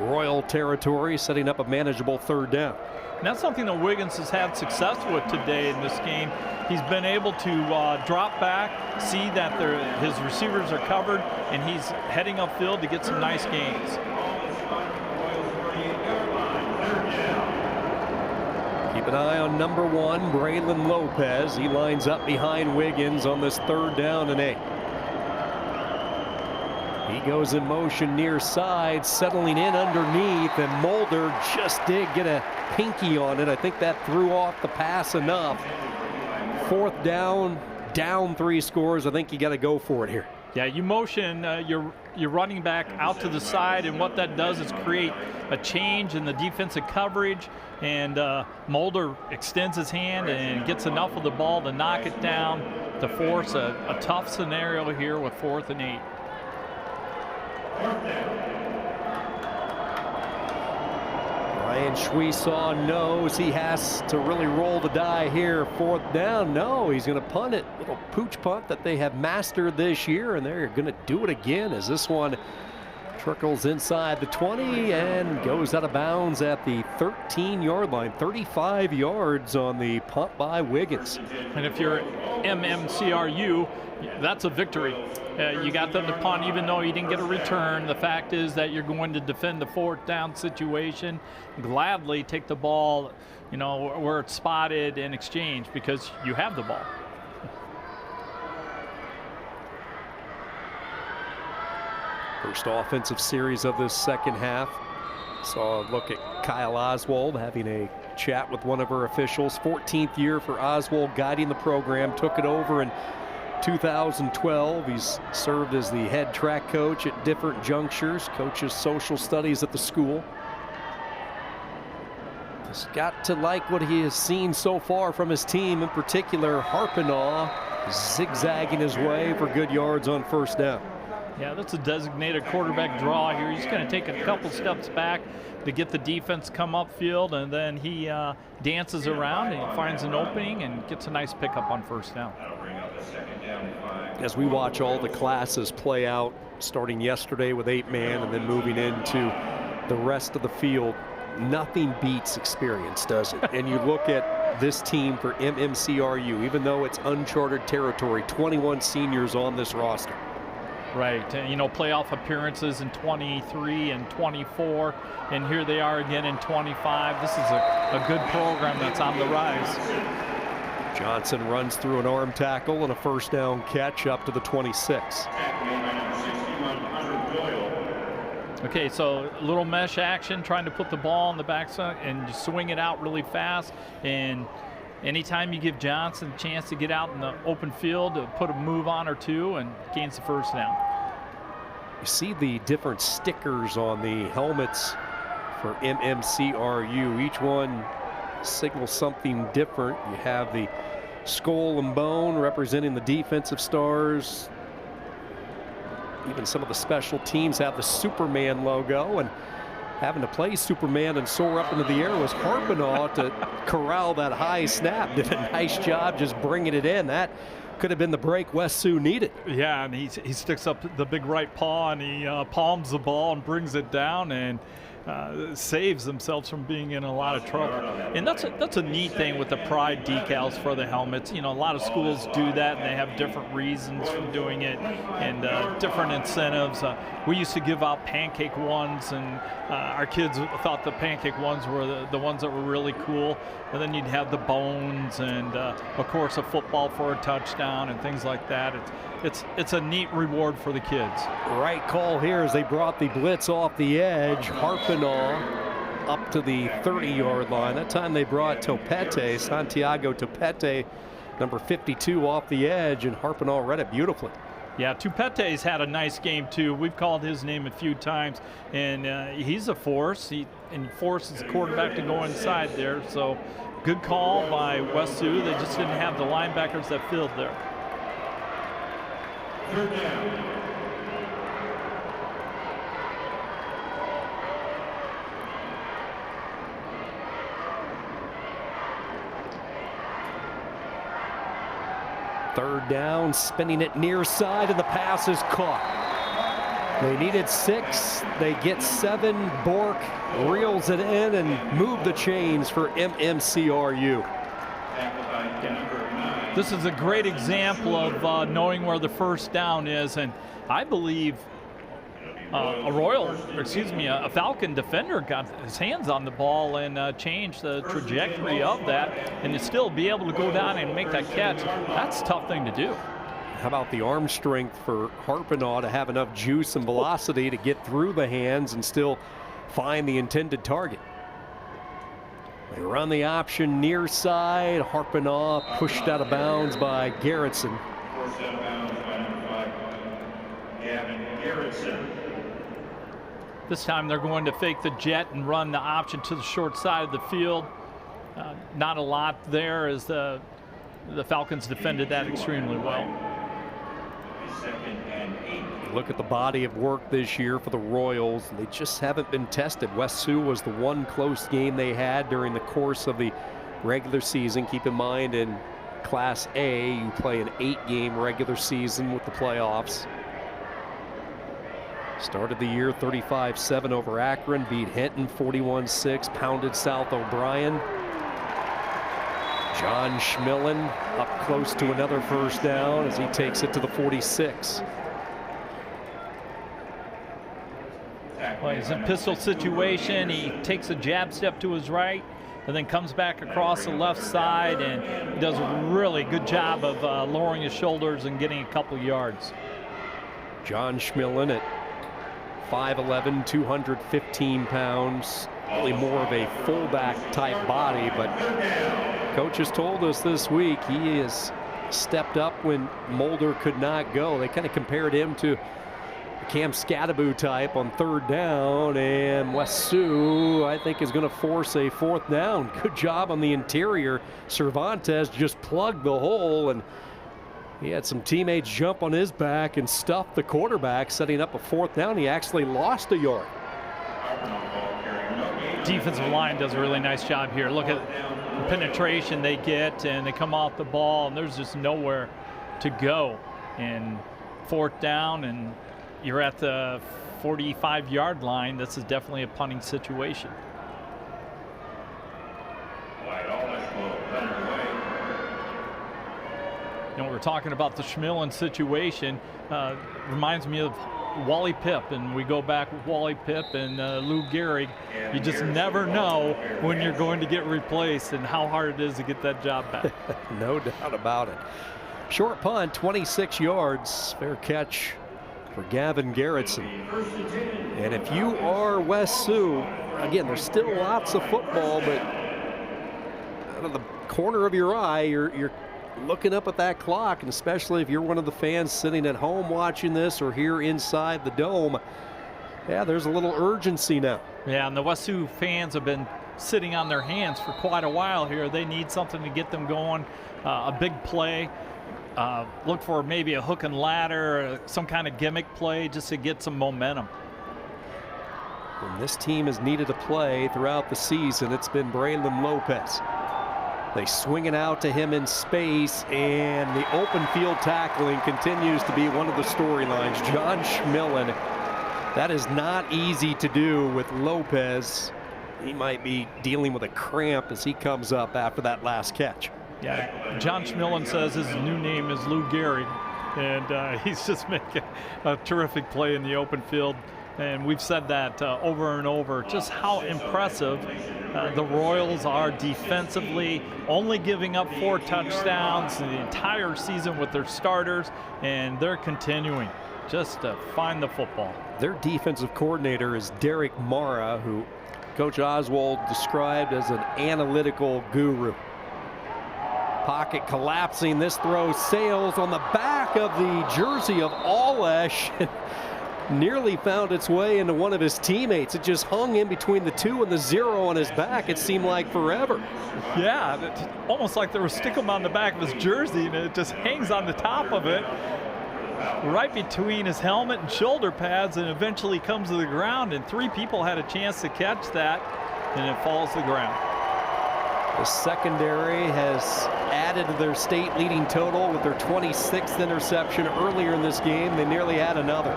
S6: Royal territory, setting up a manageable 3rd down.
S18: And that's something that Wiggins has had success with today in this game. He's been able to drop back, see that his receivers are covered, and he's heading upfield to get some nice gains.
S6: Keep an eye on number 1, Braylon Lopez. He lines up behind Wiggins on this 3rd down and 8. He goes in motion near side, settling in underneath, and Mulder just did get a pinky on it. I think that threw off the pass enough. 4th down, down 3 scores. I think you got to go for it here.
S18: Yeah, you motion your running back out to the side, and what that does is create a change in the defensive coverage, and Mulder extends his hand and gets enough of the ball to knock it down to force a tough scenario here with 4th and 8.
S6: Ryan Schwesaw knows he has to really roll the die here. 4th down. No, he's going to punt it. Little pooch punt that they have mastered this year, and they're going to do it again as this one trickles inside the 20 and goes out of bounds at the 13-yard line. 35 yards on the punt by Wiggins.
S18: And if you're MMCRU, that's a victory. You got them to punt even though you didn't get a return. The fact is that you're going to defend the 4th down situation, gladly take the ball, you know, where it's spotted in exchange because you have the ball.
S6: First offensive series of this second half. Saw a look at Kyle Oswald having a chat with one of our officials. 14th year for Oswald guiding the program. Took it over in 2012. He's served as the head track coach at different junctures. Coaches social studies at the school. He's got to like what he has seen so far from his team, in particular Harpinaugh zigzagging his way for good yards on 1st down.
S18: Yeah, that's a designated quarterback draw here. He's going to take a couple steps back to get the defense come upfield, and then he dances around and he finds an opening and gets a nice pickup on 1st down.
S6: As we watch all the classes play out, starting yesterday with 8-man and then moving into the rest of the field, nothing beats experience, does it? And you look at this team for MMCRU, even though it's uncharted territory, 21 seniors on this roster.
S18: Right, and, you know, playoff appearances in 23 and 24, and here they are again in 25. This is a good program that's on the rise.
S6: Johnson runs through an arm tackle and a 1st down catch up to the 26.
S18: Okay, so a little mesh action, trying to put the ball on the backside and swing it out really fast. And anytime you give Johnson a chance to get out in the open field to put a move on or two and gains the 1st down.
S6: You see the different stickers on the helmets for MMCRU. Each one signals something different. You have the skull and bone representing the defensive stars. Even some of the special teams have the Superman logo, and having to play Superman and soar up into the air was Harpinaugh to corral that high snap. Did a nice job just bringing it in. That could have been the break West Sioux needed.
S18: Yeah, and he sticks up the big right paw and he palms the ball and brings it down and saves themselves from being in a lot of trouble. And that's a neat thing with the pride decals for the helmets. You know, a lot of schools do that and they have different reasons for doing it and different incentives. We used to give out pancake ones, and our kids thought the pancake ones were the ones that were really cool. And then you'd have the bones and of course a football for a touchdown and things like that. It's a neat reward for the kids.
S6: Right call here as they brought the blitz off the edge. Harpinaugh up to the 30-yard line. That time they brought Topete, Santiago Topete, number 52, off the edge, and Harpinaugh read it beautifully.
S18: Yeah, Tupete's had a nice game too. We've called his name a few times, and he's a force. He forces the quarterback to go inside there. So good call by West Sioux. They just didn't have the linebackers that filled there.
S17: Third down.
S6: Third down, spinning it near side, and the pass is caught. They needed 6, they get 7. Bork reels it in and moved the chains for MMCRU.
S18: This is a great example of knowing where the first down is, and I believe a Falcon defender got his hands on the ball and changed the trajectory of that, and to still be able to go down and make that catch, that's a tough thing to do.
S6: How about the arm strength for Harpinaugh to have enough juice and velocity to get through the hands and still find the intended target? They run the option near side. Harpinaugh pushed out of bounds by Garrettson.
S17: Forced out of bounds by number 5, Gavin Garrettson.
S18: This time they're going to fake the jet and run the option to the short side of the field. Not a lot there as the Falcons defended that extremely well.
S6: Look at the body of work this year for the Royals. They just haven't been tested. West Sioux was the one close game they had during the course of the regular season. Keep in mind, in Class A, you play an 8-game regular season with the playoffs. Started the year 35-7 over Akron, beat Hinton 41-6, pounded South O'Brien. John Schmillen up close to another first down as he takes it to the 46.
S18: Well, he's in pistol situation. He takes a jab step to his right and then comes back across the left side, and he does a really good job of lowering his shoulders and getting a couple yards.
S6: John Schmillen at 5'11", 215 pounds, really more of a fullback type body, but coaches told us this week he has stepped up when Mulder could not go. They kind of compared him to Cam Scadaboo type on third down, and West Sioux, I think, is going to force a fourth down. Good job on the interior. Cervantes just plugged the hole, and he had some teammates jump on his back and stuff the quarterback, setting up a fourth down. He actually lost a yard.
S18: Defensive line does a really nice job here. Look at the penetration they get, and they come off the ball, and there's just nowhere to go. And fourth down, and you're at the 45-yard line. This is definitely a punting situation. You know, we're talking about the Schmillen situation. Reminds me of Wally Pipp, and we go back with Wally Pipp and Lou Gehrig. You just never know when you're going to get replaced and how hard it is to get that job back.
S6: No doubt about it. Short punt, 26 yards. Fair catch for Gavin Garrettson. And if you are West Sioux, again, there's still lots of football, but out of the corner of your eye, you're looking up at that clock, and especially if you're one of the fans sitting at home watching this or here inside the dome, yeah, there's a little urgency now.
S18: Yeah, and the West Sioux fans have been sitting on their hands for quite a while here. They need something to get them going, a big play. Look for maybe a hook and ladder, some kind of gimmick play just to get some momentum.
S6: When this team has needed a play throughout the season, it's been Braylon Lopez. They swing it out to him in space, and the open field tackling continues to be one of the storylines. John Schmillen, that is not easy to do with Lopez. He might be dealing with a cramp as he comes up after that last catch.
S18: Yeah, John Schmillen says his new name is Lou Gehrig, and he's just making a terrific play in the open field. And we've said that over and over, just how impressive the Royals are defensively, only giving up 4 touchdowns the entire season with their starters, and they're continuing just to find the football.
S6: Their defensive coordinator is Derek Mara, who Coach Oswald described as an analytical guru. Pocket collapsing, this throw sails on the back of the jersey of Olesh. Nearly found its way into one of his teammates. It just hung in between the 2 and the 0 on his back. It seemed like forever.
S18: Yeah, almost like they were sticking him on the back of his jersey, and it just hangs on the top of it, right between his helmet and shoulder pads, and eventually comes to the ground, and 3 people had a chance to catch that, and it falls to the ground.
S6: The secondary has added to their state leading total with their 26th interception earlier in this game. They nearly had another.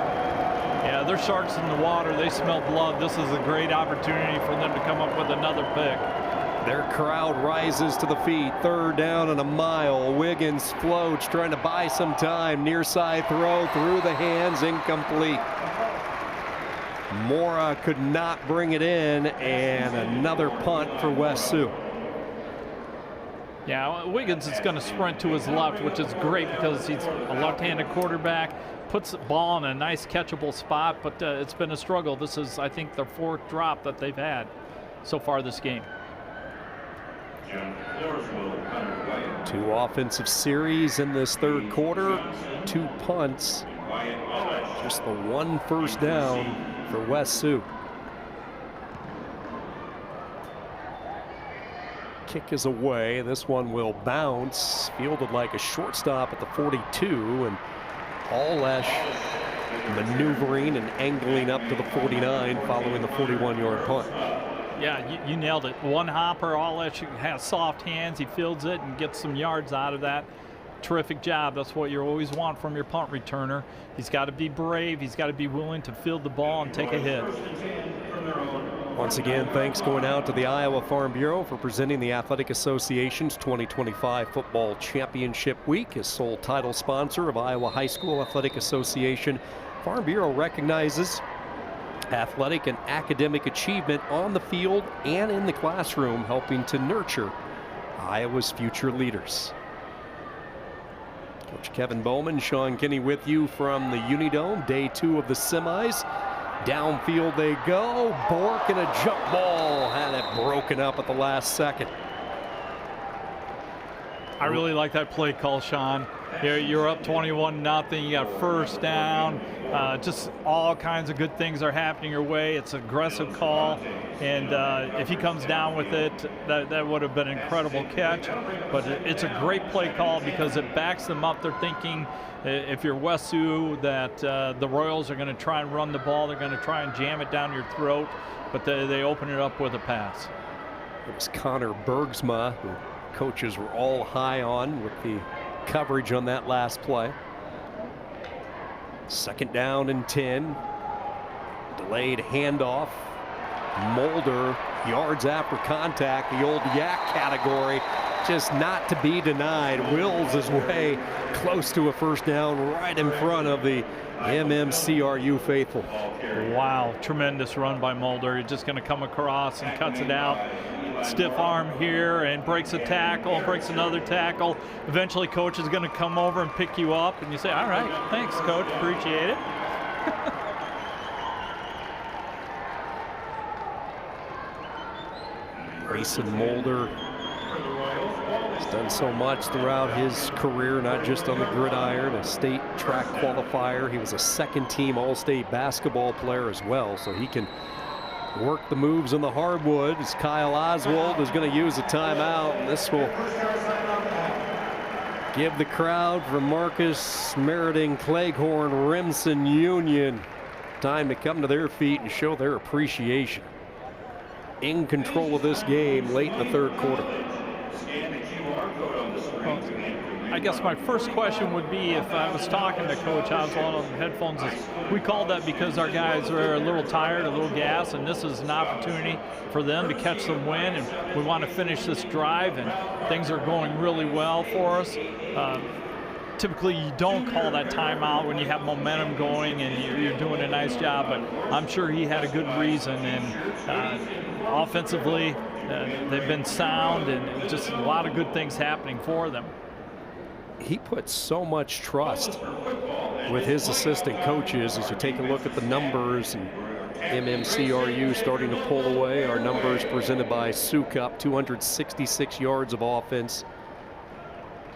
S18: Yeah, they're sharks in the water. They smell blood. This is a great opportunity for them to come up with another pick.
S6: Their crowd rises to the feet. 3rd down and a mile. Wiggins floats, trying to buy some time. Near side throw through the hands, incomplete. Mora could not bring it in, and another punt for West Sioux.
S18: Yeah, Wiggins is going to sprint to his left, which is great because he's a left-handed quarterback. Puts the ball in a nice catchable spot, but it's been a struggle. This is, I think, the 4th drop that they've had so far this game.
S6: 2 offensive series in this 3rd quarter, 2 punts. Just the 1 first down for West Sioux. Kick is away. This one will bounce. Fielded like a shortstop at the 42, and Olesh maneuvering and angling up to the 49 following the 41-yard punt.
S18: Yeah, you nailed it. One hopper, Olesh has soft hands. He fields it and gets some yards out of that. Terrific job. That's what you always want from your punt returner. He's got to be brave. He's got to be willing to field the ball and take a hit.
S6: Once again, thanks going out to the Iowa Farm Bureau for presenting the Athletic Association's 2025 Football Championship Week. As sole title sponsor of Iowa High School Athletic Association, Farm Bureau recognizes athletic and academic achievement on the field and in the classroom, helping to nurture Iowa's future leaders. Coach Kevin Bowman, Sean Kinney with you from the Unidome, day 2 of the semis. Downfield they go. Bork and a jump ball had it broken up at the last second.
S18: I really like that play call, Sean. You're up 21-0. You got first down. Just all kinds of good things are happening your way. It's an aggressive call, and if he comes down with it, that would have been an incredible catch. But it's a great play call because it backs them up. They're thinking, if you're West Sioux, that the Royals are going to try and run the ball. They're going to try and jam it down your throat, but they open it up with a pass.
S6: It was Connor Bergsma, who coaches were all high on with the coverage on that last play. 2nd down and 10. Delayed handoff. Mulder, yards after contact, the old yak category, just not to be denied. Wills his way close to a first down right in front of the MMCRU faithful.
S18: Wow, tremendous run by Mulder. He's just going to come across and cuts it out. Stiff arm here and breaks a tackle, breaks another tackle. Eventually, coach is going to come over and pick you up, and you say, all right, thanks, coach, appreciate it.
S6: Grayson Mulder has done so much throughout his career, not just on the gridiron, a state track qualifier. He was a 2nd-team All-State basketball player as well, so he can work the moves on the hardwood. As Kyle Oswald is going to use a timeout, and this will give the crowd from Marcus, Meriden, Cleghorn, Remsen, Union time to come to their feet and show their appreciation. In control of this game late in the 3rd quarter.
S18: I guess my first question would be, if I was talking to Coach Oswald on the headphones, is we called that because our guys are a little tired, a little gassed, and this is an opportunity for them to catch some wind, and we want to finish this drive, and things are going really well for us. Typically, you don't call that timeout when you have momentum going and you're doing a nice job, but I'm sure he had a good reason, and offensively, they've been sound and just a lot of good things happening for them.
S6: He puts so much trust with his assistant coaches as you take a look at the numbers, and MMCRU starting to pull away. Our numbers presented by Sioux Cup, 266 yards of offense.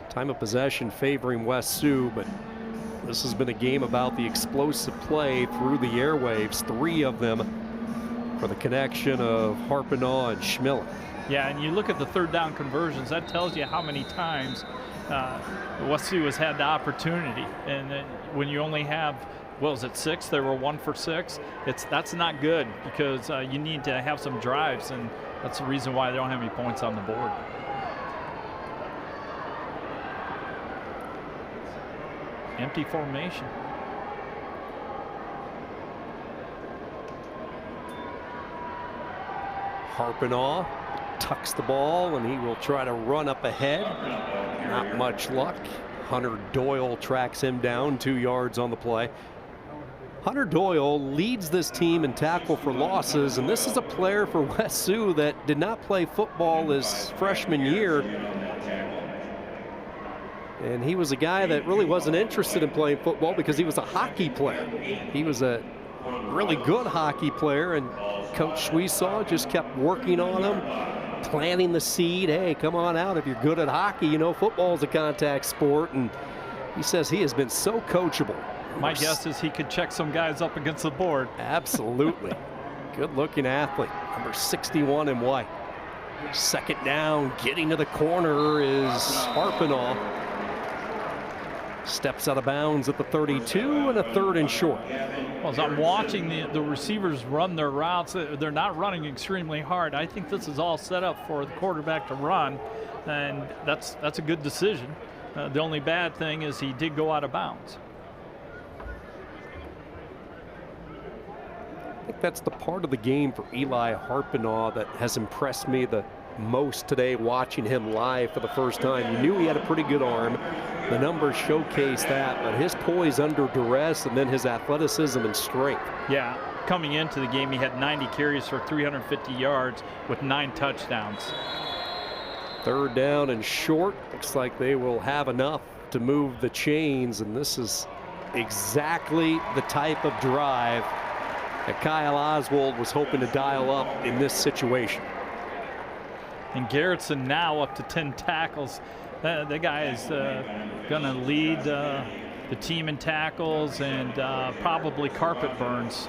S6: Time of possession favoring West Sioux, but this has been a game about the explosive play through the airwaves, 3 of them for the connection of Harpinaugh and Schmilling.
S18: Yeah, and you look at the 3rd down conversions, that tells you how many times West Sioux has had the opportunity. And when you only have, what was it, 6? They were 1 for 6. That's not good, because you need to have some drives, and that's the reason why they don't have any points on the board. Empty formation.
S6: Harpinaugh tucks the ball, and he will try to run up ahead. Not much luck. Hunter Doyle tracks him down 2 yards on the play. Hunter Doyle leads this team in tackle for losses, and this is a player for West Sioux that did not play football his freshman year. And he was a guy that really wasn't interested in playing football because he was a hockey player. He was a really good hockey player, and Coach Sweesaw just kept working on him, planting the seed. Hey, come on out if you're good at hockey. You know, football is a contact sport, and he says he has been so coachable.
S18: My guess is he could check some guys up against the board.
S6: Absolutely. Good-looking athlete, number 61 in white. 2nd down, getting to the corner is Harpinaugh. Steps out of bounds at the 32 and a 3rd and short.
S18: Well, as I'm watching the receivers run their routes, they're not running extremely hard. I think this is all set up for the quarterback to run, and that's a good decision. The only bad thing is he did go out of bounds.
S6: I think that's the part of the game for Eli Harpinaugh that has impressed me the most today, watching him live for the first time. You knew he had a pretty good arm. The numbers showcase that, but his poise under duress and then his athleticism and strength.
S18: Yeah, coming into the game, he had 90 carries for 350 yards with 9 touchdowns.
S6: 3rd down and short. Looks like they will have enough to move the chains, and this is exactly the type of drive that Kyle Oswald was hoping to dial up in this situation.
S18: And Garrettson now up to 10 tackles. The guy is going to lead the team in tackles and probably carpet burns.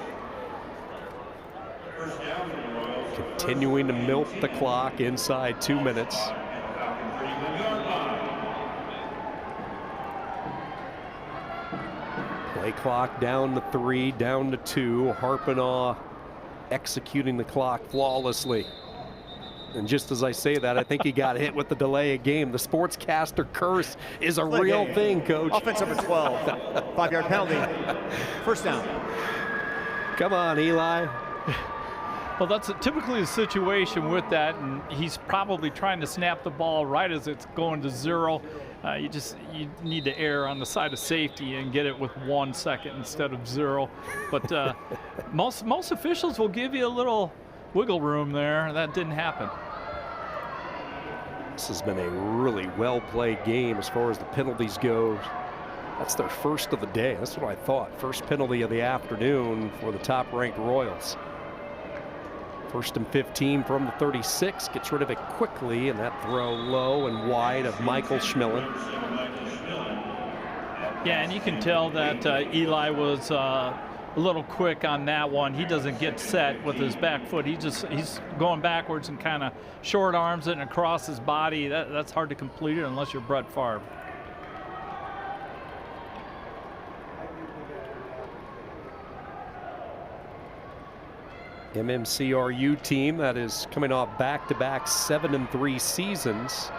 S6: Continuing to milk the clock inside 2 minutes. Play clock down to 3, down to 2. Harpinaugh executing the clock flawlessly. And just as I say that, I think he got hit with the delay of game. The sportscaster curse is a real thing, Coach.
S15: Offense number 12, 5-yard penalty. 1st down.
S6: Come on, Eli.
S18: Well, that's typically a situation with that, and he's probably trying to snap the ball right as it's going to 0. You need to err on the side of safety and get it with 1 second instead of 0. But most officials will give you a little wiggle room there. That didn't happen.
S6: This has been a really well-played game as far as the penalties go. That's their first of the day. That's what I thought. First penalty of the afternoon for the top-ranked Royals. 1st and 15 from the 36. Gets rid of it quickly, and that throw low and wide of Michael Schmillen.
S18: Yeah, and you can tell that Eli was a little quick on that one. He doesn't get set with his back foot. He's going backwards and kind of short arms it and across his body. That's hard to complete it unless you're Brett Favre.
S6: MMCRU team that is coming off back-to-back 7-3 seasons.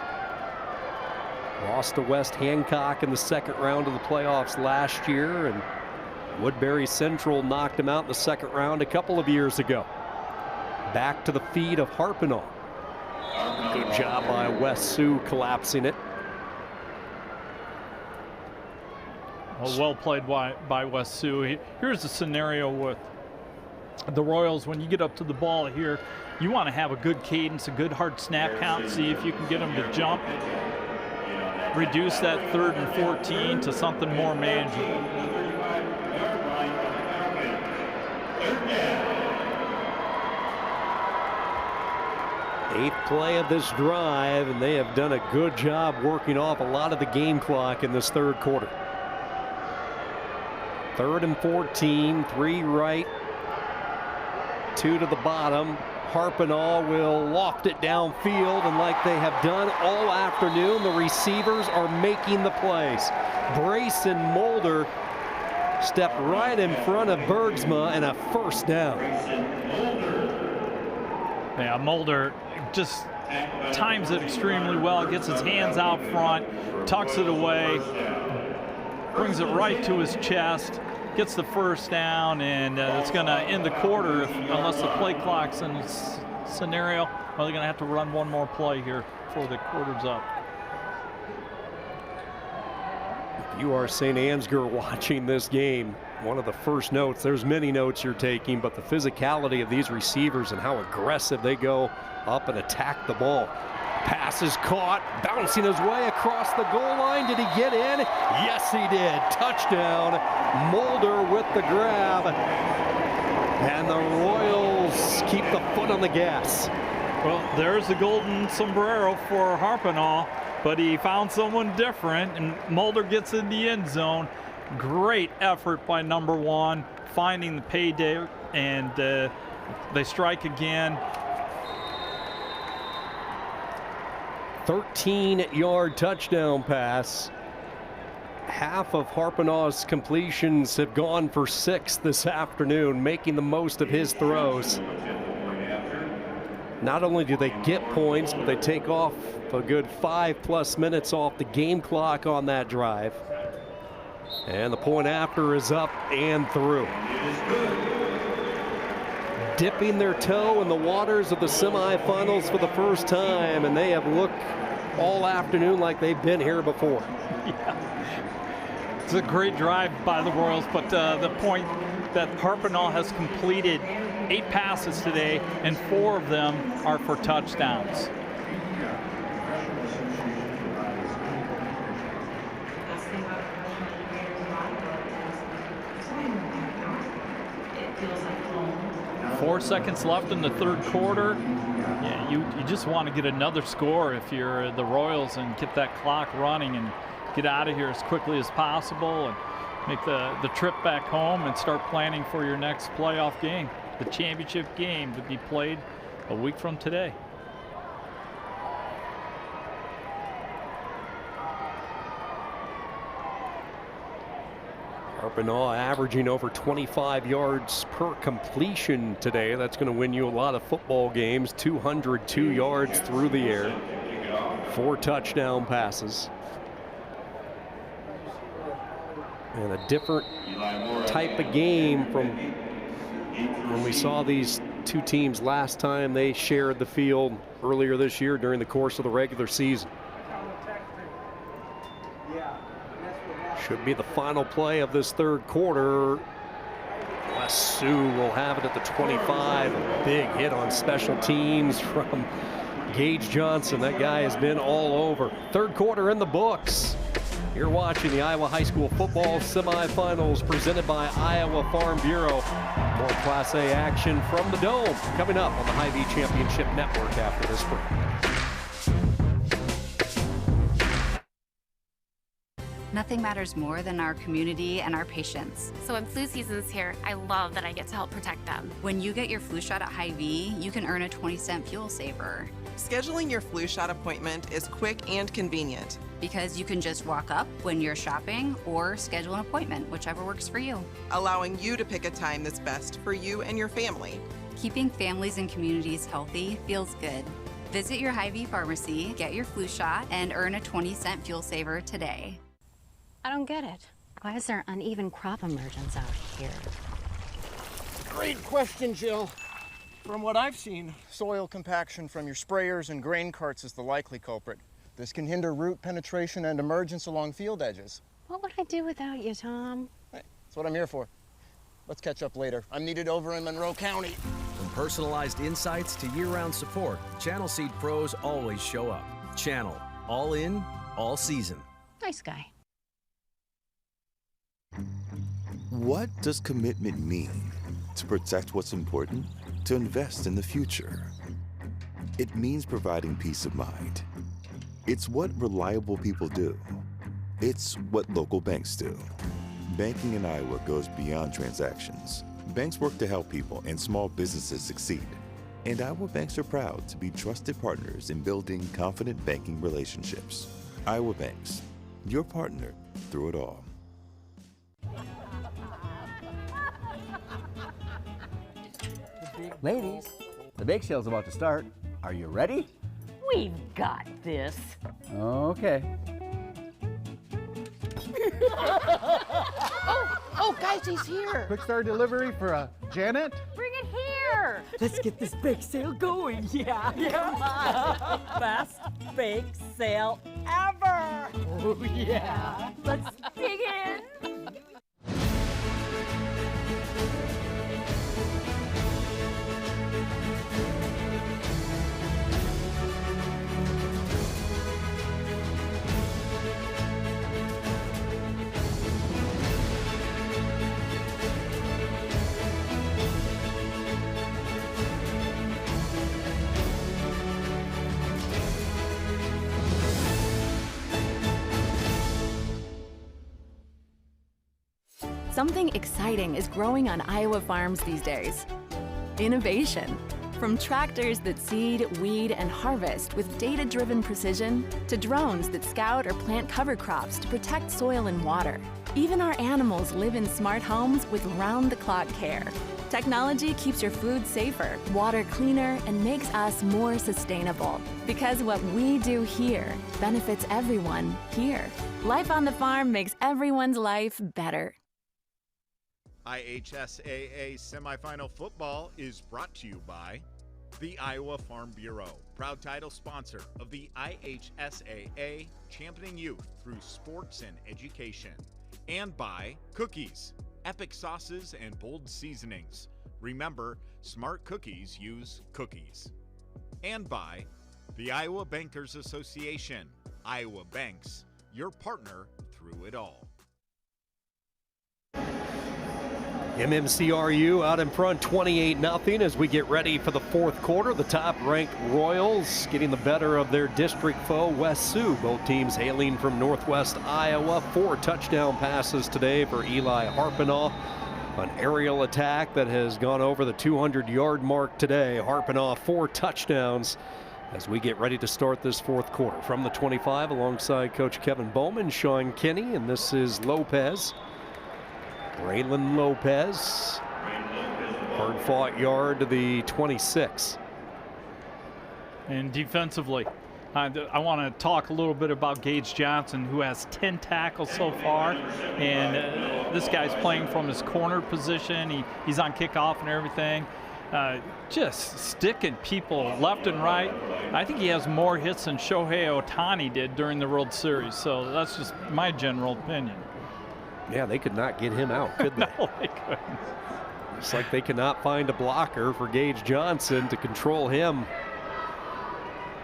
S6: Lost to West Hancock in the 2nd round of the playoffs last year, and Woodbury Central knocked him out in the 2nd round a couple of years ago. Back to the feet of Harpinaugh. Good job by West Sioux collapsing it.
S18: Well played by West Sioux. Here's the scenario with the Royals. When you get up to the ball here, you want to have a good cadence, a good hard snap count, see if you can get them to jump. Reduce that 3rd and 14 to something more manageable.
S6: Eighth play of this drive, and they have done a good job working off a lot of the game clock in this 3rd quarter. 3rd and 14, 3 right, 2 to the bottom. Harpinaugh will loft it downfield, and like they have done all afternoon, the receivers are making the plays. Brace and Mulder step right in front of Bergsma, and a 1st down.
S18: Yeah, Mulder just times it extremely well, gets his hands out front, tucks it away, brings it right to his chest, gets the 1st down, and it's going to end the quarter unless the play clock's in this scenario. Well, they're going to have to run one more play here before the quarter's up.
S6: If you are St. Ansgar watching this game, one of the first notes, there's many notes you're taking, but the physicality of these receivers and how aggressive they go up and attack the ball. Pass is caught, bouncing his way across the goal line. Did he get in? Yes, he did. Touchdown. Mulder with the grab. And the Royals keep the foot on the gas.
S18: Well, there's the golden sombrero for Harpinaugh, but he found someone different, and Mulder gets in the end zone. Great effort by number 1, finding the payday, and they strike again.
S6: 13-yard touchdown pass. half of Harpenaw's completions have gone for 6 this afternoon, making the most of his throws. Not only do they get points, but they take off a good 5+ minutes off the game clock on that drive. And the point after is up and through. Dipping their toe in the waters of the semifinals for the first time, and they have looked all afternoon like they've been here before.
S18: Yeah. It's a great drive by the Royals, but the point that Harpenaw has completed 8 passes today, and 4 of them are for touchdowns. Four seconds left in the third quarter. Yeah, you just want to get another score if you're the Royals and get that clock running and get out of here as quickly as possible and make the trip back home and start planning for your next playoff game, the championship game to be played a week from today.
S6: Harpenaw averaging over 25 yards per completion today. That's going to win you a lot of football games. 202 yards through the air. 4 touchdown passes. And a different type of game from when we saw these two teams last time they shared the field earlier this year during the course of the regular season. Should be the final play of this third quarter. Sioux will have it at the 25. A big hit on special teams from Gage Johnson. That guy has been all over. Third quarter in the books. You're watching the Iowa High School football semifinals presented by Iowa Farm Bureau. More Class A action from the Dome coming up on the Hy-Vee Championship Network after this break.
S4: Nothing matters more than our community and our patients.
S5: So when flu season's here, I love that I get to help protect them.
S4: When you get your flu shot at Hy-Vee, you can earn a 20-cent fuel saver.
S20: Scheduling your flu shot appointment is quick and convenient.
S4: Because you can just walk up when you're shopping or schedule an appointment, whichever works for you.
S20: Allowing you to pick a time that's best for you and your family.
S4: Keeping families and communities healthy feels good. Visit your Hy-Vee pharmacy, get your flu shot, and earn a 20-cent fuel saver today.
S10: I don't get it. Why is there uneven crop emergence out here?
S15: Great question, Jill. From what I've seen, soil compaction from your sprayers and grain carts is the likely culprit. This can hinder root penetration and emergence along field edges.
S10: What would I do without you, Tom?
S15: Hey, that's what I'm here for. Let's catch up later. I'm needed over in Monroe County.
S11: From personalized insights to year-round support, Channel Seed pros always show up. Channel, all in, all season.
S10: Nice guy.
S3: What does commitment mean? To protect what's important, to invest in the future. It means providing peace of mind. It's what reliable people do. It's what local banks do. Banking in Iowa goes beyond transactions. Banks work to help people and small businesses succeed. And Iowa banks are proud to be trusted partners in building confident banking relationships. Iowa Banks, your partner through it all.
S21: Ladies, the bake sale's about to start. Are you ready?
S22: We've got this.
S21: Okay.
S22: Oh, guys, he's here.
S23: Quick start delivery for Janet.
S22: Bring it here. Let's get this bake sale going. Yeah. Come on. Best bake sale ever. Oh, yeah. Let's dig in.
S24: Something exciting is growing on Iowa farms these days. Innovation.
S2: From tractors that seed, weed, and harvest with data-driven precision, to drones that scout or plant cover crops to protect soil and water. Even our animals live in smart homes with round-the-clock care. Technology keeps your food safer, water cleaner, and makes us more sustainable. Because what we do here benefits everyone here. Life on the farm makes everyone's life better.
S14: IHSAA Semifinal Football is brought to you by the Iowa Farm Bureau, proud title sponsor of the IHSAA, championing youth through sports and education. And by Cookies, epic sauces and bold seasonings. Remember, smart cookies use cookies. And by the Iowa Bankers Association, Iowa Banks, your partner through it all.
S6: MMCRU out in front 28-0 as we get ready for the fourth quarter. The top-ranked Royals getting the better of their district foe, West Sioux. Both teams hailing from northwest Iowa. 4 touchdown passes today for Eli Harpinaugh. An aerial attack that has gone over the 200-yard mark today. Harpinaugh 4 touchdowns as we get ready to start this fourth quarter. From the 25 alongside Coach Kevin Bowman, Sean Kinney, and this is Lopez. Braylon Lopez, hard-fought yard to the 26.
S18: And defensively, I want to talk a little bit about Gage Johnson, who has 10 tackles so far. And this guy's playing from his corner position. He's on kickoff and everything. Just sticking people left and right. I think he has more hits than Shohei Ohtani did during the World Series. So that's just my general opinion.
S6: Yeah, they could not get him out, could they?
S18: No, they couldn't.
S6: It's like they cannot find a blocker for Gage Johnson to control him.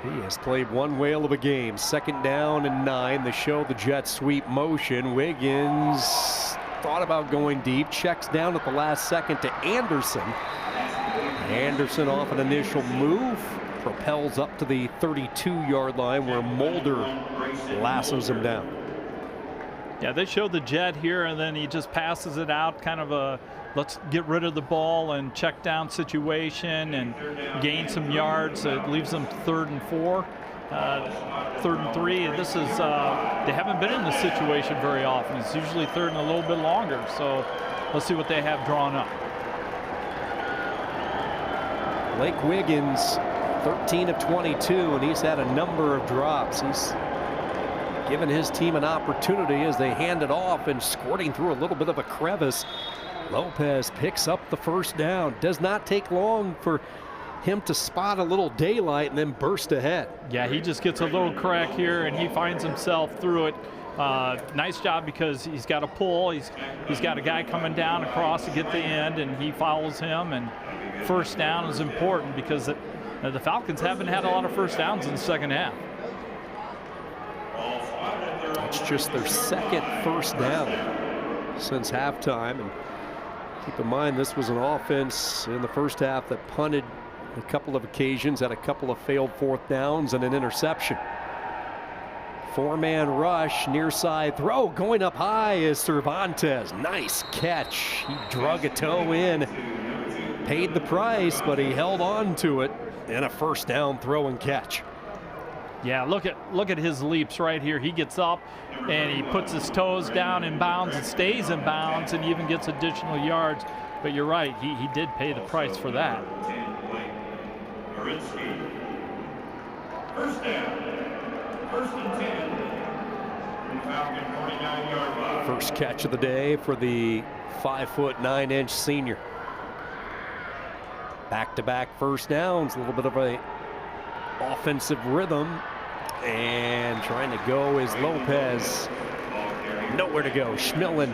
S6: He has played one whale of a game. 2nd down and 9. They show the jet sweep motion. Wiggins thought about going deep. Checks down at the last second to Anderson. Anderson off an initial move. Propels up to the 32-yard line where Mulder lassos him down.
S18: Yeah, they show the jet here, and then he just passes it out, kind of a let's get rid of the ball and check down situation and gain some yards. It leaves them 3rd and 4, 3rd and 3. And this is, they haven't been in this situation very often. It's usually 3rd and a little bit longer. So let's see what they have drawn up.
S6: Blake Wiggins, 13 of 22, and he's had a number of drops. He's given his team an opportunity as they hand it off and squirting through a little bit of a crevice. Lopez picks up the 1st down. Does not take long for him to spot a little daylight and then burst ahead.
S18: Yeah, he just gets a little crack here and he finds himself through it. Nice job because he's got a pull. He's got a guy coming down across to get the end, and he follows him. And 1st down is important because the Falcons haven't had a lot of 1st downs in the 2nd half.
S6: It's just their 2nd 1st down since halftime. And keep in mind, this was an offense in the 1st half that punted a couple of occasions, had a couple of failed 4th downs and an interception. 4-man rush, near side throw, going up high is Cervantes. Nice catch. He drug a toe in, paid the price, but he held on to it, and a 1st down throw and catch.
S18: Yeah, look at his leaps right here. He gets up and he puts his toes down in bounds and stays in bounds and even gets additional yards. But you're right, he did pay the price for that.
S17: 1st down. 1st and 10.
S6: First catch of the day for the 5'9" senior. Back-to-back 1st downs, a little bit of a offensive rhythm, and trying to go is Lopez. Nowhere to go. Schmillen.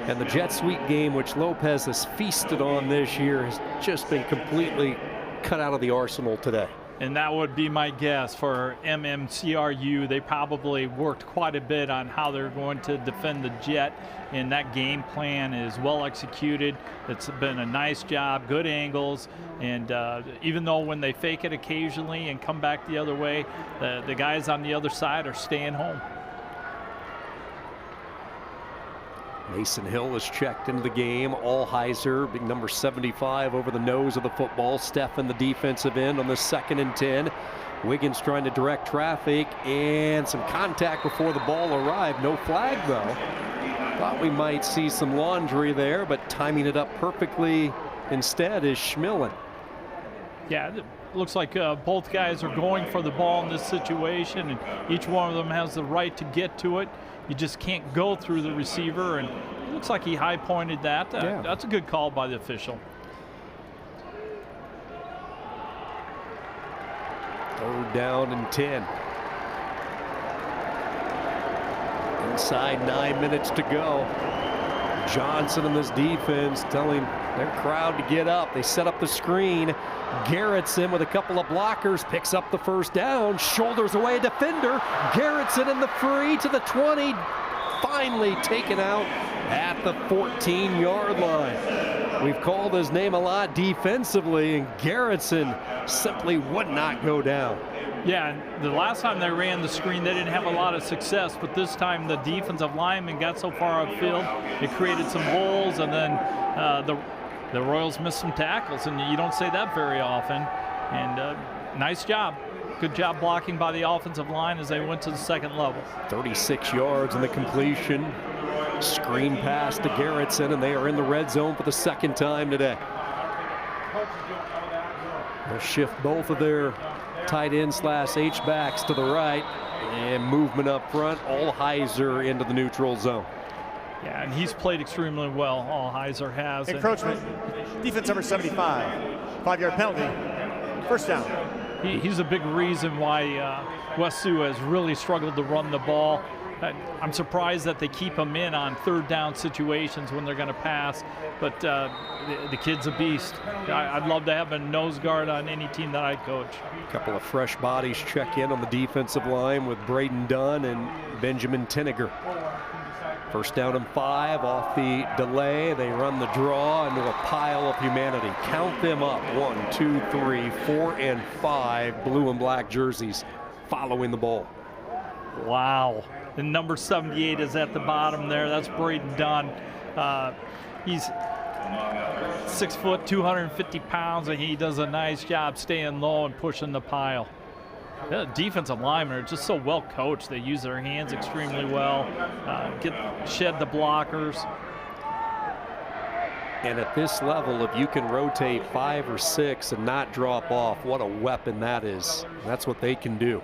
S6: And the jet sweep game, which Lopez has feasted on this year, has just been completely cut out of the arsenal today.
S18: And that would be my guess for MMCRU. They probably worked quite a bit on how they're going to defend the jet, and that game plan is well executed. It's been a nice job, good angles, and even though when they fake it occasionally and come back the other way, the guys on the other side are staying home.
S6: Mason Hill is checked into the game. Allheiser, big number 75, over the nose of the football. Steph in the defensive end on the 2nd and 10. Wiggins trying to direct traffic, and some contact before the ball arrived. No flag, though. Thought we might see some laundry there, but timing it up perfectly instead is Schmillen.
S18: Yeah, it looks like both guys are going for the ball in this situation, and each one of them has the right to get to it. You just can't go through the receiver, and it looks like he high-pointed that.
S6: Yeah.
S18: That's a good call by the official.
S6: 3rd down and 10. Inside 9 minutes to go. Johnson and this defense telling their crowd to get up. They set up the screen. Garrettson with a couple of blockers picks up the 1st down, shoulders away a defender. Garrettson in the free to the 20, finally taken out at the 14-yard line. We've called his name a lot defensively, and Garrettson simply would not go down.
S18: Yeah, the last time they ran the screen, they didn't have a lot of success, but this time the defensive lineman got so far upfield, it created some holes, and then the Royals missed some tackles, and you don't say that very often. And nice job. Good job blocking by the offensive line as they went to the 2nd level. 36
S6: yards in the completion. Screen pass to Garrettson, and they are in the red zone for the 2nd time today. They'll shift both of their tight end / H-backs to the right, and movement up front. Allheiser into the neutral zone.
S18: Yeah, and he's played extremely well. Allheiser has.
S9: Encroachment. Defense number 75. 5-yard penalty. 1st down.
S18: He's a big reason why West Sioux has really struggled to run the ball. I'm surprised that they keep him in on 3rd down situations when they're going to pass, but the kid's a beast. I'd love to have a nose guard on any team that I coach.
S6: A couple of fresh bodies check in on the defensive line with Braden Dunn and Benjamin Tinniger. 1st down and 5 off the delay. They run the draw into a pile of humanity. Count them up. 1, 2, 3, 4, and 5 blue and black jerseys following the ball.
S18: Wow. The number 78 is at the bottom there. That's Braden Dunn. He's 6 foot, 250 pounds, and he does a nice job staying low and pushing the pile. The defensive linemen are just so well coached. They use their hands extremely well, shed the blockers.
S6: And at this level, if you can rotate 5 or 6 and not drop off, what a weapon that is. That's what they can do.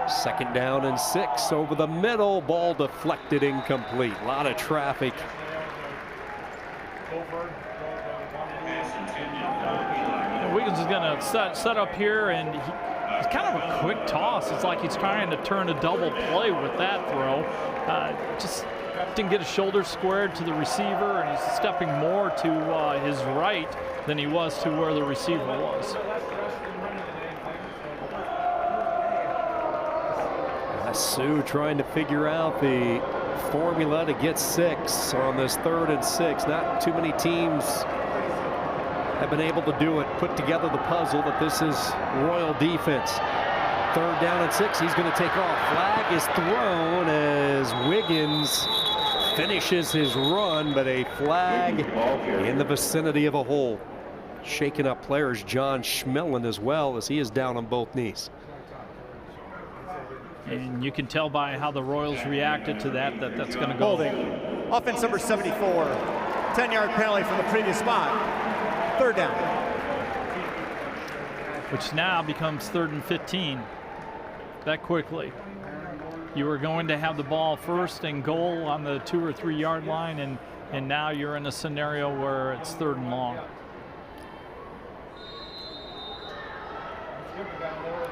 S6: 2nd down and 6 over the middle. Ball deflected, incomplete. A lot of traffic.
S18: And Wiggins is going to set up here, and it's kind of a quick toss. It's like he's trying to turn a double play with that throw. Just didn't get his shoulder squared to the receiver, and he's stepping more to his right than he was to where the receiver was.
S6: Sioux trying to figure out the formula to get 6 on this 3rd and 6. Not too many teams have been able to do it, put together the puzzle that this is Royal defense. 3rd down and 6, he's going to take off. Flag is thrown as Wiggins finishes his run, but a flag in the vicinity of a hole. Shaking up players John Schmillen as well, as he is down on both knees.
S18: And you can tell by how the Royals reacted to that that's going to go.
S9: Holding. Offense number 74. 10-yard penalty from the previous spot. 3rd down.
S18: Which now becomes 3rd and 15. That quickly. You were going to have the ball 1st and goal on the 2 or 3 yard line, and now you're in a scenario where it's 3rd and long.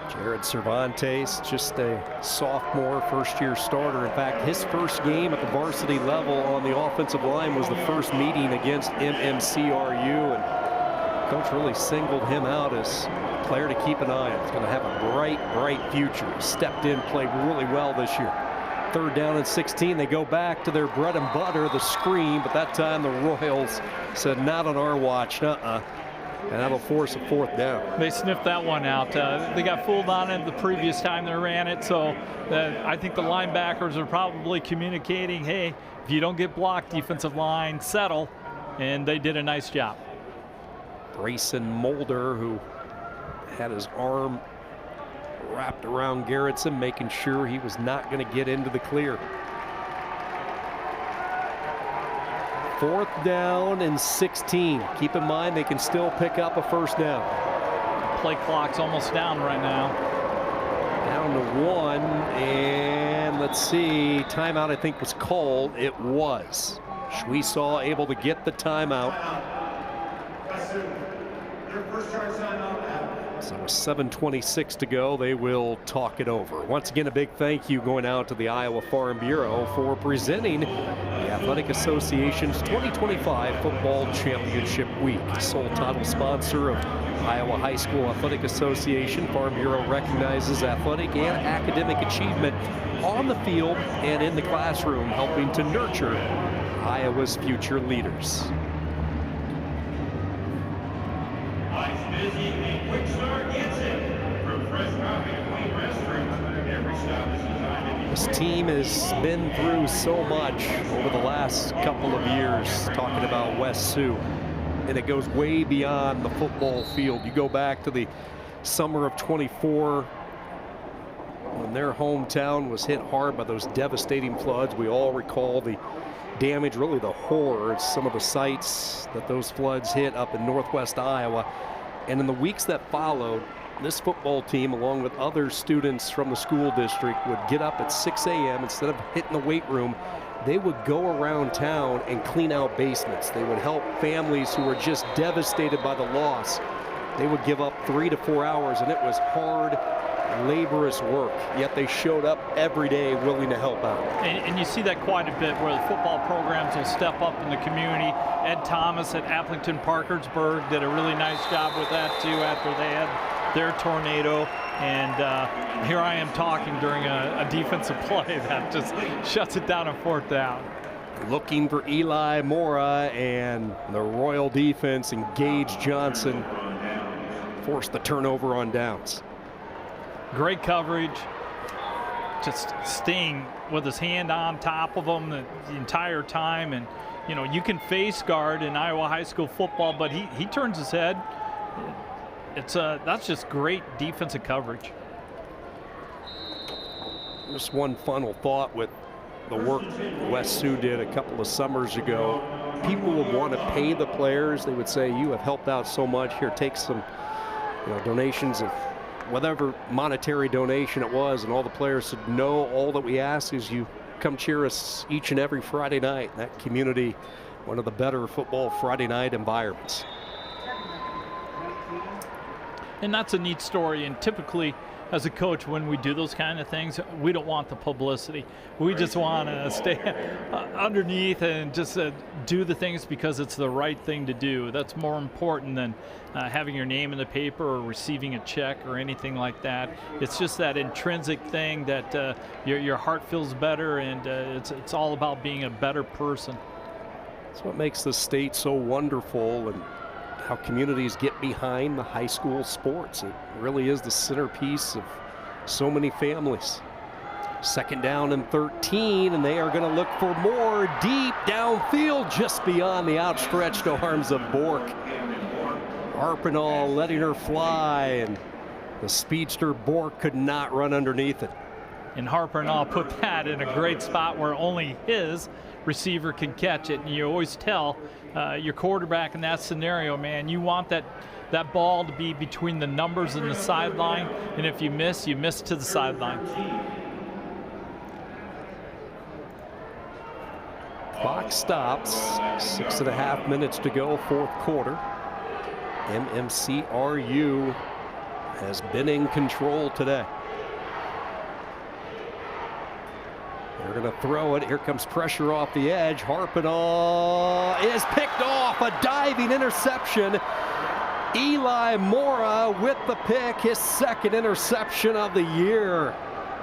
S6: Jared Cervantes, just a sophomore, 1st-year starter. In fact, his first game at the varsity level on the offensive line was the first meeting against MMCRU, and coach really singled him out as a player to keep an eye on. He's going to have a bright future. He stepped in, played really well this year. 3rd down and 16. They go back to their bread and butter, the screen, but that time the Royals said, not on our watch. and that'll force a 4th down.
S18: They sniffed that one out. They got fooled on it the previous time they ran it, so I think the linebackers are probably communicating, hey, if you don't get blocked, defensive line, settle, and they did a nice job.
S6: Grayson Mulder, who had his arm wrapped around Garrettson, making sure he was not going to get into the clear. 4th down and 16. Keep in mind they can still pick up a 1st down.
S18: Play clock's almost down right now.
S6: Down to 1, and let's see, timeout I think was called. It was. Sioux able to get the timeout. So 7:26 to go. They will talk it over. Once again, a big thank you going out to the Iowa Farm Bureau for presenting the Athletic Association's 2025 Football Championship Week. Sole title sponsor of Iowa High School Athletic Association. Farm Bureau recognizes athletic and academic achievement on the field and in the classroom, helping to nurture Iowa's future leaders. This team has been through so much over the last couple of years, talking about West Sioux, and it goes way beyond the football field. You go back to the summer of '24 when their hometown was hit hard by those devastating floods. We all recall the damage, really the horrors, some of the sites that those floods hit up in northwest Iowa. And in the weeks that followed, this football team, along with other students from the school district, would get up at 6 a.m. Instead of hitting the weight room, they would go around town and clean out basements. They would help families who were just devastated by the loss. They would give up 3 to 4 hours, and it was hard, laborious work, yet they showed up every day willing to help out.
S18: And you see that quite a bit, where the football programs will step up in the community. Ed Thomas at Appleton Parkersburg did a really nice job with that too after they had their tornado. And here I am talking during a defensive play that just shuts it down on 4th down.
S6: Looking for Eli Mora, and the Royal defense and Gage Johnson forced the turnover on downs.
S18: Great coverage, just staying with his hand on top of them the entire time. And you know, you can face guard in Iowa high school football, but he turns his head. That's just great defensive coverage.
S6: Just one final thought with the work West Sioux did a couple of summers ago. People would want to pay the players. They would say, you have helped out so much. Here, take some donations of whatever monetary donation it was. And all the players said, no, all that we ask is you come cheer us each and every Friday night. That community, one of the better football Friday night environments.
S18: And that's a neat story. And typically, as a coach, when we do those kind of things, we don't want the publicity. We just want to stay underneath and just do the things because it's the right thing to do. That's more important than having your name in the paper or receiving a check or anything like that. It's just that intrinsic thing that your heart feels better, and it's all about being a better person.
S6: That's what makes the state so wonderful, and how communities get behind the high school sports. It really is the centerpiece of so many families. 2nd down and 13, and they are going to look for more deep downfield just beyond the outstretched arms of Bork. Arpinall letting her fly, and the speedster Bork could not run underneath it.
S18: And Arpinall put that in a great spot where only his receiver can catch it. And you always tell your quarterback in that scenario, man, you want that ball to be between the numbers and the sideline, and if you miss to the sideline.
S6: Clock stops, 6.5 minutes to go, 4th quarter. MMCRU has been in control today. They're going to throw it. Here comes pressure off the edge. Harpinall is picked off. A diving interception. Eli Mora with the pick, his 2nd interception of the year.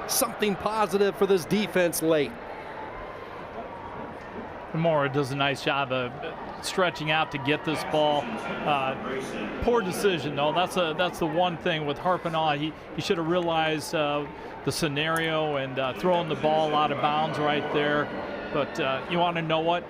S6: Something positive for this defense late.
S18: Mora does a nice job of stretching out to get this ball. Poor decision, though. That's the one thing with Harpinaugh. He should have realized the scenario and throwing the ball out of bounds right there. But you want to know what?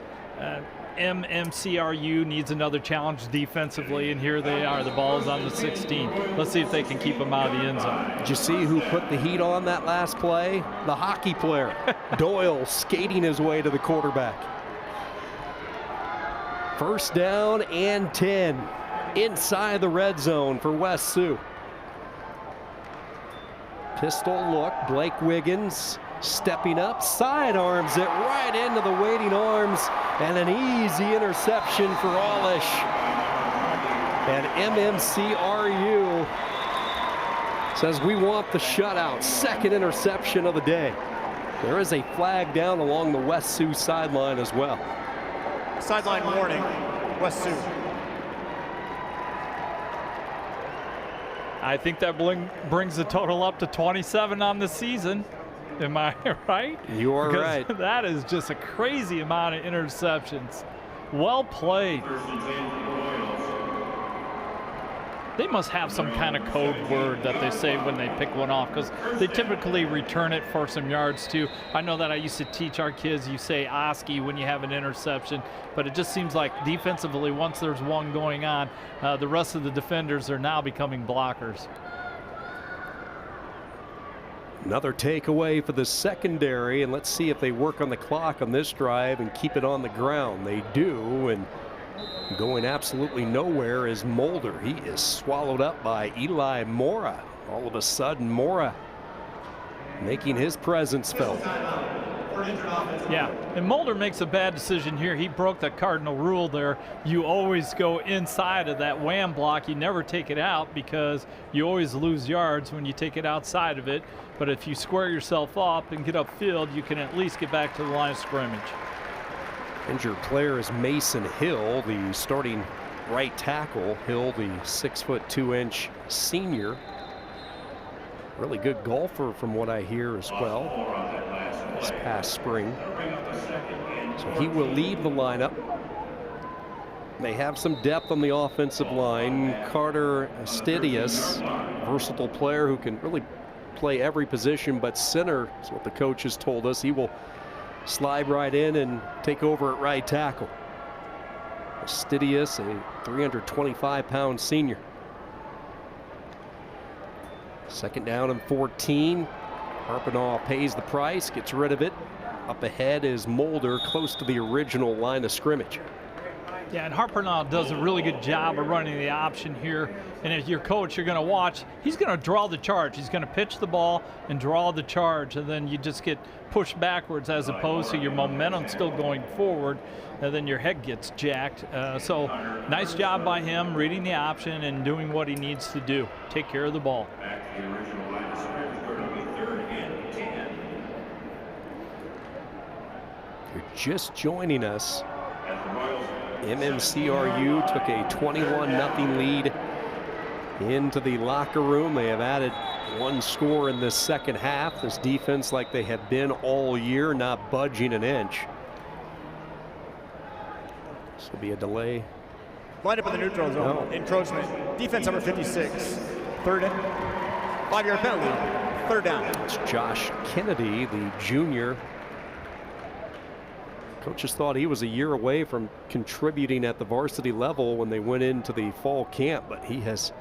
S18: MMCRU needs another challenge defensively, and here they are. The ball is on the 16. Let's see if they can keep them out of the end zone.
S6: Did you see who put the heat on that last play? The hockey player. Doyle skating his way to the quarterback. First down and 10 inside the red zone for West Sioux. Pistol look, Blake Wiggins stepping up, sidearms it right into the waiting arms, and an easy interception for Alish. And MMCRU says we want the shutout. Second interception of the day. There is a flag down along the West Sioux sideline as well.
S9: Sideline warning, West Sioux.
S18: I think that brings the total up to 27 on the season. Am I right?
S6: You are
S18: because
S6: right.
S18: That is just a crazy amount of interceptions. Well played. They must have some kind of code word that they say when they pick one off, because they typically return it for some yards too. I know that I used to teach our kids, you say ASCII when you have an interception, but it just seems like defensively, once there's one going on, the rest of the defenders are now becoming blockers.
S6: Another takeaway for the secondary, and let's see if they work on the clock on this drive and keep it on the ground. They do, and going absolutely nowhere is Mulder. He is swallowed up by Eli Mora. All of a sudden, Mora making his presence felt.
S18: Yeah, and Mulder makes a bad decision here. He broke the cardinal rule there. You always go inside of that wham block. You never take it out because you always lose yards when you take it outside of it. But if you square yourself up and get upfield, you can at least get back to the line of scrimmage.
S6: Injured player is Mason Hill, the starting right tackle. Hill, the 6'2" senior. Really good golfer from what I hear as well this past spring. So he will leave the lineup. They have some depth on the offensive line. Carter Stidius, versatile player who can really play every position but center, is what the coach has told us. He will slide right in and take over at right tackle. Stidius, a 325-pound senior. Second down and 14. Harpinaugh pays the price, gets rid of it. Up ahead is Mulder, close to the original line of scrimmage.
S18: Yeah, and Harpinaugh does a really good job of running the option here. And as your coach, you're going to watch, he's going to draw the charge. He's going to pitch the ball and draw the charge, and then you just get pushed backwards as opposed to your momentum still going forward, and then your head gets jacked. So nice job by him reading the option and doing what he needs to do. Take care of the ball.
S6: You're just joining us. MMCRU took a 21-0 lead into the locker room. They have added one score in this second half. This defense, like they have been all year, not budging an inch. This will be a delay.
S9: Line up in the neutral zone.
S6: No.
S9: Encroachment. Defense number 56. Third and 5-yard penalty. Third down.
S6: It's Josh Kennedy, the junior. Coaches thought he was a year away from contributing at the varsity level when they went into the fall camp, but he has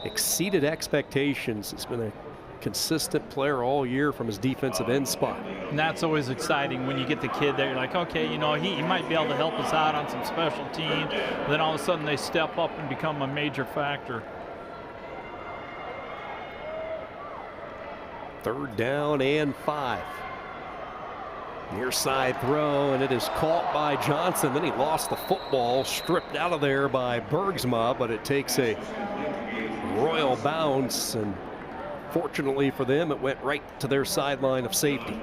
S6: exceeded expectations. He's been a consistent player all year from his defensive end spot.
S18: And that's always exciting when you get the kid there. You're like, okay, you know, he might be able to help us out on some special teams. Then all of a sudden they step up and become a major factor.
S6: Third down and 5. Near side throw, and it is caught by Johnson. Then he lost the football, stripped out of there by Bergsma, but it takes a royal bounce, and fortunately for them, it went right to their sideline of safety.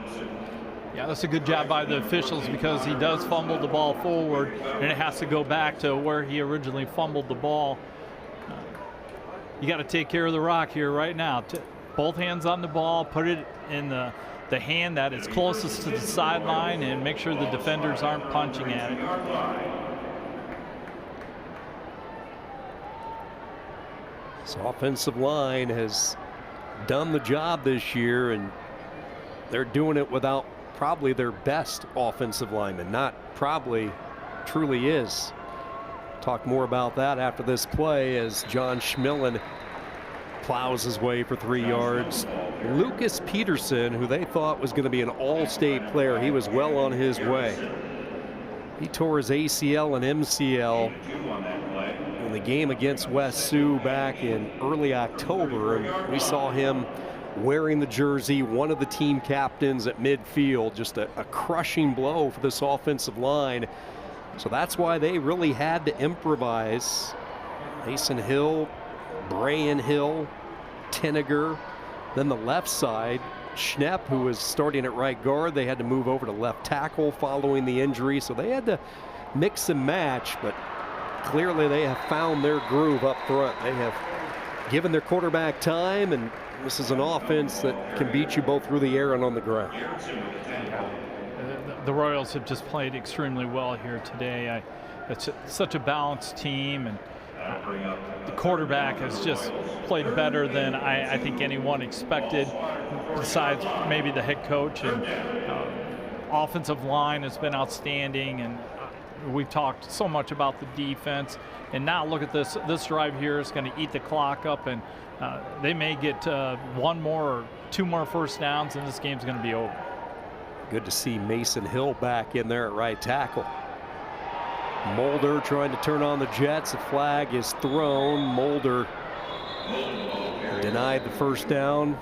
S18: Yeah, that's a good job by the officials, because he does fumble the ball forward, and it has to go back to where he originally fumbled the ball. You got to take care of the rock here right now. Both hands on the ball, put it in the the hand that is closest to the sideline and make sure the defenders aren't punching at it.
S6: This offensive line has done the job this year, and they're doing it without probably their best offensive lineman. Not probably, truly is. Talk more about that after this play as John Schmillen plows his way for 3 yards. Lucas Peterson, who they thought was going to be an all-state player, he was well on his way. He tore his ACL and MCL in the game against West Sioux back in early October, and we saw him wearing the jersey, one of the team captains at midfield. Just a crushing blow for this offensive line. So that's why they really had to improvise. Mason Hill, Brian Hill, Tinniger. Then the left side, Schnepp, who was starting at right guard, they had to move over to left tackle following the injury. So they had to mix and match, but clearly they have found their groove up front. They have given their quarterback time, and this is an offense that can beat you both through the air and on the ground.
S18: The Royals have just played extremely well here today. It's such a balanced team, and the quarterback has just played better than I think anyone expected, besides maybe the head coach. And offensive line has been outstanding, and we've talked so much about the defense. And now look at this drive here is going to eat the clock up, and they may get 1 more or 2 more first downs, and this game's going to be over.
S6: Good to see Mason Hill back in there at right tackle. Mulder trying to turn on the Jets. A flag is thrown. Mulder denied the first down.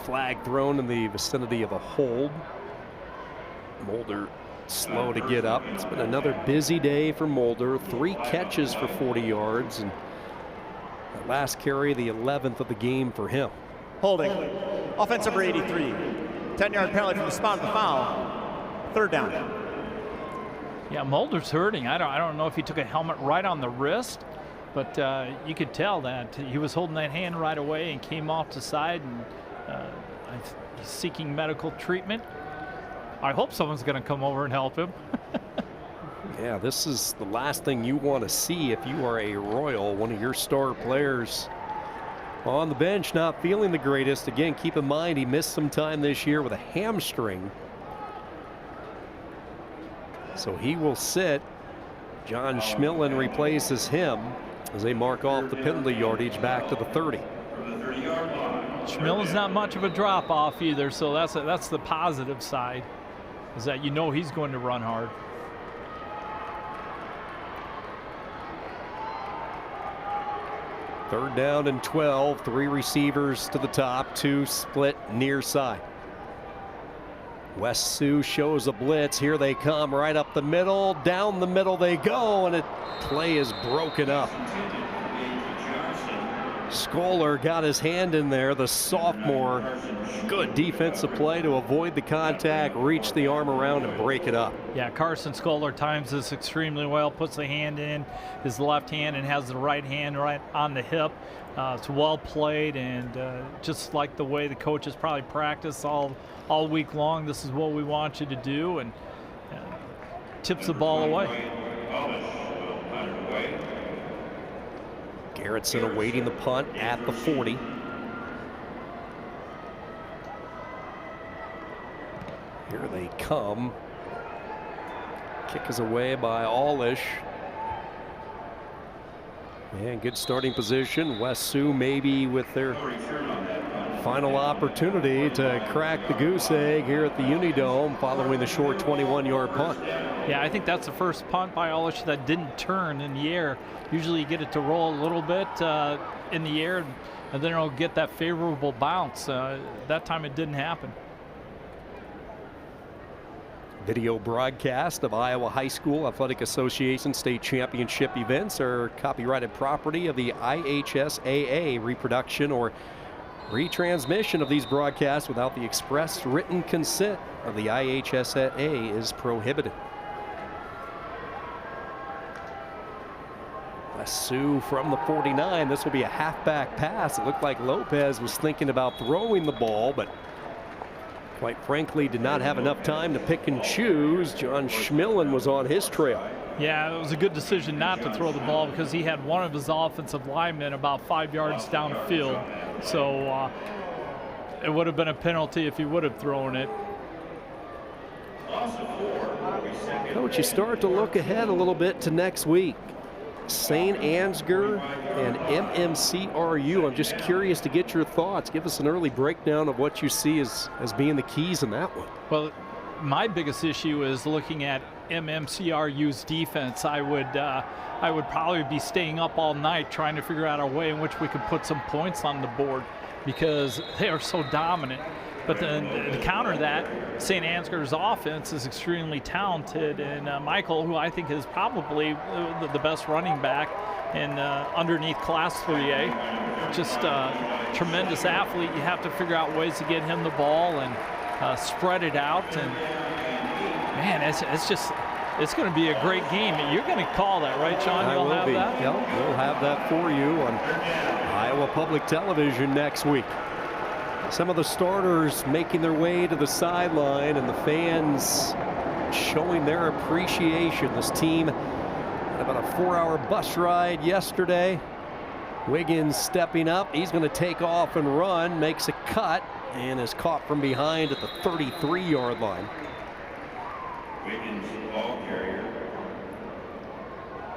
S6: Flag thrown in the vicinity of a hold. Mulder slow to get up. It's been another busy day for Mulder. 3 catches for 40 yards, and that last carry, the 11th of the game for him.
S9: Holding. Offense number 83. 10-yard penalty from the spot of the foul. 3rd down.
S18: Yeah, Mulder's hurting. I don't know if he took a helmet right on the wrist, but you could tell that he was holding that hand right away and came off the side and seeking medical treatment. I hope someone's going to come over and help him.
S6: Yeah, this is the last thing you want to see if you are a Royal. One of your star players on the bench not feeling the greatest. Again, keep in mind he missed some time this year with a hamstring. So he will sit. John Schmillen replaces him as they mark off the penalty yardage back to the 30.
S18: Schmillen's not much of a drop off either, so that's the positive side, is that you know he's going to run hard.
S6: Third down and 12, 3 receivers to the top, 2 split near side. West Sioux shows a blitz. Here they come right up the middle. Down the middle they go, and play is broken up. Scholar got his hand in there, the sophomore. Good defensive play to avoid the contact, reach the arm around and break it up.
S18: Yeah, Carson Scholar times this extremely well, puts the hand in his left hand and has the right hand right on the hip. It's well played, and just like the way the coaches probably practice all week long, this is what we want you to do, and tips the ball away.
S6: Garrettson awaiting the punt at the 40. Here they come. Kick is away by Allish. And good starting position. West Sioux maybe with their final opportunity to crack the goose egg here at the Unidome following the short 21-yard punt.
S18: Yeah, I think that's the first punt by Allish that didn't turn in the air. Usually you get it to roll a little bit in the air, and then it'll get that favorable bounce. That time it didn't happen.
S6: Video broadcast of Iowa High School Athletic Association state championship events are copyrighted property of the IHSAA. Reproduction or retransmission of these broadcasts without the express written consent of the IHSAA is prohibited. West Sioux from the 49. This will be a halfback pass. It looked like Lopez was thinking about throwing the ball, but quite frankly, did not have enough time to pick and choose. John Schmillen was on his trail.
S18: Yeah, it was a good decision not to throw the ball because he had one of his offensive linemen about 5 yards downfield. So it would have been a penalty if he would have thrown it.
S6: Coach, you start to look ahead a little bit to next week. St. Ansgar and MMCRU. I'm just curious to get your thoughts. Give us an early breakdown of what you see as being the keys in that one.
S18: Well, my biggest issue is looking at MMCRU's defense. I would probably be staying up all night trying to figure out a way in which we could put some points on the board because they are so dominant. But then to counter that, St. Ansgar's offense is extremely talented, and Michael, who I think is probably the best running back in underneath Class 3A, just a tremendous athlete. You have to figure out ways to get him the ball and spread it out. And man, it's going to be a great game. You're going to call that, right, Sean?
S6: I will be. Yep, we'll have that for you on Iowa Public Television next week. Some of the starters making their way to the sideline and the fans showing their appreciation. This team had about a 4-hour bus ride yesterday. Wiggins stepping up. He's going to take off and run, makes a cut, and is caught from behind at the 33-yard line.
S17: Wiggins, ball carrier.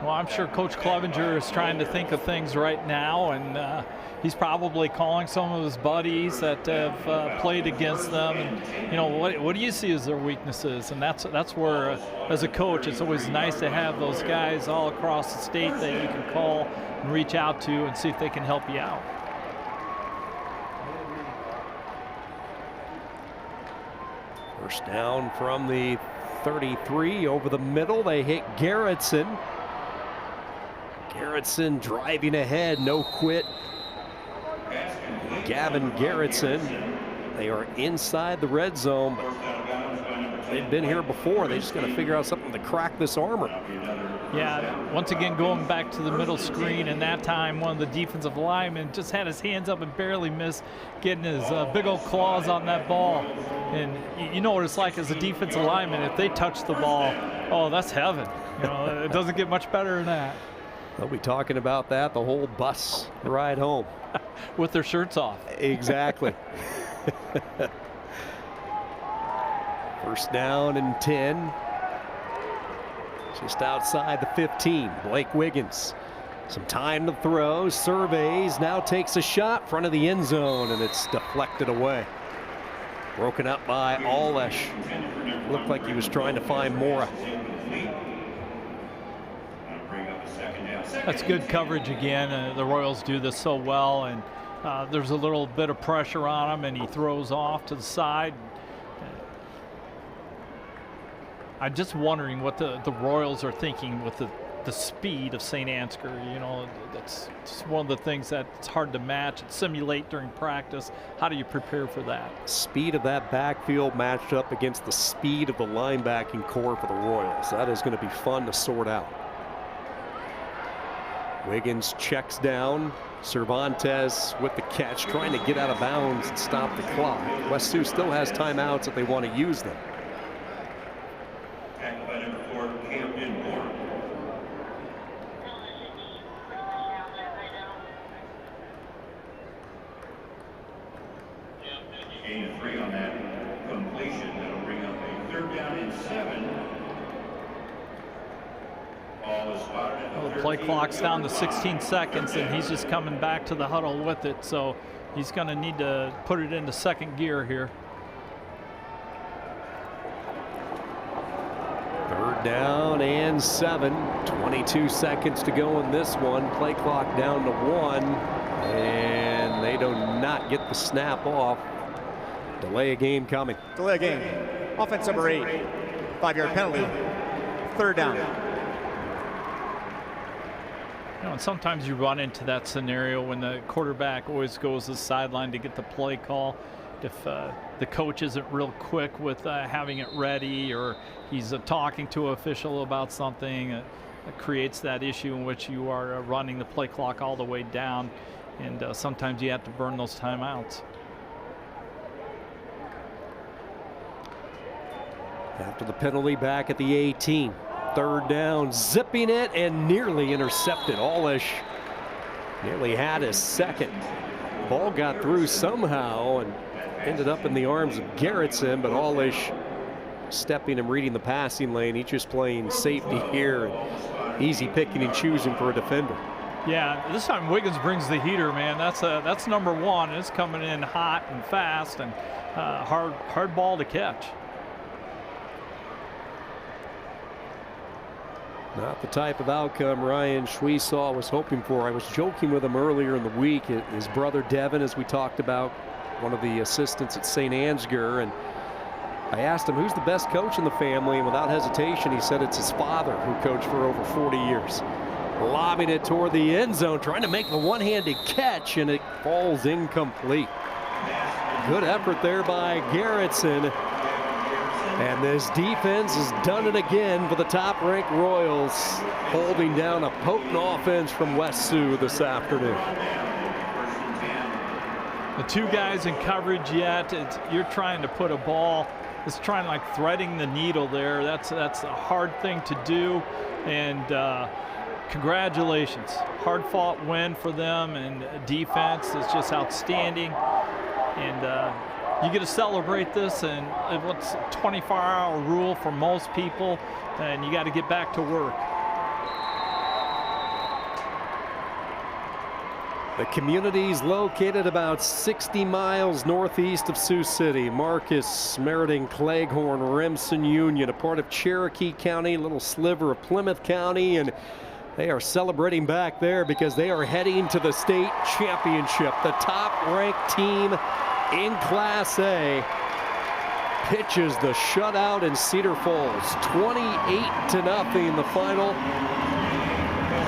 S18: Well, I'm sure Coach Clevenger is trying to think of things right now, and he's probably calling some of his buddies that have played against them. And you know, what do you see as their weaknesses? And that's where, as a coach, it's always nice to have those guys all across the state that you can call and reach out to and see if they can help you out.
S6: First down from the 33 over the middle. They hit Garrettson. Garrettson driving ahead, no quit. Gavin Garrettson. They are inside the red zone, but they've been here before. They just got to figure out something to crack this armor.
S18: Yeah, once again going back to the middle screen, and that time one of the defensive linemen just had his hands up and barely missed getting his big old claws on that ball. And you know what it's like as a defensive lineman, if they touch the ball, oh, that's heaven. You know, it doesn't get much better than that.
S6: They'll be talking about that the whole bus ride home.
S18: With their shirts off.
S6: Exactly. First down and 10. Just outside the 15. Blake Wiggins. Some time to throw. Surveys. Now takes a shot. Front of the end zone. And it's deflected away. Broken up by Olesh. Looked like he was trying to find Mora.
S18: That's good coverage again. The Royals do this so well, and there's a little bit of pressure on him, and he throws off to the side. I'm just wondering what the Royals are thinking with the speed of St. Ansgar. You know, that's just one of the things that's hard to match and simulate during practice. How do you prepare for that?
S6: Speed of that backfield matched up against the speed of the linebacking core for the Royals. That is going to be fun to sort out. Wiggins checks down. Cervantes with the catch, trying to get out of bounds and stop the clock. West Sioux still has timeouts if they want to use them.
S17: Tackled by number 4, Camden Moore. Gain of 3 on that completion. That'll bring up a 3rd down and 7.
S18: Well, the play clock's down to 16 seconds, and he's just coming back to the huddle with it, so he's going to need to put it into second gear here.
S6: 3rd down and 7. 22 seconds to go in this one. Play clock down to 1, and they do not get the snap off. Delay a game coming.
S9: Delay a game. Offense number 8. 5-yard penalty. 3rd down.
S18: You know, and sometimes you run into that scenario when the quarterback always goes to the sideline to get the play call. If the coach isn't real quick with having it ready, or he's talking to an official about something, it creates that issue in which you are running the play clock all the way down, and sometimes you have to burn those timeouts.
S6: after the penalty back at the 18. Third down, zipping it and nearly intercepted. Allish nearly had his second. Ball got through somehow and ended up in the arms of Garrettson, but Allish stepping and reading the passing lane. He's just playing safety here. Easy picking and choosing for a defender.
S18: Yeah, this time Wiggins brings the heater, man. That's number one. It's coming in hot and fast and hard ball to catch.
S6: Not the type of outcome Ryan Schwesaw was hoping for. I was joking with him earlier in the week. His brother Devin, as we talked about, one of the assistants at St. Ansgar, and I asked him who's the best coach in the family, and without hesitation he said it's his father, who coached for over 40 years. Lobbing it toward the end zone, trying to make the one-handed catch, and it falls incomplete. Good effort there by Garrettson. And this defense has done it again for the top-ranked Royals, holding down a potent offense from West Sioux this afternoon.
S18: The two guys in coverage yet. You're trying to put a ball. It's trying like threading the needle there. That's a hard thing to do. And congratulations. Hard-fought win for them, and defense is just outstanding. And you get to celebrate this, and what's a 24-hour rule for most people, and you got to get back to work.
S6: The community is located about 60 miles northeast of Sioux City. Marcus, Meriden, Cleghorn, Remsen, Union, a part of Cherokee County, a little sliver of Plymouth County, and they are celebrating back there because they are heading to the state championship. The top-ranked team in Class A pitches the shutout in Cedar Falls. 28-0 the final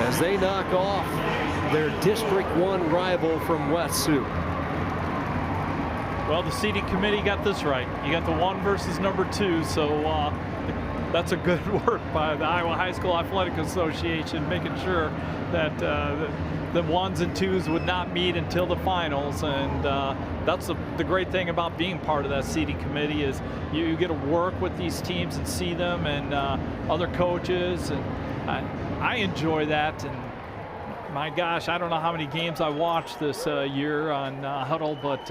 S6: as they knock off their District 1 rival from West Sioux.
S18: Well, the seating committee got this right. You got the 1 versus number 2, so that's a good work by the Iowa High School Athletic Association, making sure that the 1s and 2s would not meet until the finals. And that's the great thing about being part of that seating committee is you get to work with these teams and see them and other coaches. And I enjoy that. And my gosh, I don't know how many games I watched this year on Huddle, but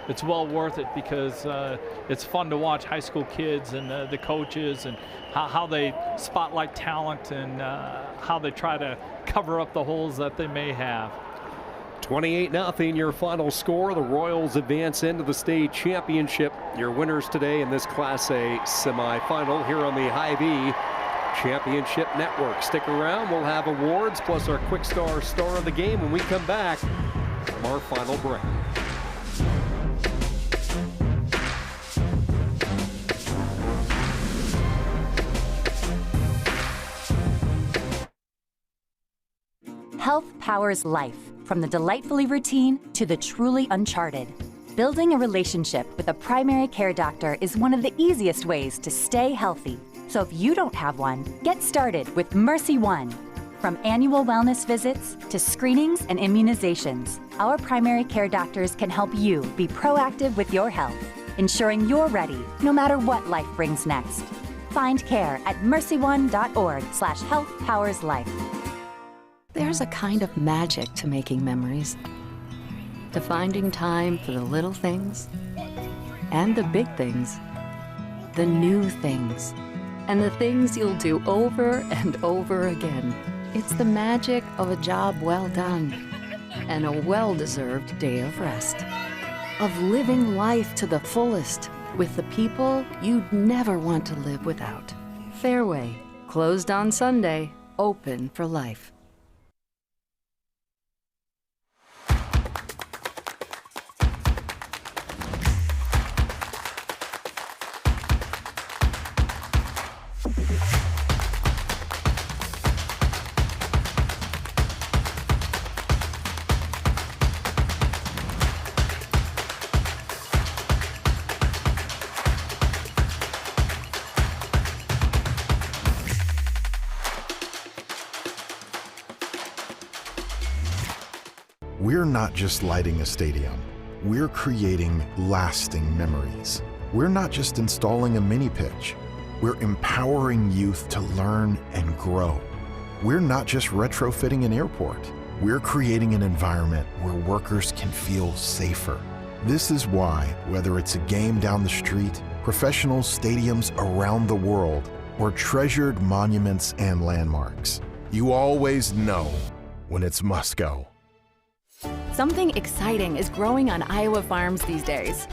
S18: it's well worth it because it's fun to watch high school kids and the coaches and how they spotlight talent and how they try to cover up the holes that they may have.
S6: 28-0 your final score. The Royals advance into the state championship. Your winners today in this Class A semifinal here on the Hy-Vee Championship Network. Stick around, we'll have awards plus our Quick Star Star of the Game when we come back from our final break.
S8: Health powers life, from the delightfully routine to the truly uncharted. Building a relationship with a primary care doctor is one of the easiest ways to stay healthy. So if you don't have one, get started with Mercy One. From annual wellness visits to screenings and immunizations, our primary care doctors can help you be proactive with your health, ensuring you're ready no matter what life brings next. Find care at mercyone.org/healthpowerslife.
S19: There's a kind of magic to making memories, to finding time for the little things and the big things, the new things, and the things you'll do over and over again. It's the magic of a job well done and a well-deserved day of rest, of living life to the fullest with the people you'd never want to live without. Fairway, closed on Sunday, open for life.
S1: We're not just lighting a stadium. We're creating lasting memories. We're not just installing a mini pitch. We're empowering youth to learn and grow. We're not just retrofitting an airport. We're creating an environment where workers can feel safer. This is why, whether it's a game down the street, professional stadiums around the world, or treasured monuments and landmarks, you always know when it's must go.
S2: Something exciting is growing on Iowa farms these days.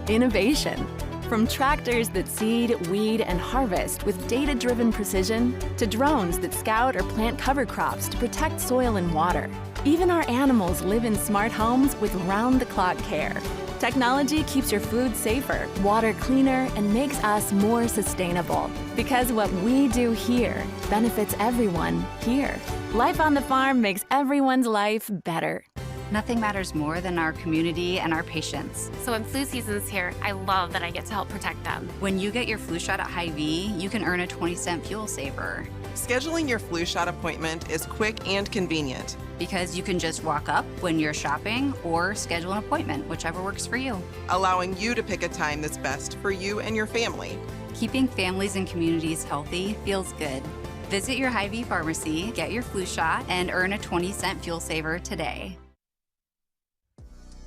S2: Innovation. From tractors that seed, weed, and harvest with data-driven precision, to drones that scout or plant cover crops to protect soil and water. Even our animals live in smart homes with round-the-clock care. Technology keeps your food safer, water cleaner, and makes us more sustainable. Because what we do here benefits everyone here. Life on the farm makes everyone's life better.
S4: Nothing matters more than our community and our patients.
S5: So when flu season's here, I love that I get to help protect them.
S4: When you get your flu shot at Hy-Vee, you can earn a 20-cent fuel saver.
S20: Scheduling your flu shot appointment is quick and convenient.
S4: Because you can just walk up when you're shopping or schedule an appointment, whichever works for you.
S20: Allowing you to pick a time that's best for you and your family.
S4: Keeping families and communities healthy feels good. Visit your Hy-Vee pharmacy, get your flu shot, and earn a 20-cent fuel saver today.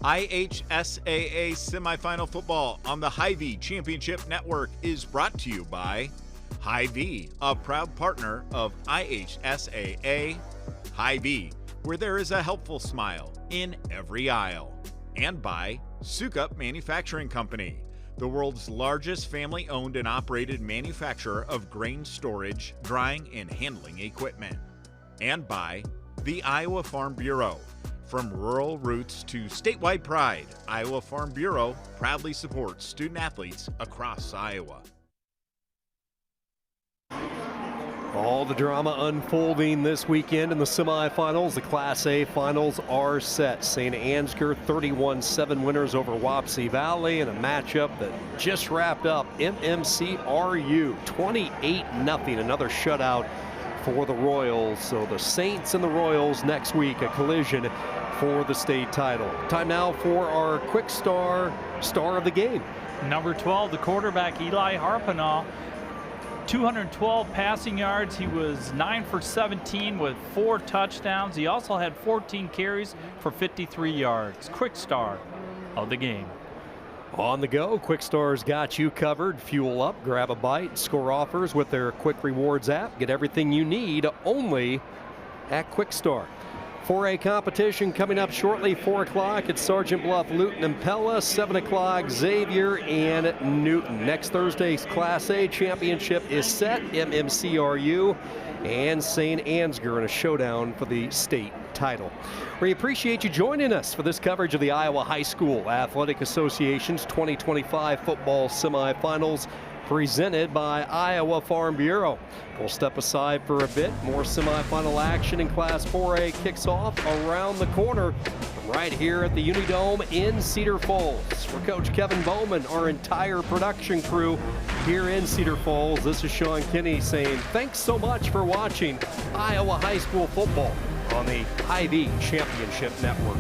S14: IHSAA Semifinal Football on the Hy-Vee Championship Network is brought to you by Hy-Vee, a proud partner of IHSAA. Hy-Vee, where there is a helpful smile in every aisle. And by Sioux Manufacturing Company, the world's largest family-owned and operated manufacturer of grain storage, drying, and handling equipment. And by the Iowa Farm Bureau. From rural roots to statewide pride, Iowa Farm Bureau proudly supports student athletes across Iowa.
S6: All the drama unfolding this weekend in the semifinals. The Class A finals are set. St. Ansgar 31-7 winners over Wapsie Valley in a matchup that just wrapped up. MMCRU 28-0, another shutout for the Royals. So the Saints and the Royals next week, a collision for the state title. Time now for our quick star of the game.
S18: Number 12, the quarterback Eli Harpinaugh. 212 passing yards. He was 9 for 17 with 4 touchdowns. He also had 14 carries for 53 yards. Quick star of the game.
S6: On the go, Quick Star's got you covered. Fuel up, grab a bite, score offers with their Quick Rewards app. Get everything you need only at Quick Star. 4A competition coming up shortly, 4 o'clock at Sergeant Bluff, Luton, and Pella. 7 o'clock, Xavier and Newton. Next Thursday's Class A championship is set. MMCRU and St. Ansgar in a showdown for the state title. We appreciate you joining us for this coverage of the Iowa High School Athletic Association's 2025 football semifinals, presented by Iowa Farm Bureau. We'll step aside for a bit. More semifinal action in Class 4A kicks off around the corner right here at the Unidome in Cedar Falls. For Coach Kevin Bowman, our entire production crew here in Cedar Falls, this is Sean Kinney saying thanks so much for watching Iowa High School football on the Hy-Vee Championship Network.